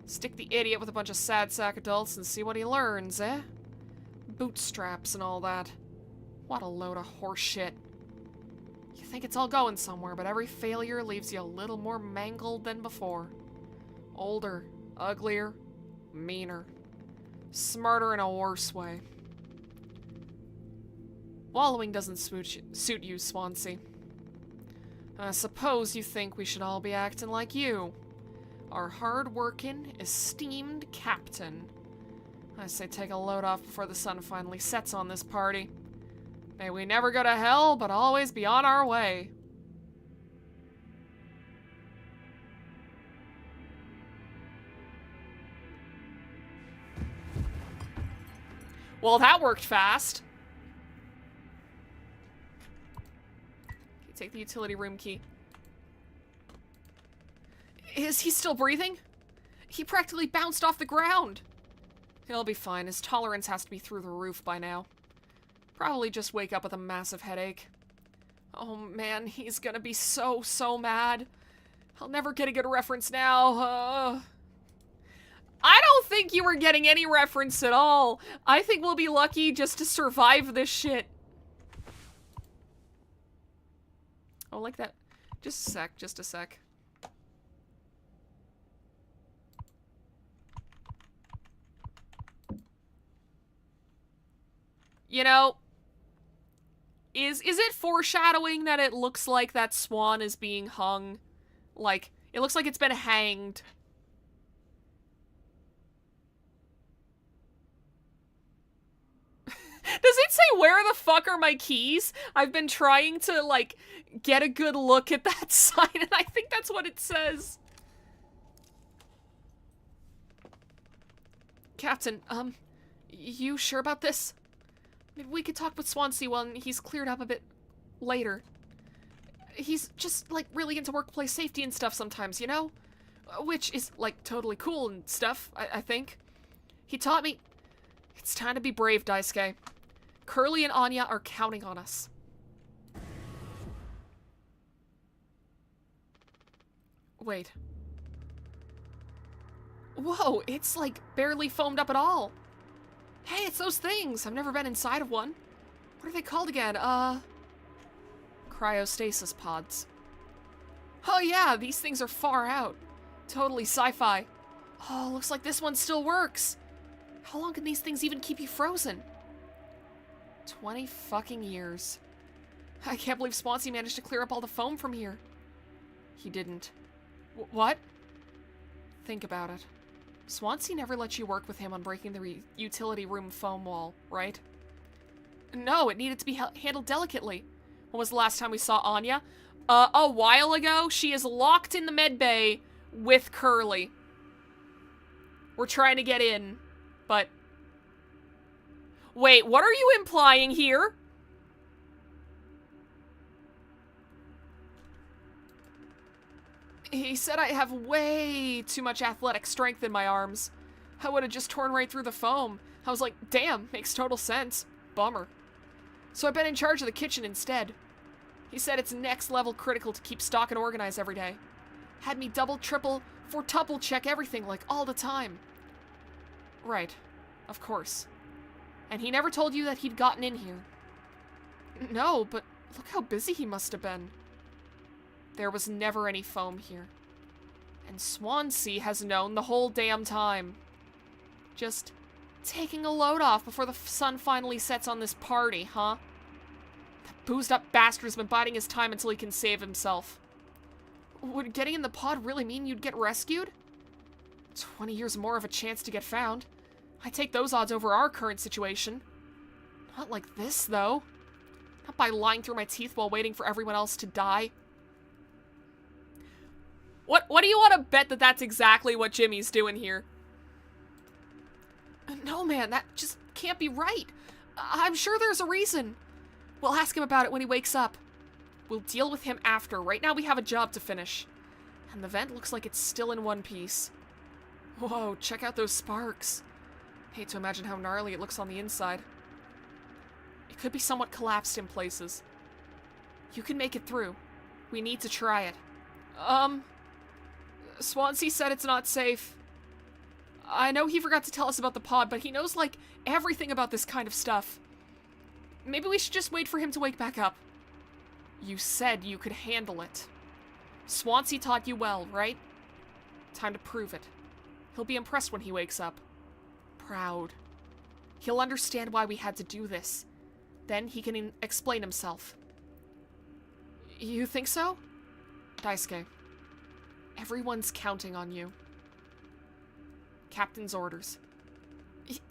Stick the idiot with a bunch of sad sack adults and see what he learns, eh? Bootstraps and all that. What a load of horse shit. You think it's all going somewhere, but every failure leaves you a little more mangled than before. Older, uglier, meaner. Smarter in a worse way. Wallowing doesn't suit you, Swansea. I suppose you think we should all be acting like you. Our hard-working, esteemed captain. I say take a load off before the sun finally sets on this party. May we never go to hell, but always be on our way. Well, that worked fast. Okay, take the utility room key. Is he still breathing? He practically bounced off the ground. He'll be fine. His tolerance has to be through the roof by now. Probably just wake up with a massive headache. Oh man, he's gonna be so mad. I'll never get a good reference now. I don't think you were getting any reference at all. I think we'll be lucky just to survive this shit. Oh, like that. Just a sec. You know, is it foreshadowing that it looks like that swan is being hung? Like, it looks like it's been hanged. Does it say, where the fuck are my keys? I've been trying to, like, get a good look at that sign, and I think that's what it says. Captain, you sure about this? Maybe we could talk with Swansea when he's cleared up a bit later. He's just, like, really into workplace safety and stuff sometimes, you know? Which is, like, totally cool and stuff, I think. He taught me... It's time to be brave, Daisuke. Curly and Anya are counting on us. Wait. Whoa, it's, like, barely foamed up at all. Hey, it's those things. I've never been inside of one. What are they called again? Cryostasis pods. Oh yeah, these things are far out. Totally sci-fi. Oh, looks like this one still works. How long can these things even keep you frozen? 20 fucking years. I can't believe Swansea managed to clear up all the foam from here. He didn't. What? Think about it. Swansea never let you work with him on breaking the utility room foam wall, right? No, it needed to be handled delicately. When was the last time we saw Anya? A while ago. She is locked in the med bay with Curly. We're trying to get in, but... Wait, what are you implying here? He said I have way too much athletic strength in my arms. I would have just torn right through the foam. I was like, damn, makes total sense. Bummer. So I've been in charge of the kitchen instead. He said it's next level critical to keep stock and organized every day. Had me double, triple, quadruple check everything, like, all the time. Right. Of course. And he never told you that he'd gotten in here. No, but look how busy he must have been. There was never any foam here. And Swansea has known the whole damn time. Just taking a load off before the sun finally sets on this party, huh? That boozed up bastard's been biding his time until he can save himself. Would getting in the pod really mean you'd get rescued? 20 years more of a chance to get found. I take those odds over our current situation. Not like this, though. Not by lying through my teeth while waiting for everyone else to die. What do you want to bet that that's exactly what Jimmy's doing here? No, man, that just can't be right. I'm sure there's a reason. We'll ask him about it when he wakes up. We'll deal with him after. Right now we have a job to finish. And the vent looks like it's still in one piece. Whoa, check out those sparks. Hate to imagine how gnarly it looks on the inside. It could be somewhat collapsed in places. You can make it through. We need to try it. Swansea said it's not safe. I know he forgot to tell us about the pod, but he knows, like, everything about this kind of stuff. Maybe we should just wait for him to wake back up. You said you could handle it. Swansea taught you well, right? Time to prove it. He'll be impressed when he wakes up. Proud. He'll understand why we had to do this. Then he can explain himself. You think so? Daisuke, everyone's counting on you. Captain's orders.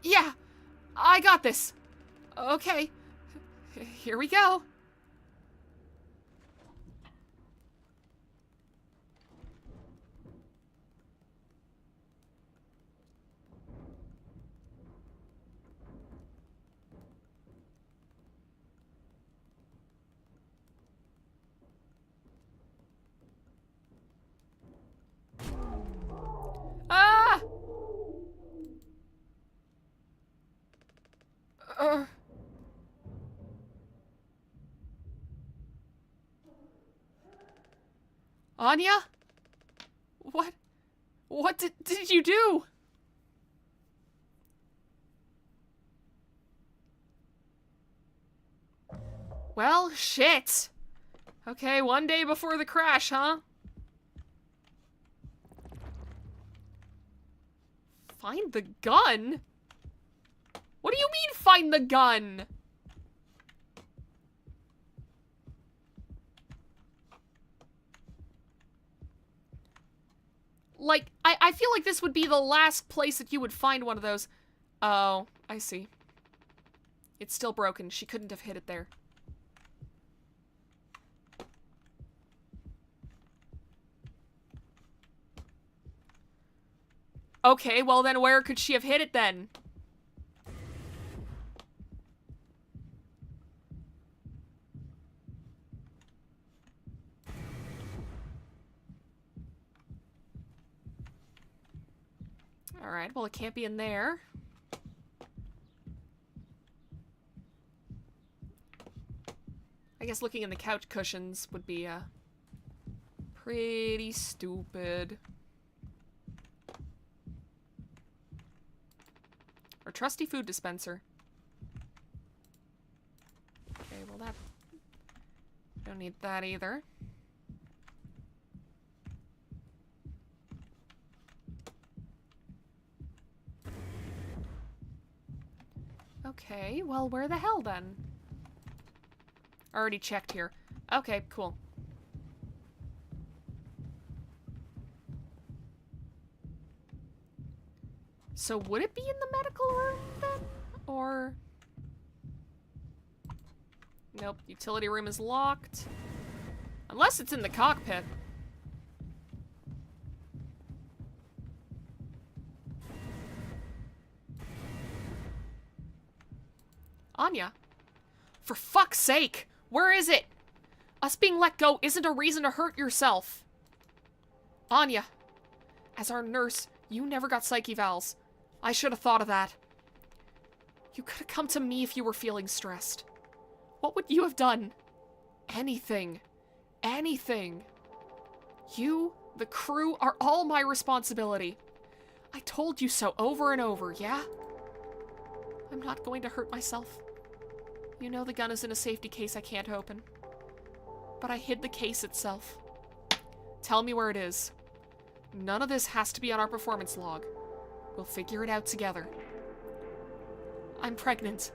Yeah, I got this. Okay, here we go. Ah! Anya? What did you do? Well, shit. Okay, one day before the crash, huh? Find the gun? What do you mean, find the gun? Like, I feel like this would be the last place that you would find one of those. Oh, I see. It's still broken. She couldn't have hid it there. Okay, well then where could she have hid it then? Alright, well it can't be in there. I guess looking in the couch cushions would be, pretty stupid. Or trusty food dispenser. Okay, well that... don't need that either. Okay, well where the hell then? Already checked here. Okay, cool. So would it be in the medical room then? Or... nope, utility room is locked. Unless it's in the cockpit. Anya? For fuck's sake! Where is it? Us being let go isn't a reason to hurt yourself. Anya, as our nurse, you never got psyche evals. I should have thought of that. You could have come to me if you were feeling stressed. What would you have done? Anything. Anything. You, the crew, are all my responsibility. I told you so over and over, yeah? I'm not going to hurt myself. You know the gun is in a safety case I can't open. But I hid the case itself. Tell me where it is. None of this has to be on our performance log. We'll figure it out together. I'm pregnant.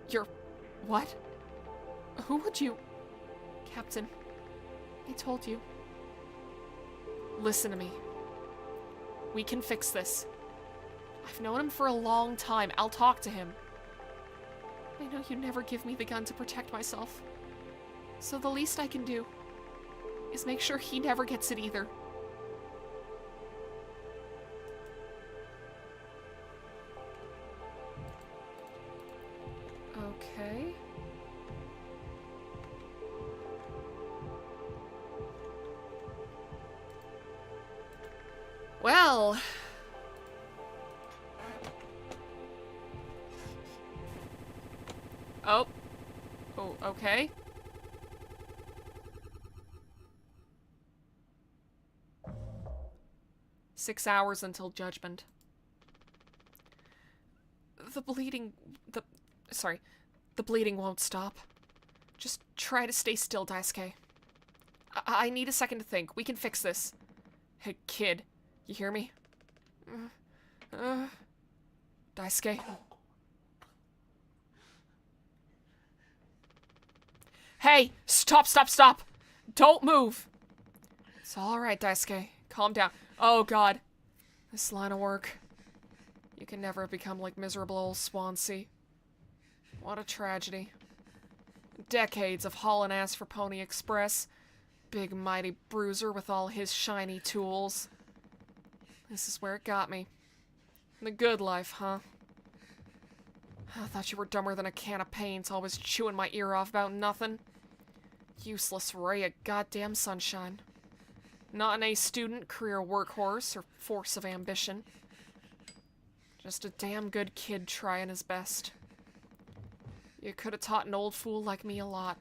You're... what? Who would you... Captain, I told you. Listen to me. We can fix this. I've known him for a long time. I'll talk to him. I know you never give me the gun to protect myself. So the least I can do is make sure he never gets it either. Okay. Oh. Oh, okay. "6 hours until judgment. The bleeding... Sorry. The bleeding won't stop. Just try to stay still, Daisuke. I need a second to think. We can fix this. Hey, kid. You hear me? Daisuke? Hey! Stop, stop, stop! Don't move! It's alright, Daisuke. Calm down. Oh, God. This line of work. You can never become like miserable old Swansea. What a tragedy. Decades of hauling ass for Pony Express. Big mighty bruiser with all his shiny tools. This is where it got me. The good life, huh? I thought you were dumber than a can of paint, always chewing my ear off about nothing. Useless ray of goddamn sunshine. Not an A student, career workhorse, or force of ambition. Just a damn good kid trying his best. You could have taught an old fool like me a lot.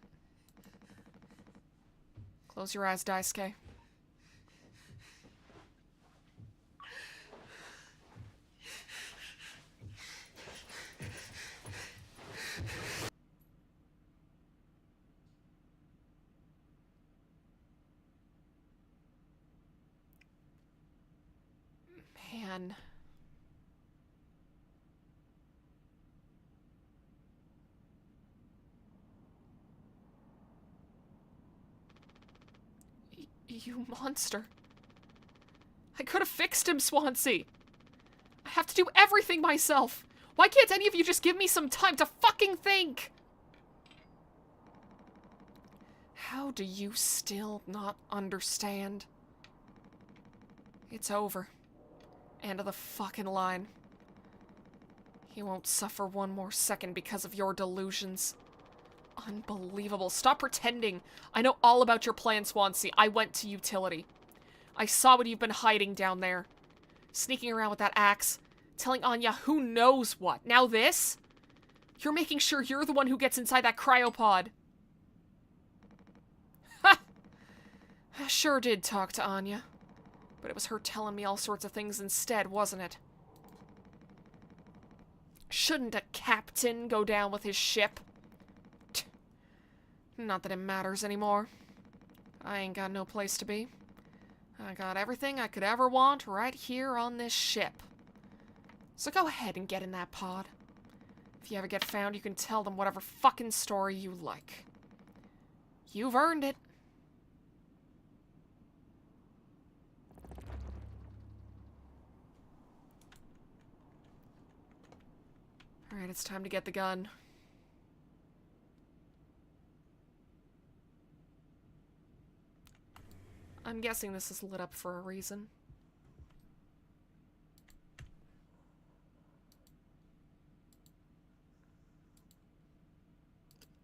Close your eyes, Daisuke. Man. You monster. I could have fixed him, Swansea. I have to do everything myself. Why can't any of you just give me some time to fucking think? How do you still not understand? It's over. End of the fucking line. He won't suffer one more second because of your delusions. Unbelievable. Stop pretending. I know all about your plan, Swansea. I went to utility. I saw what you've been hiding down there. Sneaking around with that axe. Telling Anya who knows what. Now this? You're making sure you're the one who gets inside that cryopod. Ha! I sure did talk to Anya. But it was her telling me all sorts of things instead, wasn't it? Shouldn't a captain go down with his ship? Not that it matters anymore. I ain't got no place to be. I got everything I could ever want right here on this ship. So go ahead and get in that pod. If you ever get found, you can tell them whatever fucking story you like. You've earned it. Alright, it's time to get the gun. I'm guessing this is lit up for a reason.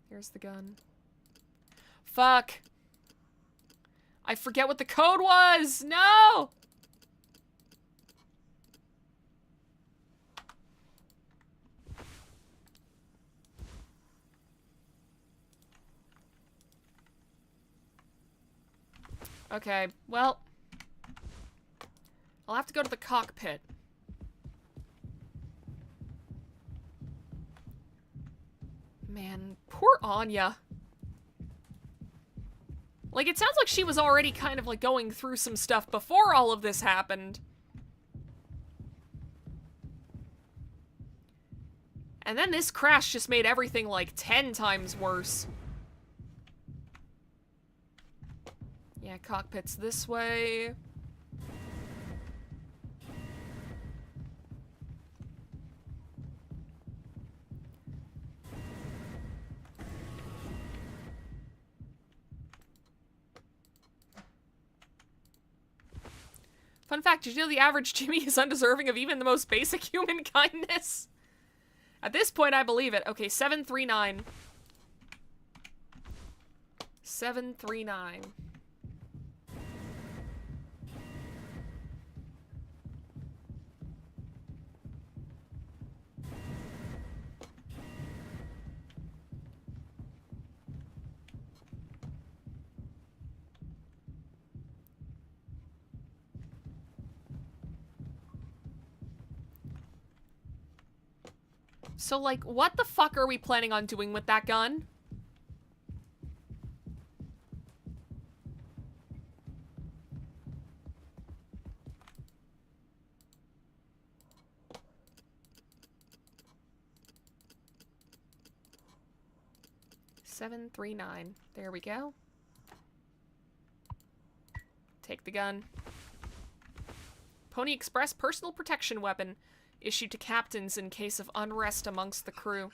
Here's the gun. Fuck! I forget what the code was! No! Okay, well, I'll have to go to the cockpit. Man, poor Anya. Like, it sounds like she was already kind of, like, going through some stuff before all of this happened. And then this crash just made everything, like, 10 times worse. Yeah, cockpit's this way. Fun fact, did you know the average Jimmy is undeserving of even the most basic human kindness? At this point, I believe it. Okay, 739. 739. So, like, what the fuck are we planning on doing with that gun? $739. There we go. Take the gun. Pony Express personal protection weapon. Issued to captains in case of unrest amongst the crew.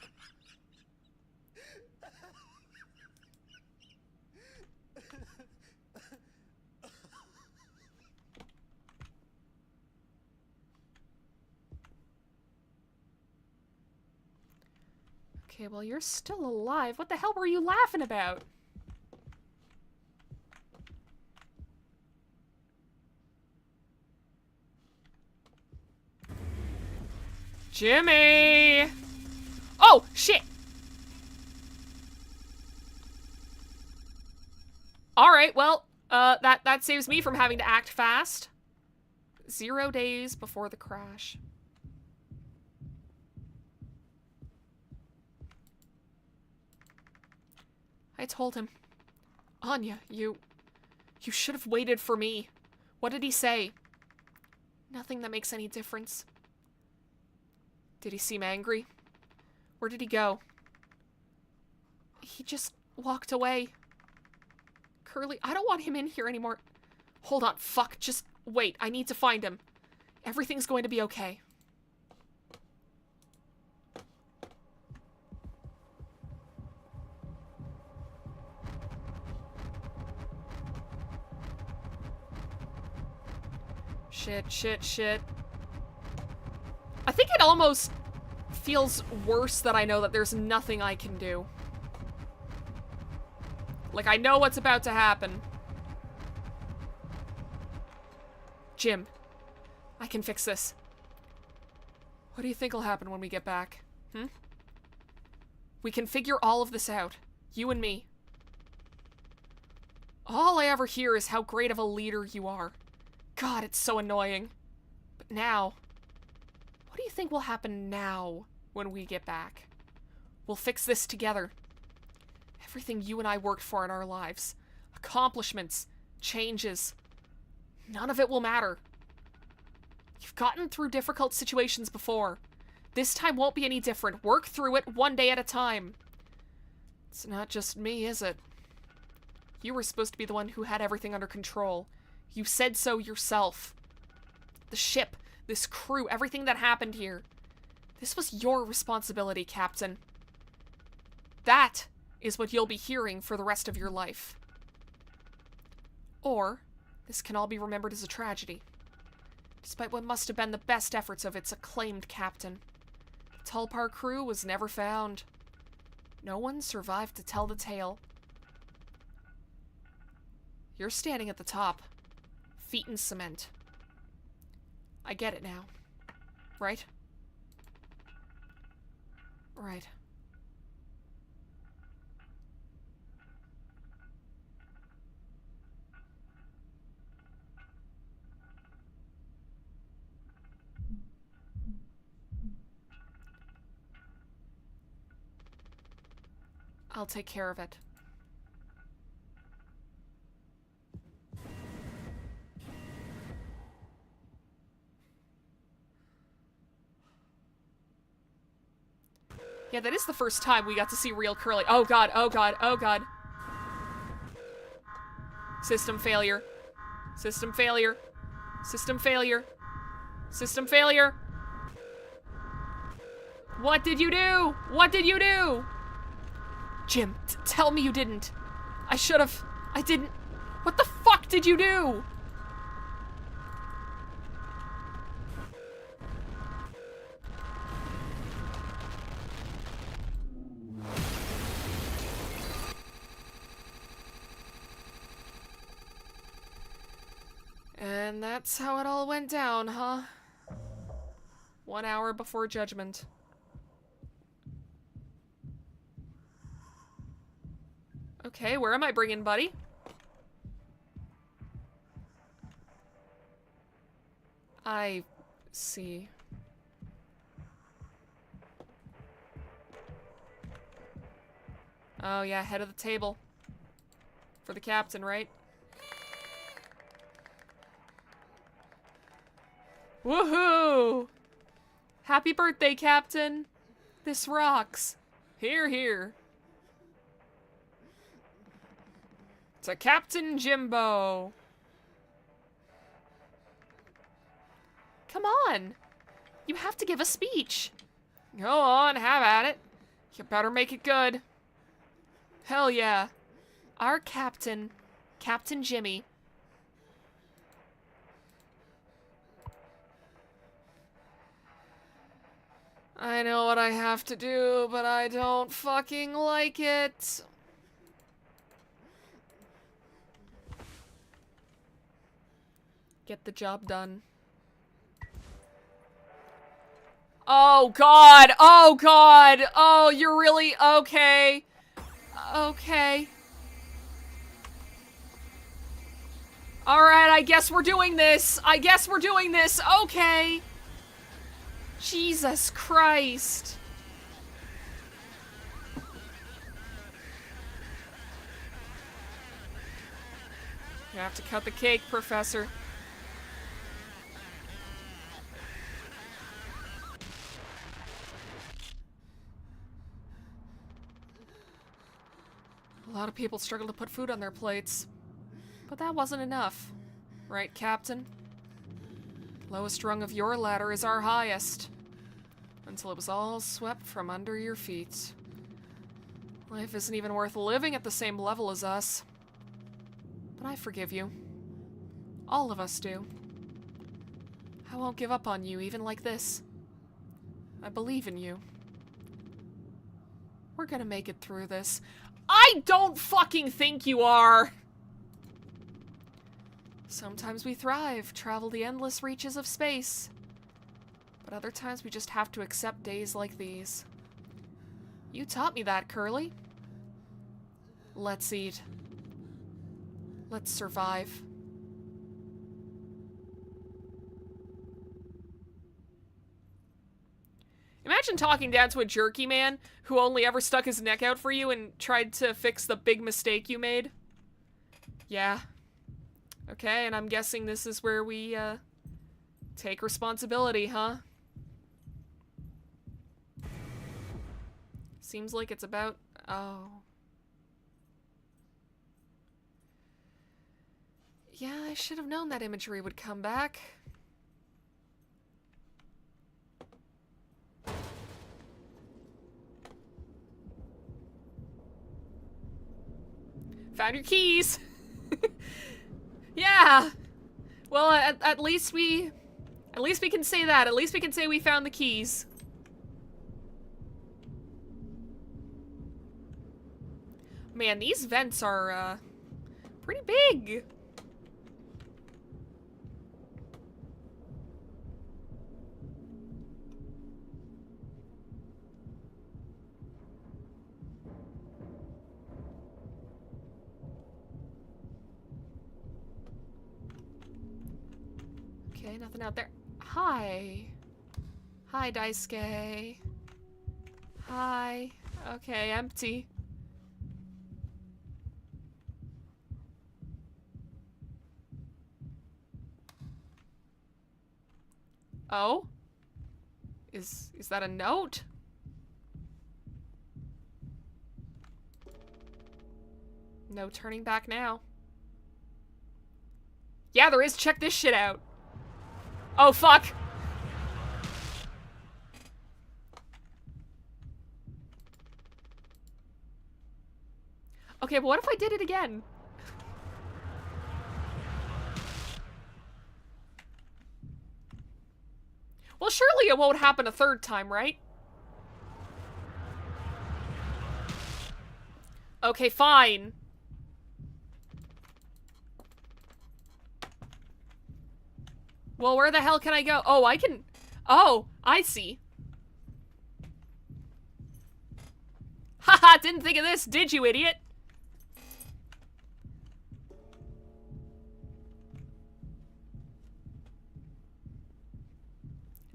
Okay, well, you're still alive. What the hell were you laughing about? Jimmy! Oh, shit! Alright, well, that saves me from having to act fast. 0 days before the crash. I told him, Anya, you should have waited for me. What did he say? Nothing that makes any difference. Did he seem angry? Where did he go? He just walked away. Curly, I don't want him in here anymore. Hold on, fuck, just wait. I need to find him. Everything's going to be okay. Shit. I think it almost feels worse that I know that there's nothing I can do. Like, I know what's about to happen. Jim, I can fix this. What do you think will happen when we get back? We can figure all of this out. You and me. All I ever hear is how great of a leader you are. God, it's so annoying. But now, what do you think will happen now when we get back? We'll fix this together. Everything you and I worked for in our lives. Accomplishments. Changes. None of it will matter. You've gotten through difficult situations before. This time won't be any different. Work through it one day at a time. It's not just me, is it? You were supposed to be the one who had everything under control. You said so yourself. The ship, this crew, everything that happened here. This was your responsibility, Captain. That is what you'll be hearing for the rest of your life. Or, this can all be remembered as a tragedy. Despite what must have been the best efforts of its acclaimed captain. The Tulpar crew was never found. No one survived to tell the tale. You're standing at the top. Feet in cement. I get it now. Right? Right. I'll take care of it. Yeah, that is the first time we got to see real Curly. Oh god, oh god, oh god. System failure. System failure. System failure. System failure. What did you do? What did you do? Jim, tell me you didn't. I should have. I didn't. What the fuck did you do? And that's how it all went down, huh? 1 hour before judgment. Okay, where am I bringing Buddy? I see. Oh yeah, head of the table. For the captain, right? Woohoo! Happy birthday, Captain! This rocks. Here, here. To Captain Jimbo. Come on. You have to give a speech. Go on, have at it. You better make it good. Hell yeah. Our captain, Captain Jimmy. I know what I have to do, but I don't fucking like it. Get the job done. Oh god! Oh god! Oh, you're really okay. Okay. Alright, I guess we're doing this. I guess we're doing this. Okay. Jesus Christ. You have to cut the cake, Professor. A lot of people struggle to put food on their plates. But that wasn't enough. Right, Captain? Lowest rung of your ladder is our highest. Until it was all swept from under your feet. Life isn't even worth living at the same level as us. But I forgive you. All of us do. I won't give up on you, even like this. I believe in you. We're gonna make it through this. I don't fucking think you are! Sometimes we thrive, travel the endless reaches of space. But other times we just have to accept days like these. You taught me that, Curly. Let's eat. Let's survive. Imagine talking down to a jerky man who only ever stuck his neck out for you and tried to fix the big mistake you made. Yeah. Okay, and I'm guessing this is where we, take responsibility, huh? Seems like it's about... Oh. Yeah, I should have known that imagery would come back. Found your keys! Yeah! Well, at least we... At least we can say that. At least we can say we found the keys. Man, these vents are, pretty big. Okay, nothing out there. Hi. Hi, Daisuke. Hi. Okay, empty. Oh? Is that a note? No turning back now. Yeah, there is. Check this shit out. Oh, fuck. Okay, but what if I did it again? Well, surely it won't happen a third time, right? Okay, fine. Well, where the hell can I go? Oh, I can... Oh, I see. Haha, didn't think of this, did you, idiot?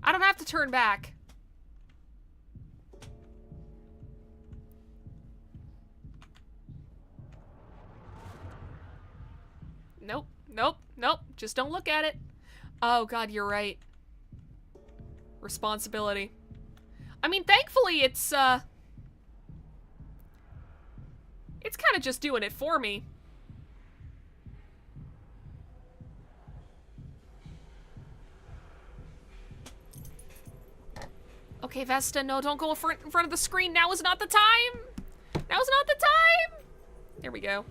I don't have to turn back. Nope. Nope. Just don't look at it. Oh, God, you're right. Responsibility. I mean, thankfully, it's kind of just doing it for me. Okay, Vesta, no, don't go in front of the screen. Now is not the time. Now is not the time. There we go.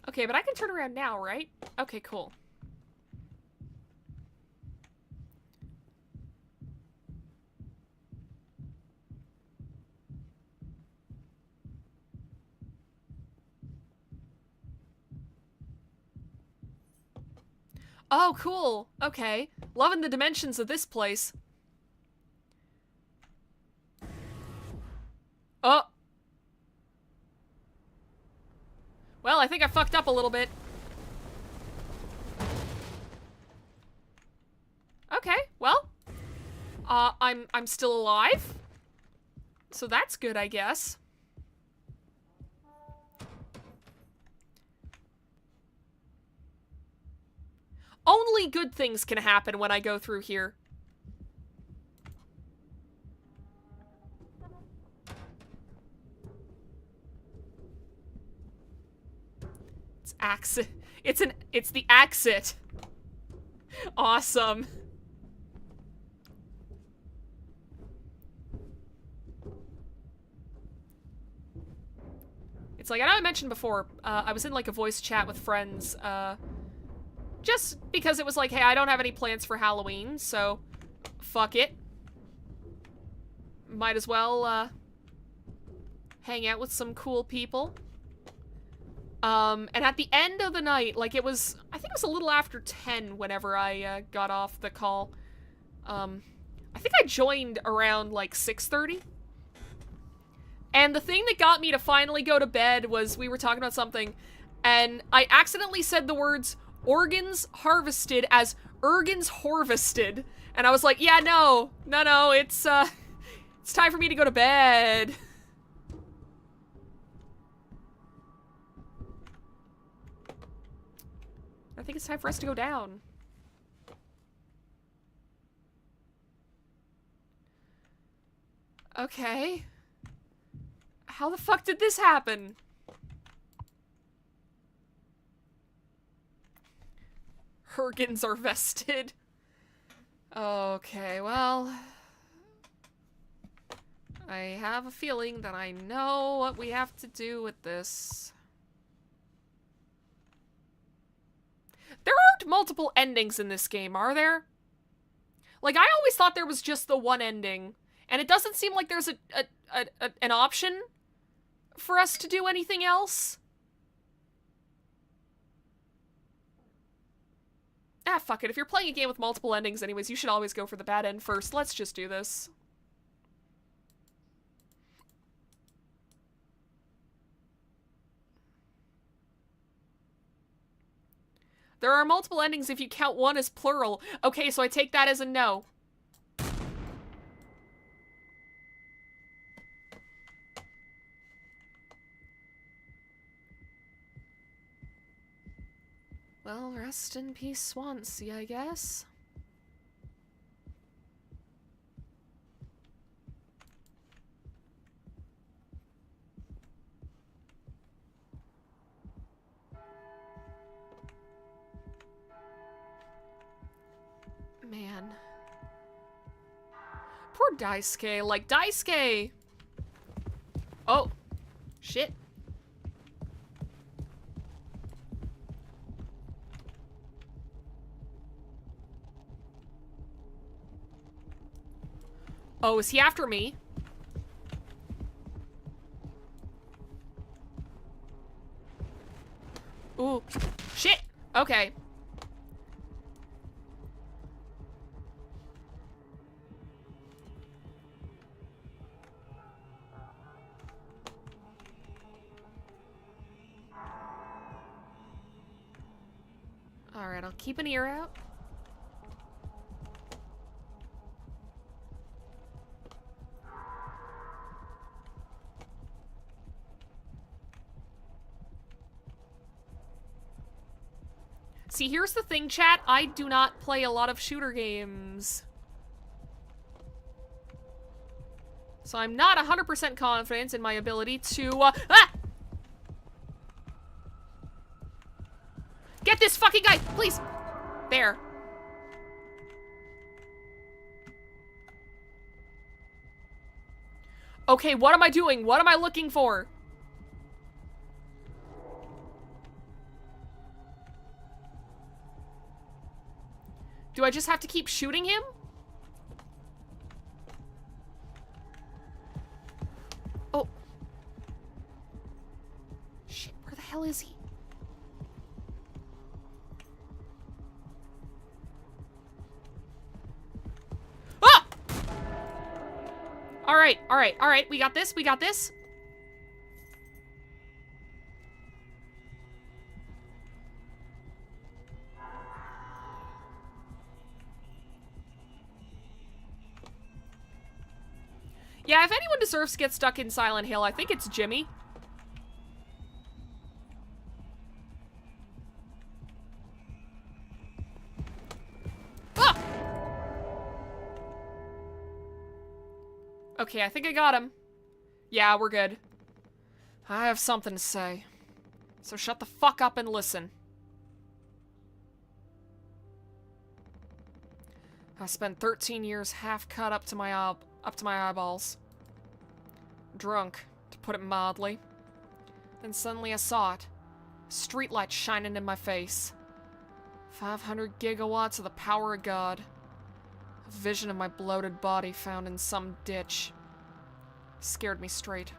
Okay, but I can turn around now, right? Okay, cool. Oh, cool. Okay. Loving the dimensions of this place. Oh. Well, I think I fucked up a little bit. Okay, well. I'm still alive. So that's good, I guess. Only good things can happen when I go through here. It's exit. It's the exit. Awesome. It's like, I know I mentioned before, I was in like a voice chat with friends, just because it was like, hey, I don't have any plans for Halloween, so fuck it. Might as well, hang out with some cool people. And at the end of the night, like it was, I think it was a little after 10 whenever I, got off the call. I think I joined around like 6:30. And the thing that got me to finally go to bed was we were talking about something, and I accidentally said the words organs harvested as ergens harvested. And I was like, yeah, no, it's time for me to go to bed. I think it's time for us to go down. Okay. How the fuck did this happen? Ergens are vested. Okay, well... I have a feeling that I know what we have to do with this. There aren't multiple endings in this game, are there? Like, I always thought there was just the one ending. And it doesn't seem like there's an option for us to do anything else. Ah, fuck it. If you're playing a game with multiple endings anyways, you should always go for the bad end first. Let's just do this. There are multiple endings if you count one as plural. Okay, so I take that as a no. Well, rest in peace, Swansea, I guess. Man. Poor Daisuke. Like, Daisuke! Oh. Shit. Oh, is he after me? Ooh. Shit! Okay. Alright, I'll keep an ear out. See, here's the thing, chat. I do not play a lot of shooter games. So I'm not 100% confident in my ability to, ah! Get this fucking guy, please! There. Okay, what am I doing? What am I looking for? Do I just have to keep shooting him? Oh. Shit, where the hell is he? Ah! Alright, alright, alright. We got this, we got this. Yeah, if anyone deserves to get stuck in Silent Hill, I think it's Jimmy. Ah! Okay, I think I got him. Yeah, we're good. I have something to say. So shut the fuck up and listen. I spent 13 years half cut up to my eyeballs. Drunk, to put it mildly. Then suddenly I saw it. Streetlight shining in my face. 500 gigawatts of the power of God. A vision of my bloated body found in some ditch. Scared me straight.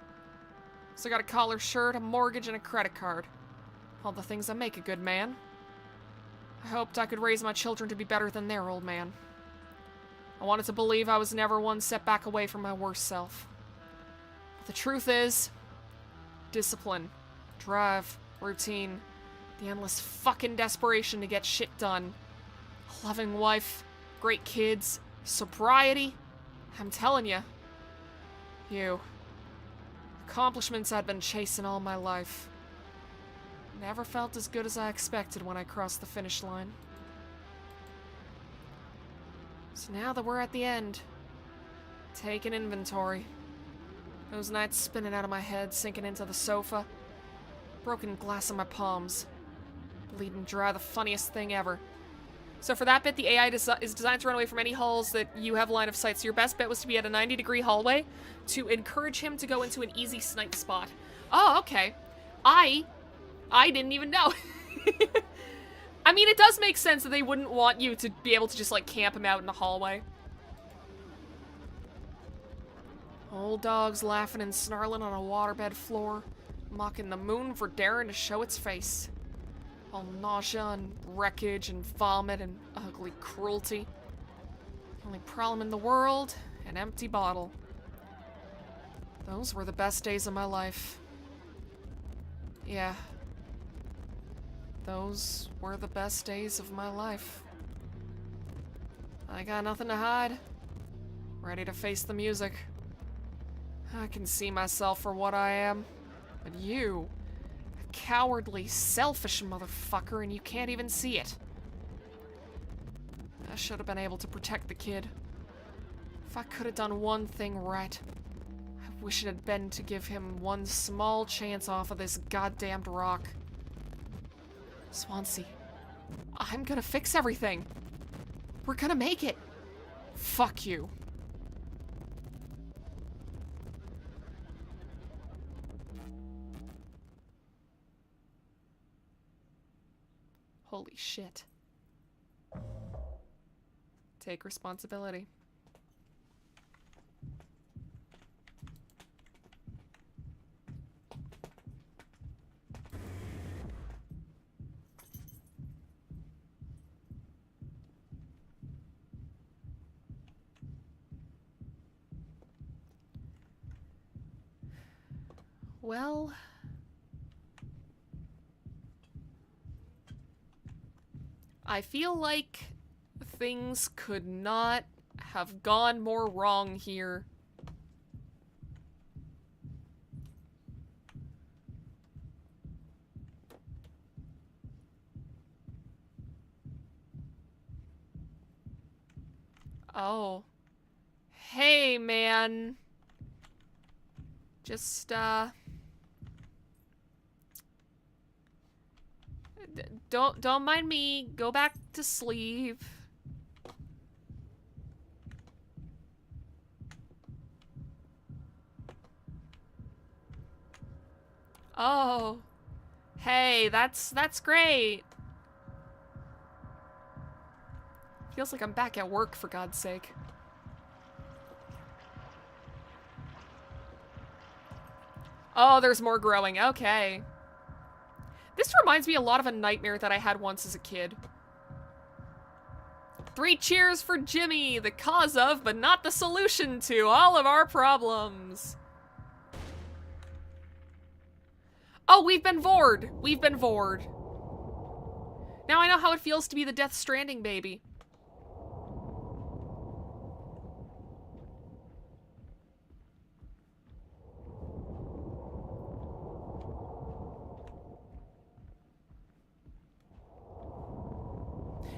So I got a collar shirt, a mortgage, and a credit card. All the things that make a good man. I hoped I could raise my children to be better than their old man. I wanted to believe I was never one setback away from my worst self. But the truth is, discipline, drive, routine, the endless fucking desperation to get shit done. A loving wife, great kids, sobriety. I'm telling you. Accomplishments I'd been chasing all my life. Never felt as good as I expected when I crossed the finish line. So now that we're at the end, taking inventory. Those nights spinning out of my head, sinking into the sofa. Broken glass in my palms. Bleeding dry, the funniest thing ever. So for that bit, the AI is designed to run away from any holes that you have line of sight. So your best bet was to be at a 90-degree hallway to encourage him to go into an easy snipe spot. Oh, okay. I didn't even know. I mean, it does make sense that they wouldn't want you to be able to just, like, camp him out in the hallway. Old dogs laughing and snarling on a waterbed floor, mocking the moon for daring to show its face. All nausea and wreckage and vomit and ugly cruelty. Only problem in the world, an empty bottle. Those were the best days of my life. Yeah. Those were the best days of my life. I got nothing to hide. Ready to face the music. I can see myself for what I am. But you, a cowardly, selfish motherfucker, and you can't even see it. I should have been able to protect the kid. If I could have done one thing right, I wish it had been to give him one small chance off of this goddamned rock. Swansea, I'm gonna fix everything. We're gonna make it. Fuck you. Holy shit. Take responsibility. Well, I feel like things could not have gone more wrong here. Oh. Hey, man. Just, don't mind me. Go back to sleep. Oh. Hey, that's great. Feels like I'm back at work, for God's sake. Oh, there's more growing. Okay. This reminds me a lot of a nightmare that I had once as a kid. 3 cheers for Jimmy, the cause of, but not the solution to, all of our problems. Oh, we've been vored. We've been vored. Now I know how it feels to be the Death Stranding baby.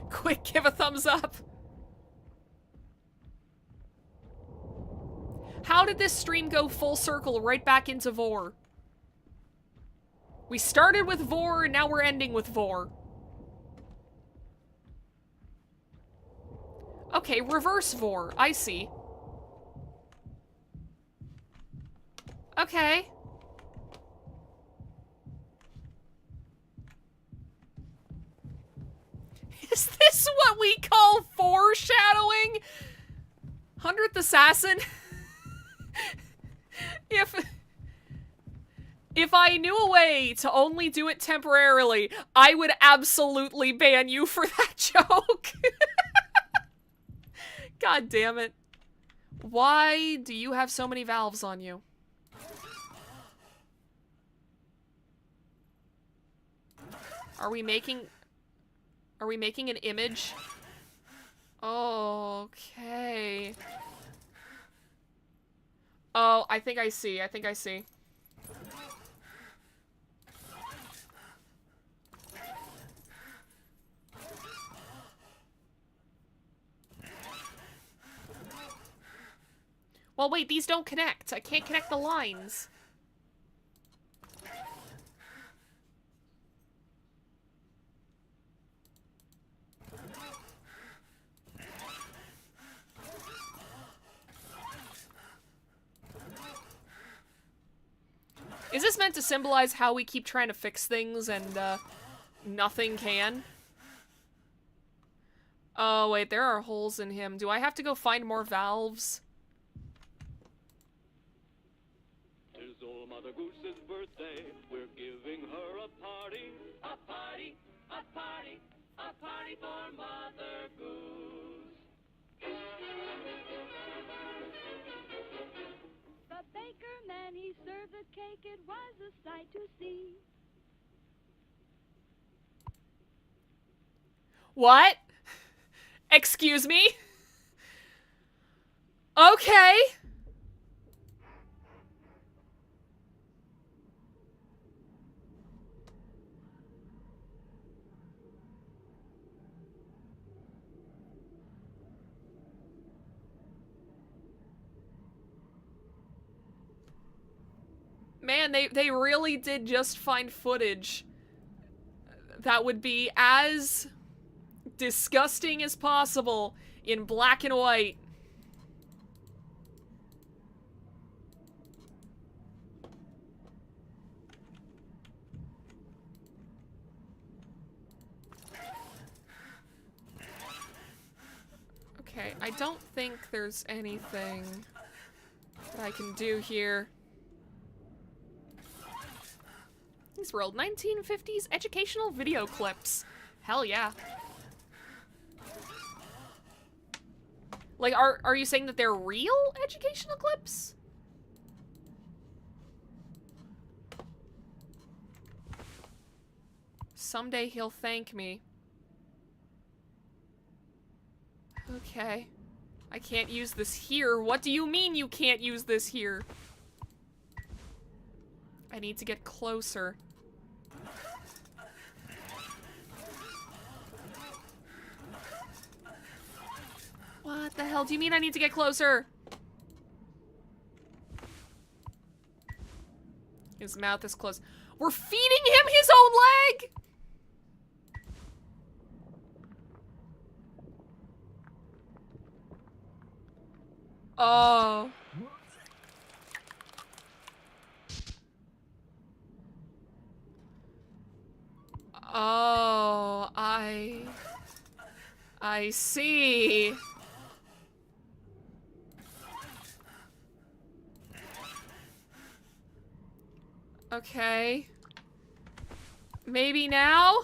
Quick, give a thumbs up. How did this stream go full circle right back into Vor? We started with Vor, and now we're ending with Vor. Okay, reverse Vor. I see. Okay. Is this what we call foreshadowing? 100th Assassin? If I knew a way to only do it temporarily, I would absolutely ban you for that joke. God damn it. Why do you have so many valves on you? Are we making an image? Okay. Oh, I think I see. Well, wait, these don't connect. I can't connect the lines. Is this meant to symbolize how we keep trying to fix things and, nothing can? Oh, wait, there are holes in him. Do I have to go find more valves? It's old Mother Goose's birthday. We're giving her a party. A party, a party, a party for Mother Goose. The baker man, he served the cake. It was a sight to see. What? Excuse me? Okay. Man, they really did just find footage that would be as disgusting as possible in black and white. Okay, I don't think there's anything that I can do here. These were old 1950s educational video clips. Hell yeah. Like, are you saying that they're real educational clips? Someday he'll thank me. Okay. I can't use this here. What do you mean you can't use this here? I need to get closer. What the hell do you mean I need to get closer? His mouth is closed. We're feeding him his own leg? Oh. Oh, I see. Okay. Maybe now?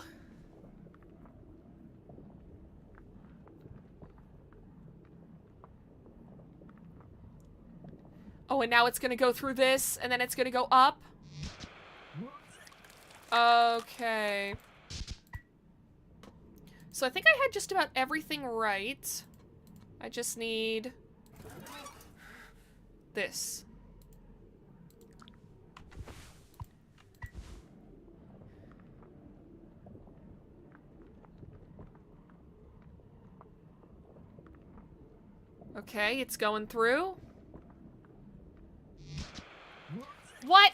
Oh, and now it's gonna go through this, and then it's gonna go up? Okay. So I think I had just about everything right. I just need this. Okay, it's going through. What?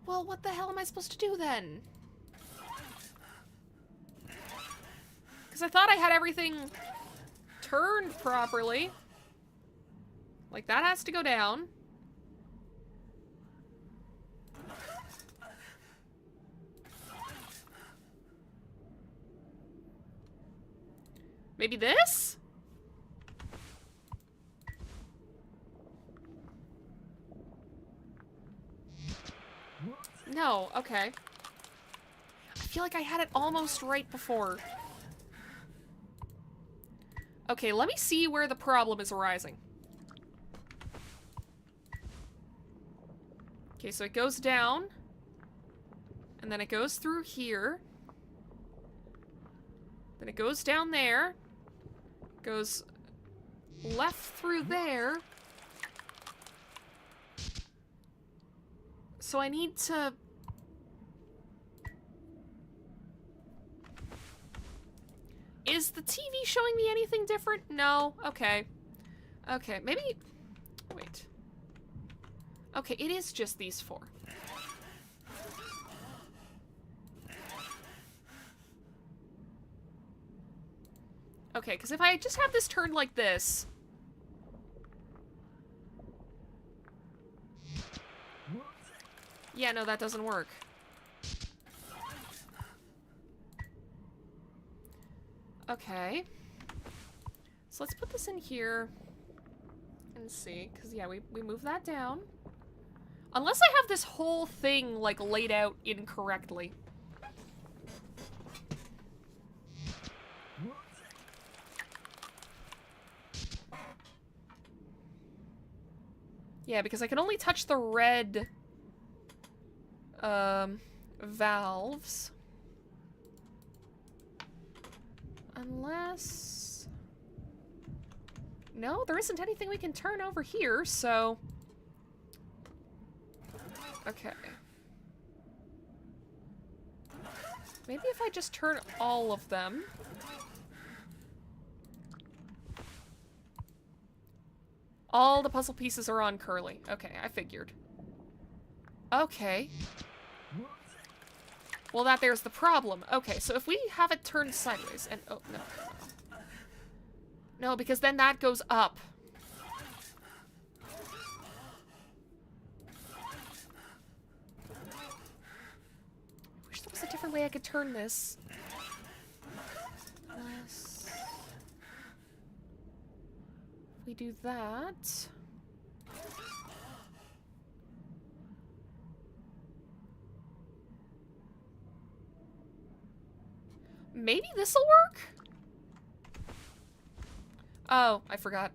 Well, what the hell am I supposed to do then? Because I thought I had everything turned properly. Like, that has to go down. Maybe this? No, okay. I feel like I had it almost right before. Okay, let me see where the problem is arising. Okay, so it goes down. And then it goes through here. Then it goes down there. Goes left through there. So I need to... Is the TV showing me anything different? No. Okay. Okay, maybe... Wait. Okay, it is just these four. Okay, because if I just have this turned like this... Yeah, no, that doesn't work. Okay. So let's put this in here and see, because yeah, we move that down. Unless I have this whole thing, like, laid out incorrectly. Yeah, because I can only touch the red... valves. Unless... No, there isn't anything we can turn over here, so... Okay. Maybe if I just turn all of them... All the puzzle pieces are on Curly. Okay, I figured. Okay. Well, there's the problem. Okay, so if we have it turned sideways and... Oh, no. No, because then that goes up. I wish there was a different way I could turn this. Unless... If we do that... Maybe this'll work? Oh, I forgot.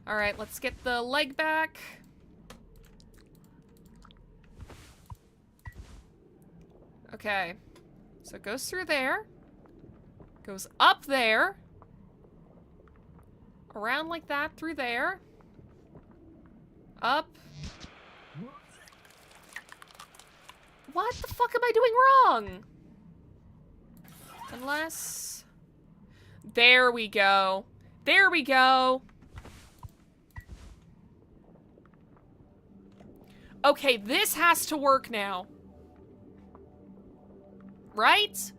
Alright, let's get the leg back. Okay. So it goes through there. Goes up there. Around like that through there. Up. What the fuck am I doing wrong? Unless... There we go. There we go. Okay, this has to work now. Right?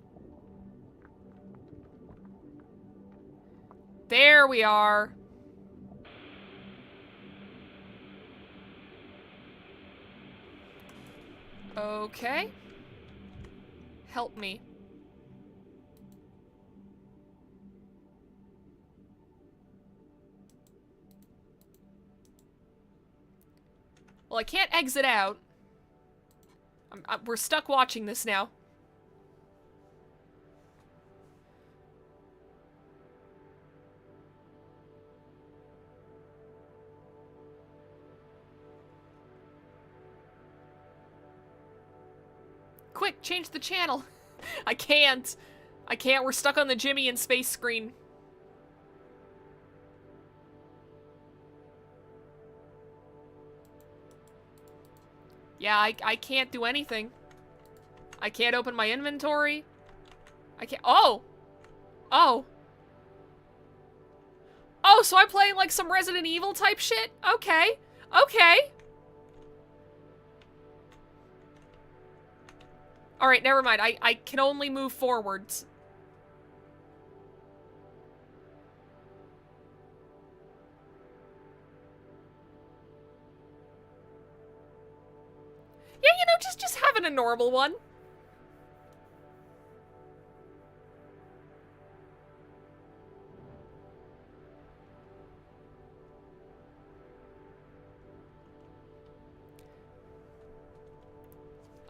There we are. Okay. Help me. Well, I can't exit out. We're stuck watching this now. Quick, change the channel. I can't. I can't. We're stuck on the Jimmy in space screen. Yeah, I can't do anything. I can't open my inventory. I can't. Oh! Oh. Oh, so I'm playing like some Resident Evil type shit? Okay. Okay. Alright, never mind. I can only move forwards. Yeah, you know, just having a normal one.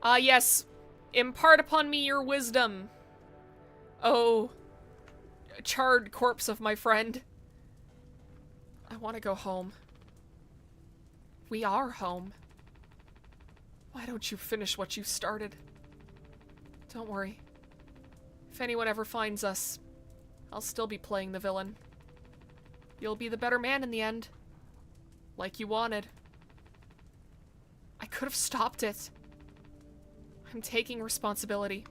Ah, yes. Impart upon me your wisdom. Oh, charred corpse of my friend. I want to go home. We are home. Why don't you finish what you started? Don't worry. If anyone ever finds us, I'll still be playing the villain. You'll be the better man in the end. Like you wanted. I could have stopped it. I'm taking responsibility.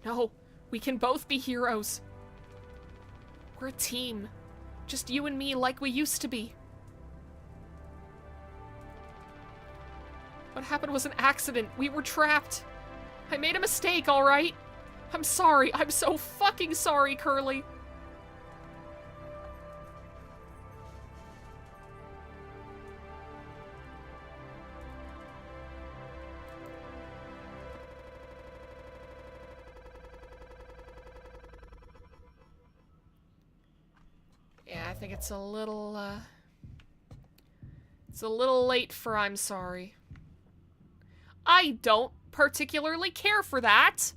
No, we can both be heroes. We're a team. Just you and me like we used to be. What happened was an accident. We were trapped. I made a mistake, alright? I'm sorry. I'm so fucking sorry, Curly. Yeah, I think it's a little late for I'm sorry. I don't particularly care for that.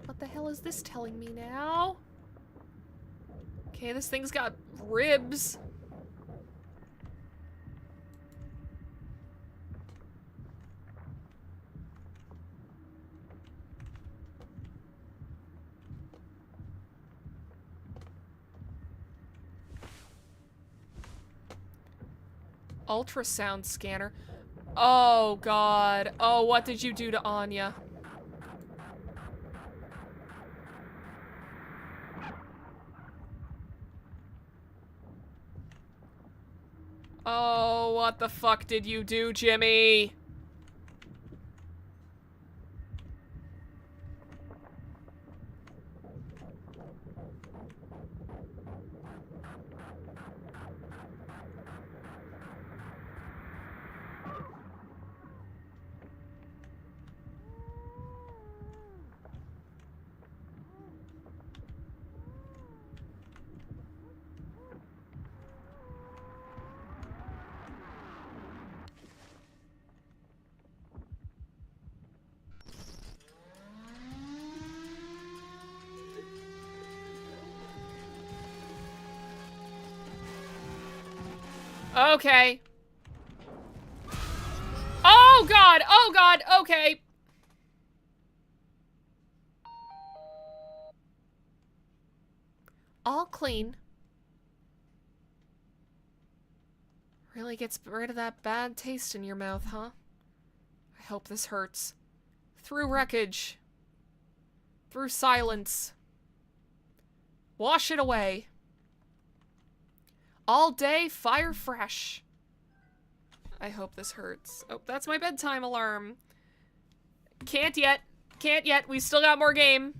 What the hell is this telling me now? Okay, this thing's got ribs. Ultrasound scanner. Oh, God. Oh, what did you do to Anya? Oh, what the fuck did you do, Jimmy? Okay. Oh god, okay. All clean. Really gets rid of that bad taste in your mouth, huh? I hope this hurts. Through wreckage. Through silence. Wash it away. All day, fire fresh. I hope this hurts. Oh, that's my bedtime alarm. Can't yet. Can't yet. We still got more game.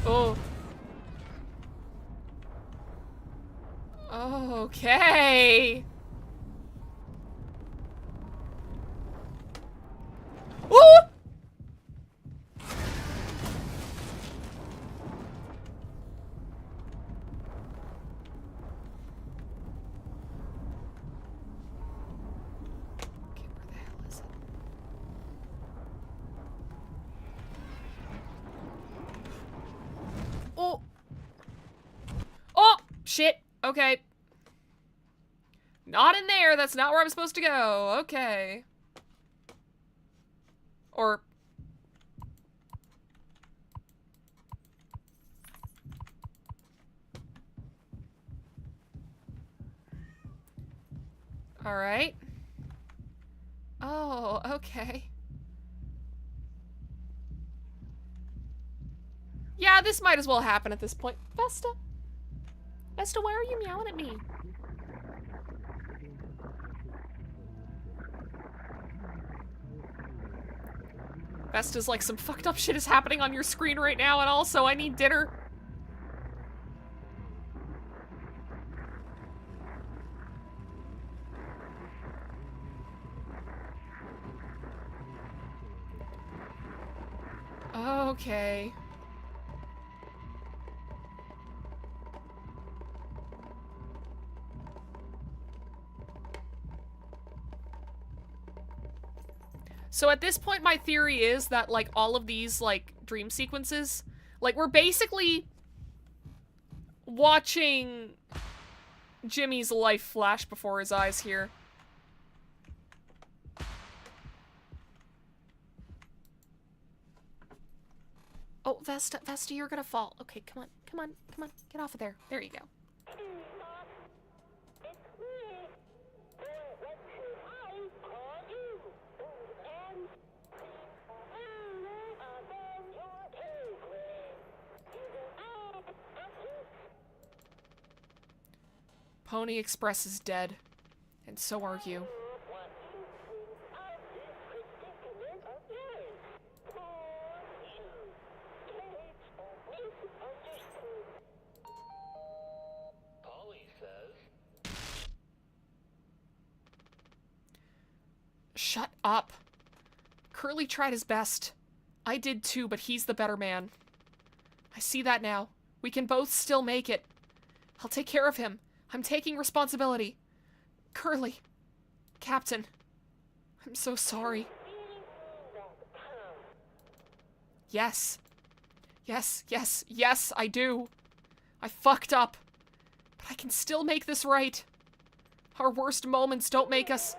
Oh. Okay. Ooh! Okay, where the hell is it? Oh! Oh! Shit! Okay. Not in there. That's not where I'm supposed to go. Okay. Or... Alright. Oh, okay. Yeah, this might as well happen at this point. Vesta? Vesta, why are you meowing at me? Vesta's like, some fucked up shit is happening on your screen right now, and also I need dinner. Okay. So at this point, my theory is that, like, all of these, like, dream sequences, like, we're basically watching Jimmy's life flash before his eyes here. Oh, Vesta, you're gonna fall. Okay, come on, get off of there. There you go. Pony Express is dead, and so are you. Polly says, Shut up. Curly tried his best. I did too, but he's the better man. I see that now. We can both still make it. I'll take care of him. I'm taking responsibility. Curly. Captain. I'm so sorry. Yes. Yes, I do. I fucked up. But I can still make this right. Our worst moments don't make us...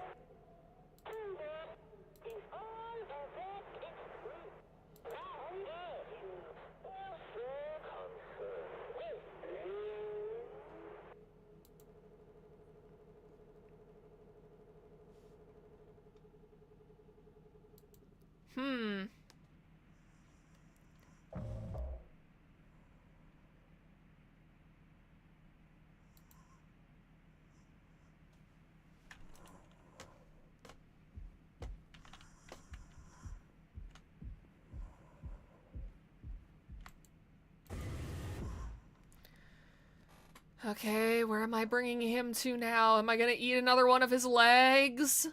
Okay, where am I bringing him to now? Am I gonna eat another one of his legs?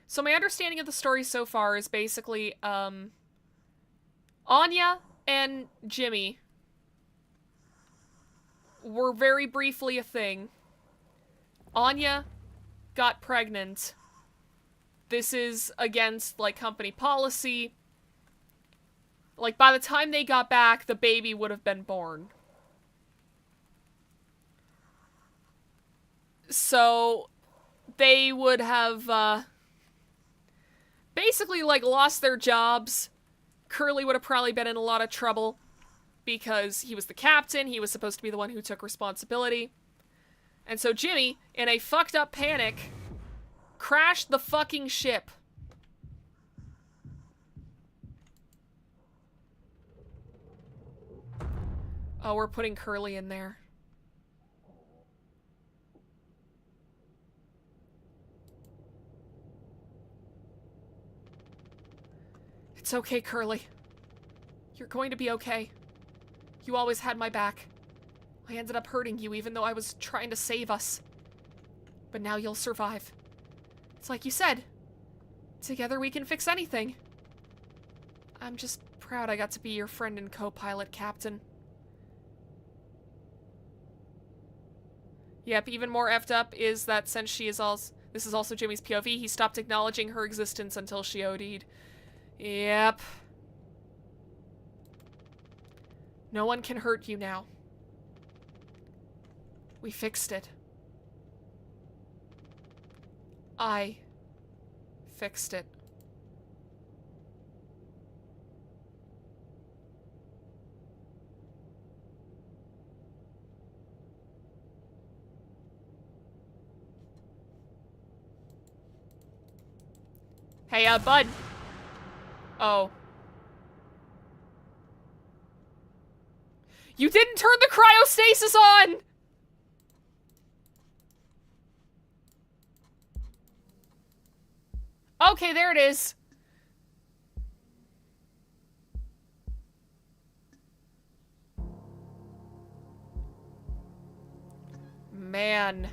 So my understanding of the story so far is basically, Anya and Jimmy were very briefly a thing. Anya got pregnant. this is against, like, company policy. Like, by the time they got back, the baby would have been born. So, they would have, basically, like, lost their jobs. Curly would have probably been in a lot of trouble because he was the captain, he was supposed to be the one who took responsibility. And so Jimmy, in a fucked up panic, crashed the fucking ship. Oh, we're putting Curly in there. It's okay, Curly. You're going to be okay. You always had my back. I ended up hurting you even though I was trying to save us. But now you'll survive. It's like you said. Together we can fix anything. I'm just proud I got to be your friend and co-pilot, Captain. Yep, even more effed up is that since she is this is also Jimmy's POV, he stopped acknowledging her existence until she OD'd. Yep. No one can hurt you now. We fixed it. I fixed it. Hey, bud. Oh. You didn't turn the cryostasis on! Okay, there it is. Man.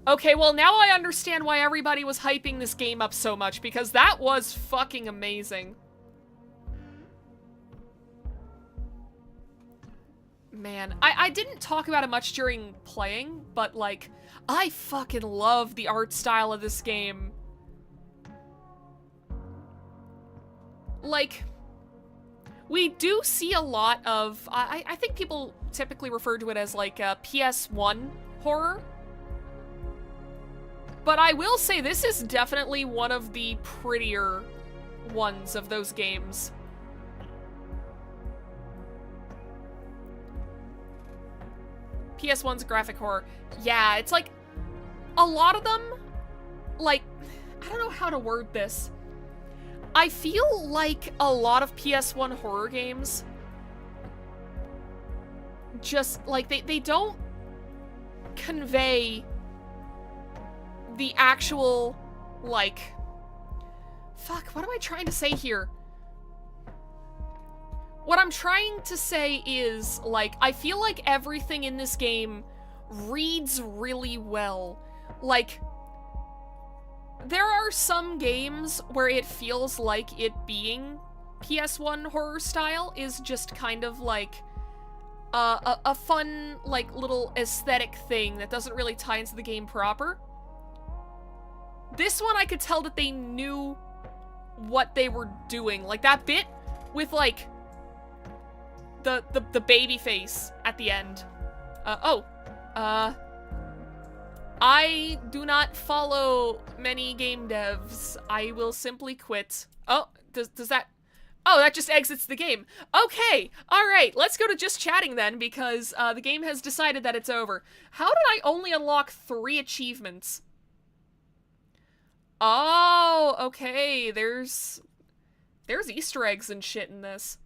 Okay, well now I understand why everybody was hyping this game up so much, because that was fucking amazing. Man, I didn't talk about it much during playing, but like, I fucking love the art style of this game. Like, we do see a lot of, I think people typically refer to it as like a PS1 horror. But I will say this is definitely one of the prettier ones of those games. PS1's graphic horror. Yeah, it's like, a lot of them, like, I don't know how to word this. I feel like a lot of PS1 horror games just, like, they don't convey the actual, like, fuck, what am I trying to say here? What I'm trying to say is, like, I feel like everything in this game reads really well. Like, there are some games where it feels like it being PS1 horror style is just kind of like a fun, like, little aesthetic thing that doesn't really tie into the game proper. This one, I could tell that they knew what they were doing. Like, that bit with, like, the baby face at the end. I do not follow many game devs. I will simply quit. Oh, does that... Oh, that just exits the game. Okay, alright, let's go to just chatting then, because the game has decided that it's over. How did I only unlock 3 achievements? Oh, okay, there's Easter eggs and shit in this.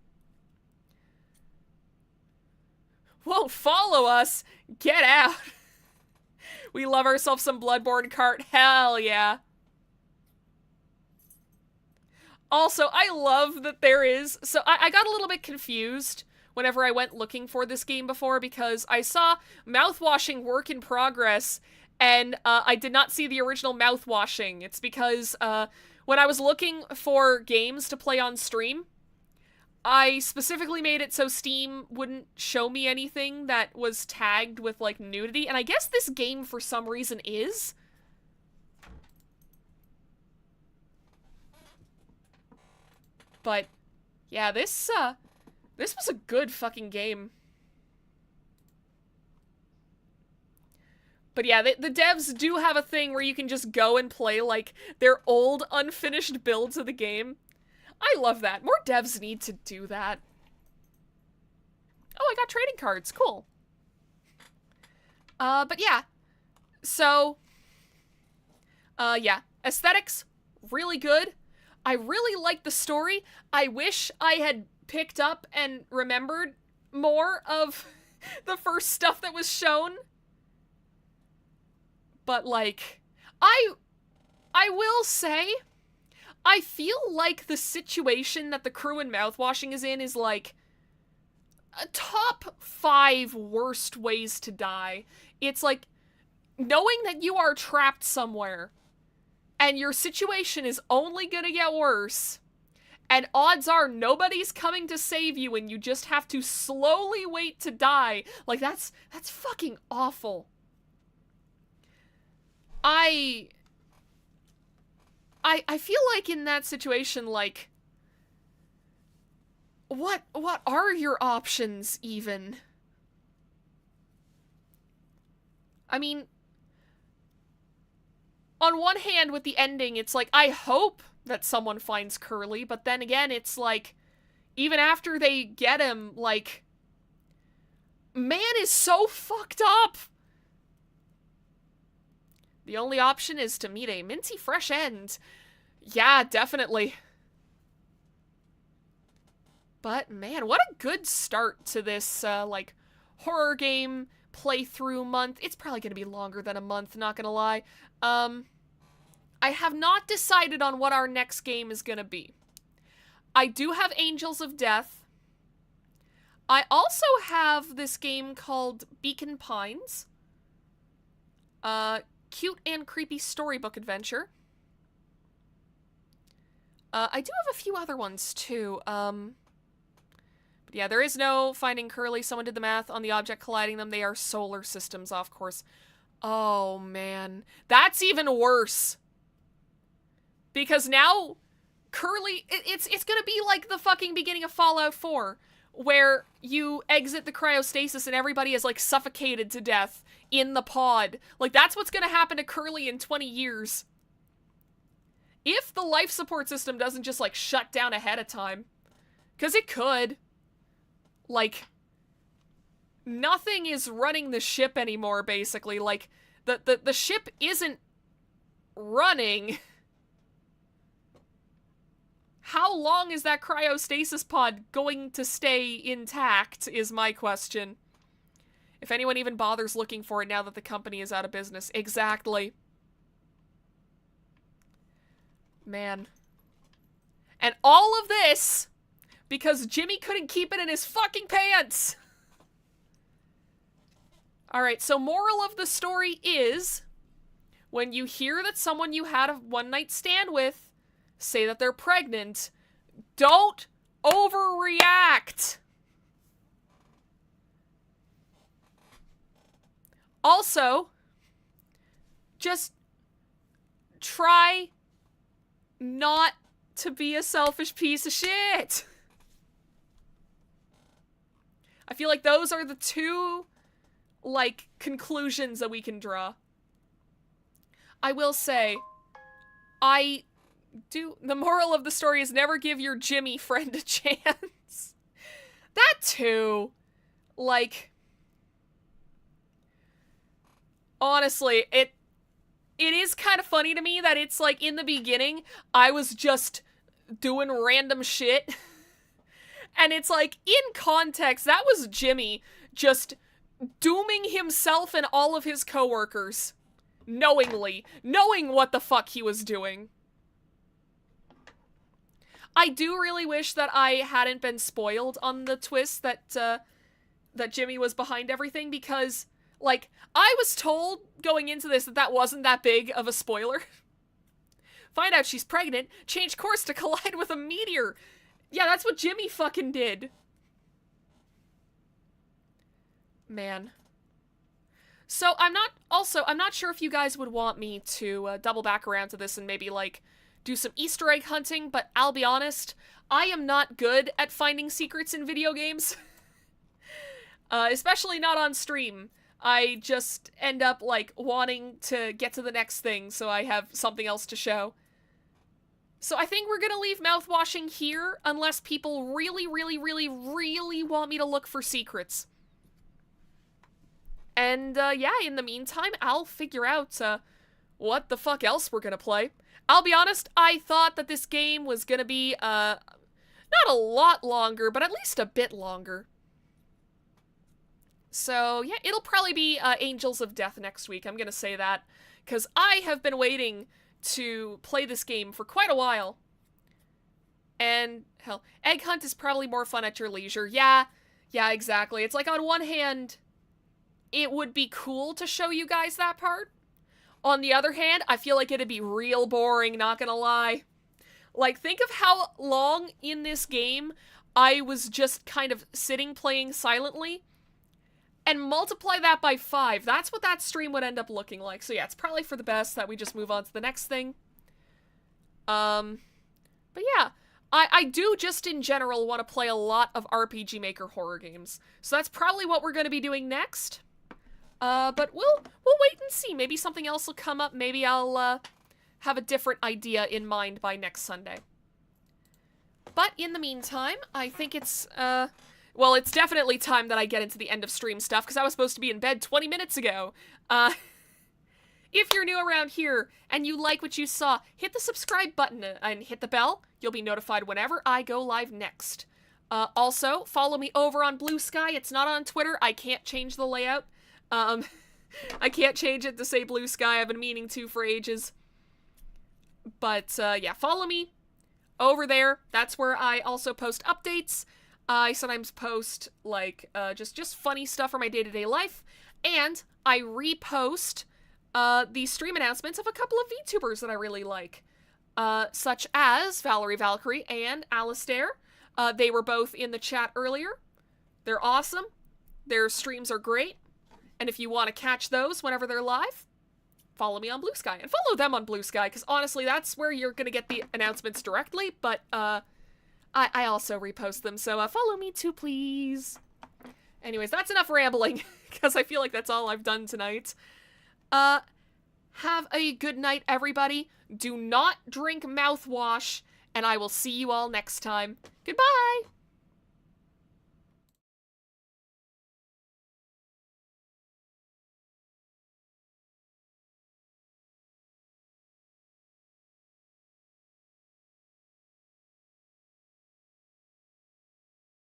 Won't follow us? Get out. We love ourselves some Bloodborne cart. Hell yeah. Also, I love that there is... So, I got a little bit confused whenever I went looking for this game before, because I saw Mouthwashing work in progress, and I did not see the original Mouthwashing. It's because when I was looking for games to play on stream, I specifically made it so Steam wouldn't show me anything that was tagged with, like, nudity, and I guess this game, for some reason, is. But, yeah, this was a good fucking game. But yeah, the devs do have a thing where you can just go and play, like, their old unfinished builds of the game. I love that. More devs need to do that. Oh, I got trading cards. Cool. But yeah. So, yeah. Aesthetics, really good. I really like the story. I wish I had picked up and remembered more of the first stuff that was shown. But, like, I will say, I feel like the situation that the crew in Mouthwashing is in is, like, a top 5 worst ways to die. It's like, knowing that you are trapped somewhere, and your situation is only gonna get worse, and odds are nobody's coming to save you, and you just have to slowly wait to die. Like, that's fucking awful. I feel like in that situation, like, what are your options, even? I mean, on one hand, with the ending, it's like, I hope that someone finds Curly, but then again, it's like, even after they get him, like, man is so fucked up! The only option is to meet a minty fresh end. Yeah, definitely. But, man, what a good start to this, like, horror game playthrough month. It's probably gonna be longer than a month, not gonna lie. I have not decided on what our next game is gonna be. I do have Angels of Death. I also have this game called Beacon Pines. Cute and creepy storybook adventure. I do have a few other ones, too. But yeah, there is no finding Curly. Someone did the math on the object colliding them. They are solar systems, of course. Oh, man. That's even worse. Because now, Curly... It's gonna be like the fucking beginning of Fallout 4, where you exit the cryostasis and everybody is, like, suffocated to death in the pod. Like, that's what's gonna happen to Curly in 20 years. If the life support system doesn't just, like, shut down ahead of time. Because it could. Like, nothing is running the ship anymore, basically. Like, the ship isn't running. How long is that cryostasis pod going to stay intact, is my question. If anyone even bothers looking for it now that the company is out of business. Exactly. Man. And all of this because Jimmy couldn't keep it in his fucking pants! Alright, so moral of the story is, when you hear that someone you had a one-night stand with say that they're pregnant, don't overreact! Also, just try not to be a selfish piece of shit. I feel like those are the two, like, conclusions that we can draw. I will say, the moral of the story is never give your Jimmy friend a chance. That too. Like, honestly, it is kind of funny to me that it's like, in the beginning, I was just doing random shit. And it's like, in context, that was Jimmy just dooming himself and all of his coworkers. Knowingly. Knowing what the fuck he was doing. I do really wish that I hadn't been spoiled on the twist that Jimmy was behind everything, because, like, I was told going into this that wasn't that big of a spoiler. Find out she's pregnant, change course to collide with a meteor. Yeah, that's what Jimmy fucking did. Man. So, I'm not sure if you guys would want me to double back around to this and maybe, like, do some Easter egg hunting, but I'll be honest, I am not good at finding secrets in video games. Especially not on stream. I just end up, like, wanting to get to the next thing so I have something else to show. So I think we're gonna leave mouthwashing here unless people really, really, really, really want me to look for secrets. And, yeah, in the meantime, I'll figure out, what the fuck else we're gonna play. I'll be honest, I thought that this game was gonna be, not a lot longer, but at least a bit longer. So, yeah, it'll probably be, Angels of Death next week, I'm gonna say that. Because I have been waiting to play this game for quite a while. And, hell, Egg Hunt is probably more fun at your leisure. Yeah, exactly. It's like, on one hand, it would be cool to show you guys that part. On the other hand, I feel like it'd be real boring, not gonna lie. Like, think of how long in this game I was just kind of sitting playing silently, and multiply that by 5. That's what that stream would end up looking like. So yeah, it's probably for the best that we just move on to the next thing. But yeah, I do just in general want to play a lot of RPG Maker horror games. So that's probably what we're going to be doing next. But we'll wait and see. Maybe something else will come up. Maybe I'll have a different idea in mind by next Sunday. But in the meantime, I think it's well, it's definitely time that I get into the end of stream stuff, because I was supposed to be in bed 20 minutes ago. If you're new around here, and you like what you saw, hit the subscribe button and hit the bell. You'll be notified whenever I go live next. Also, follow me over on Blue Sky. It's not on Twitter. I can't change the layout. I can't change it to say Blue Sky. I've been meaning to for ages. But, yeah, follow me over there. That's where I also post updates. I sometimes post, like, just funny stuff from my day-to-day life, and I repost, the stream announcements of a couple of VTubers that I really like, such as Valkyrie and Alistair. They were both in the chat earlier. They're awesome. Their streams are great, and if you want to catch those whenever they're live, follow me on Blue Sky, and follow them on Blue Sky, because honestly, that's where you're gonna get the announcements directly, but, I also repost them, so follow me too, please. Anyways, that's enough rambling, because I feel like that's all I've done tonight. Have a good night, everybody. Do not drink mouthwash, and I will see you all next time. Goodbye!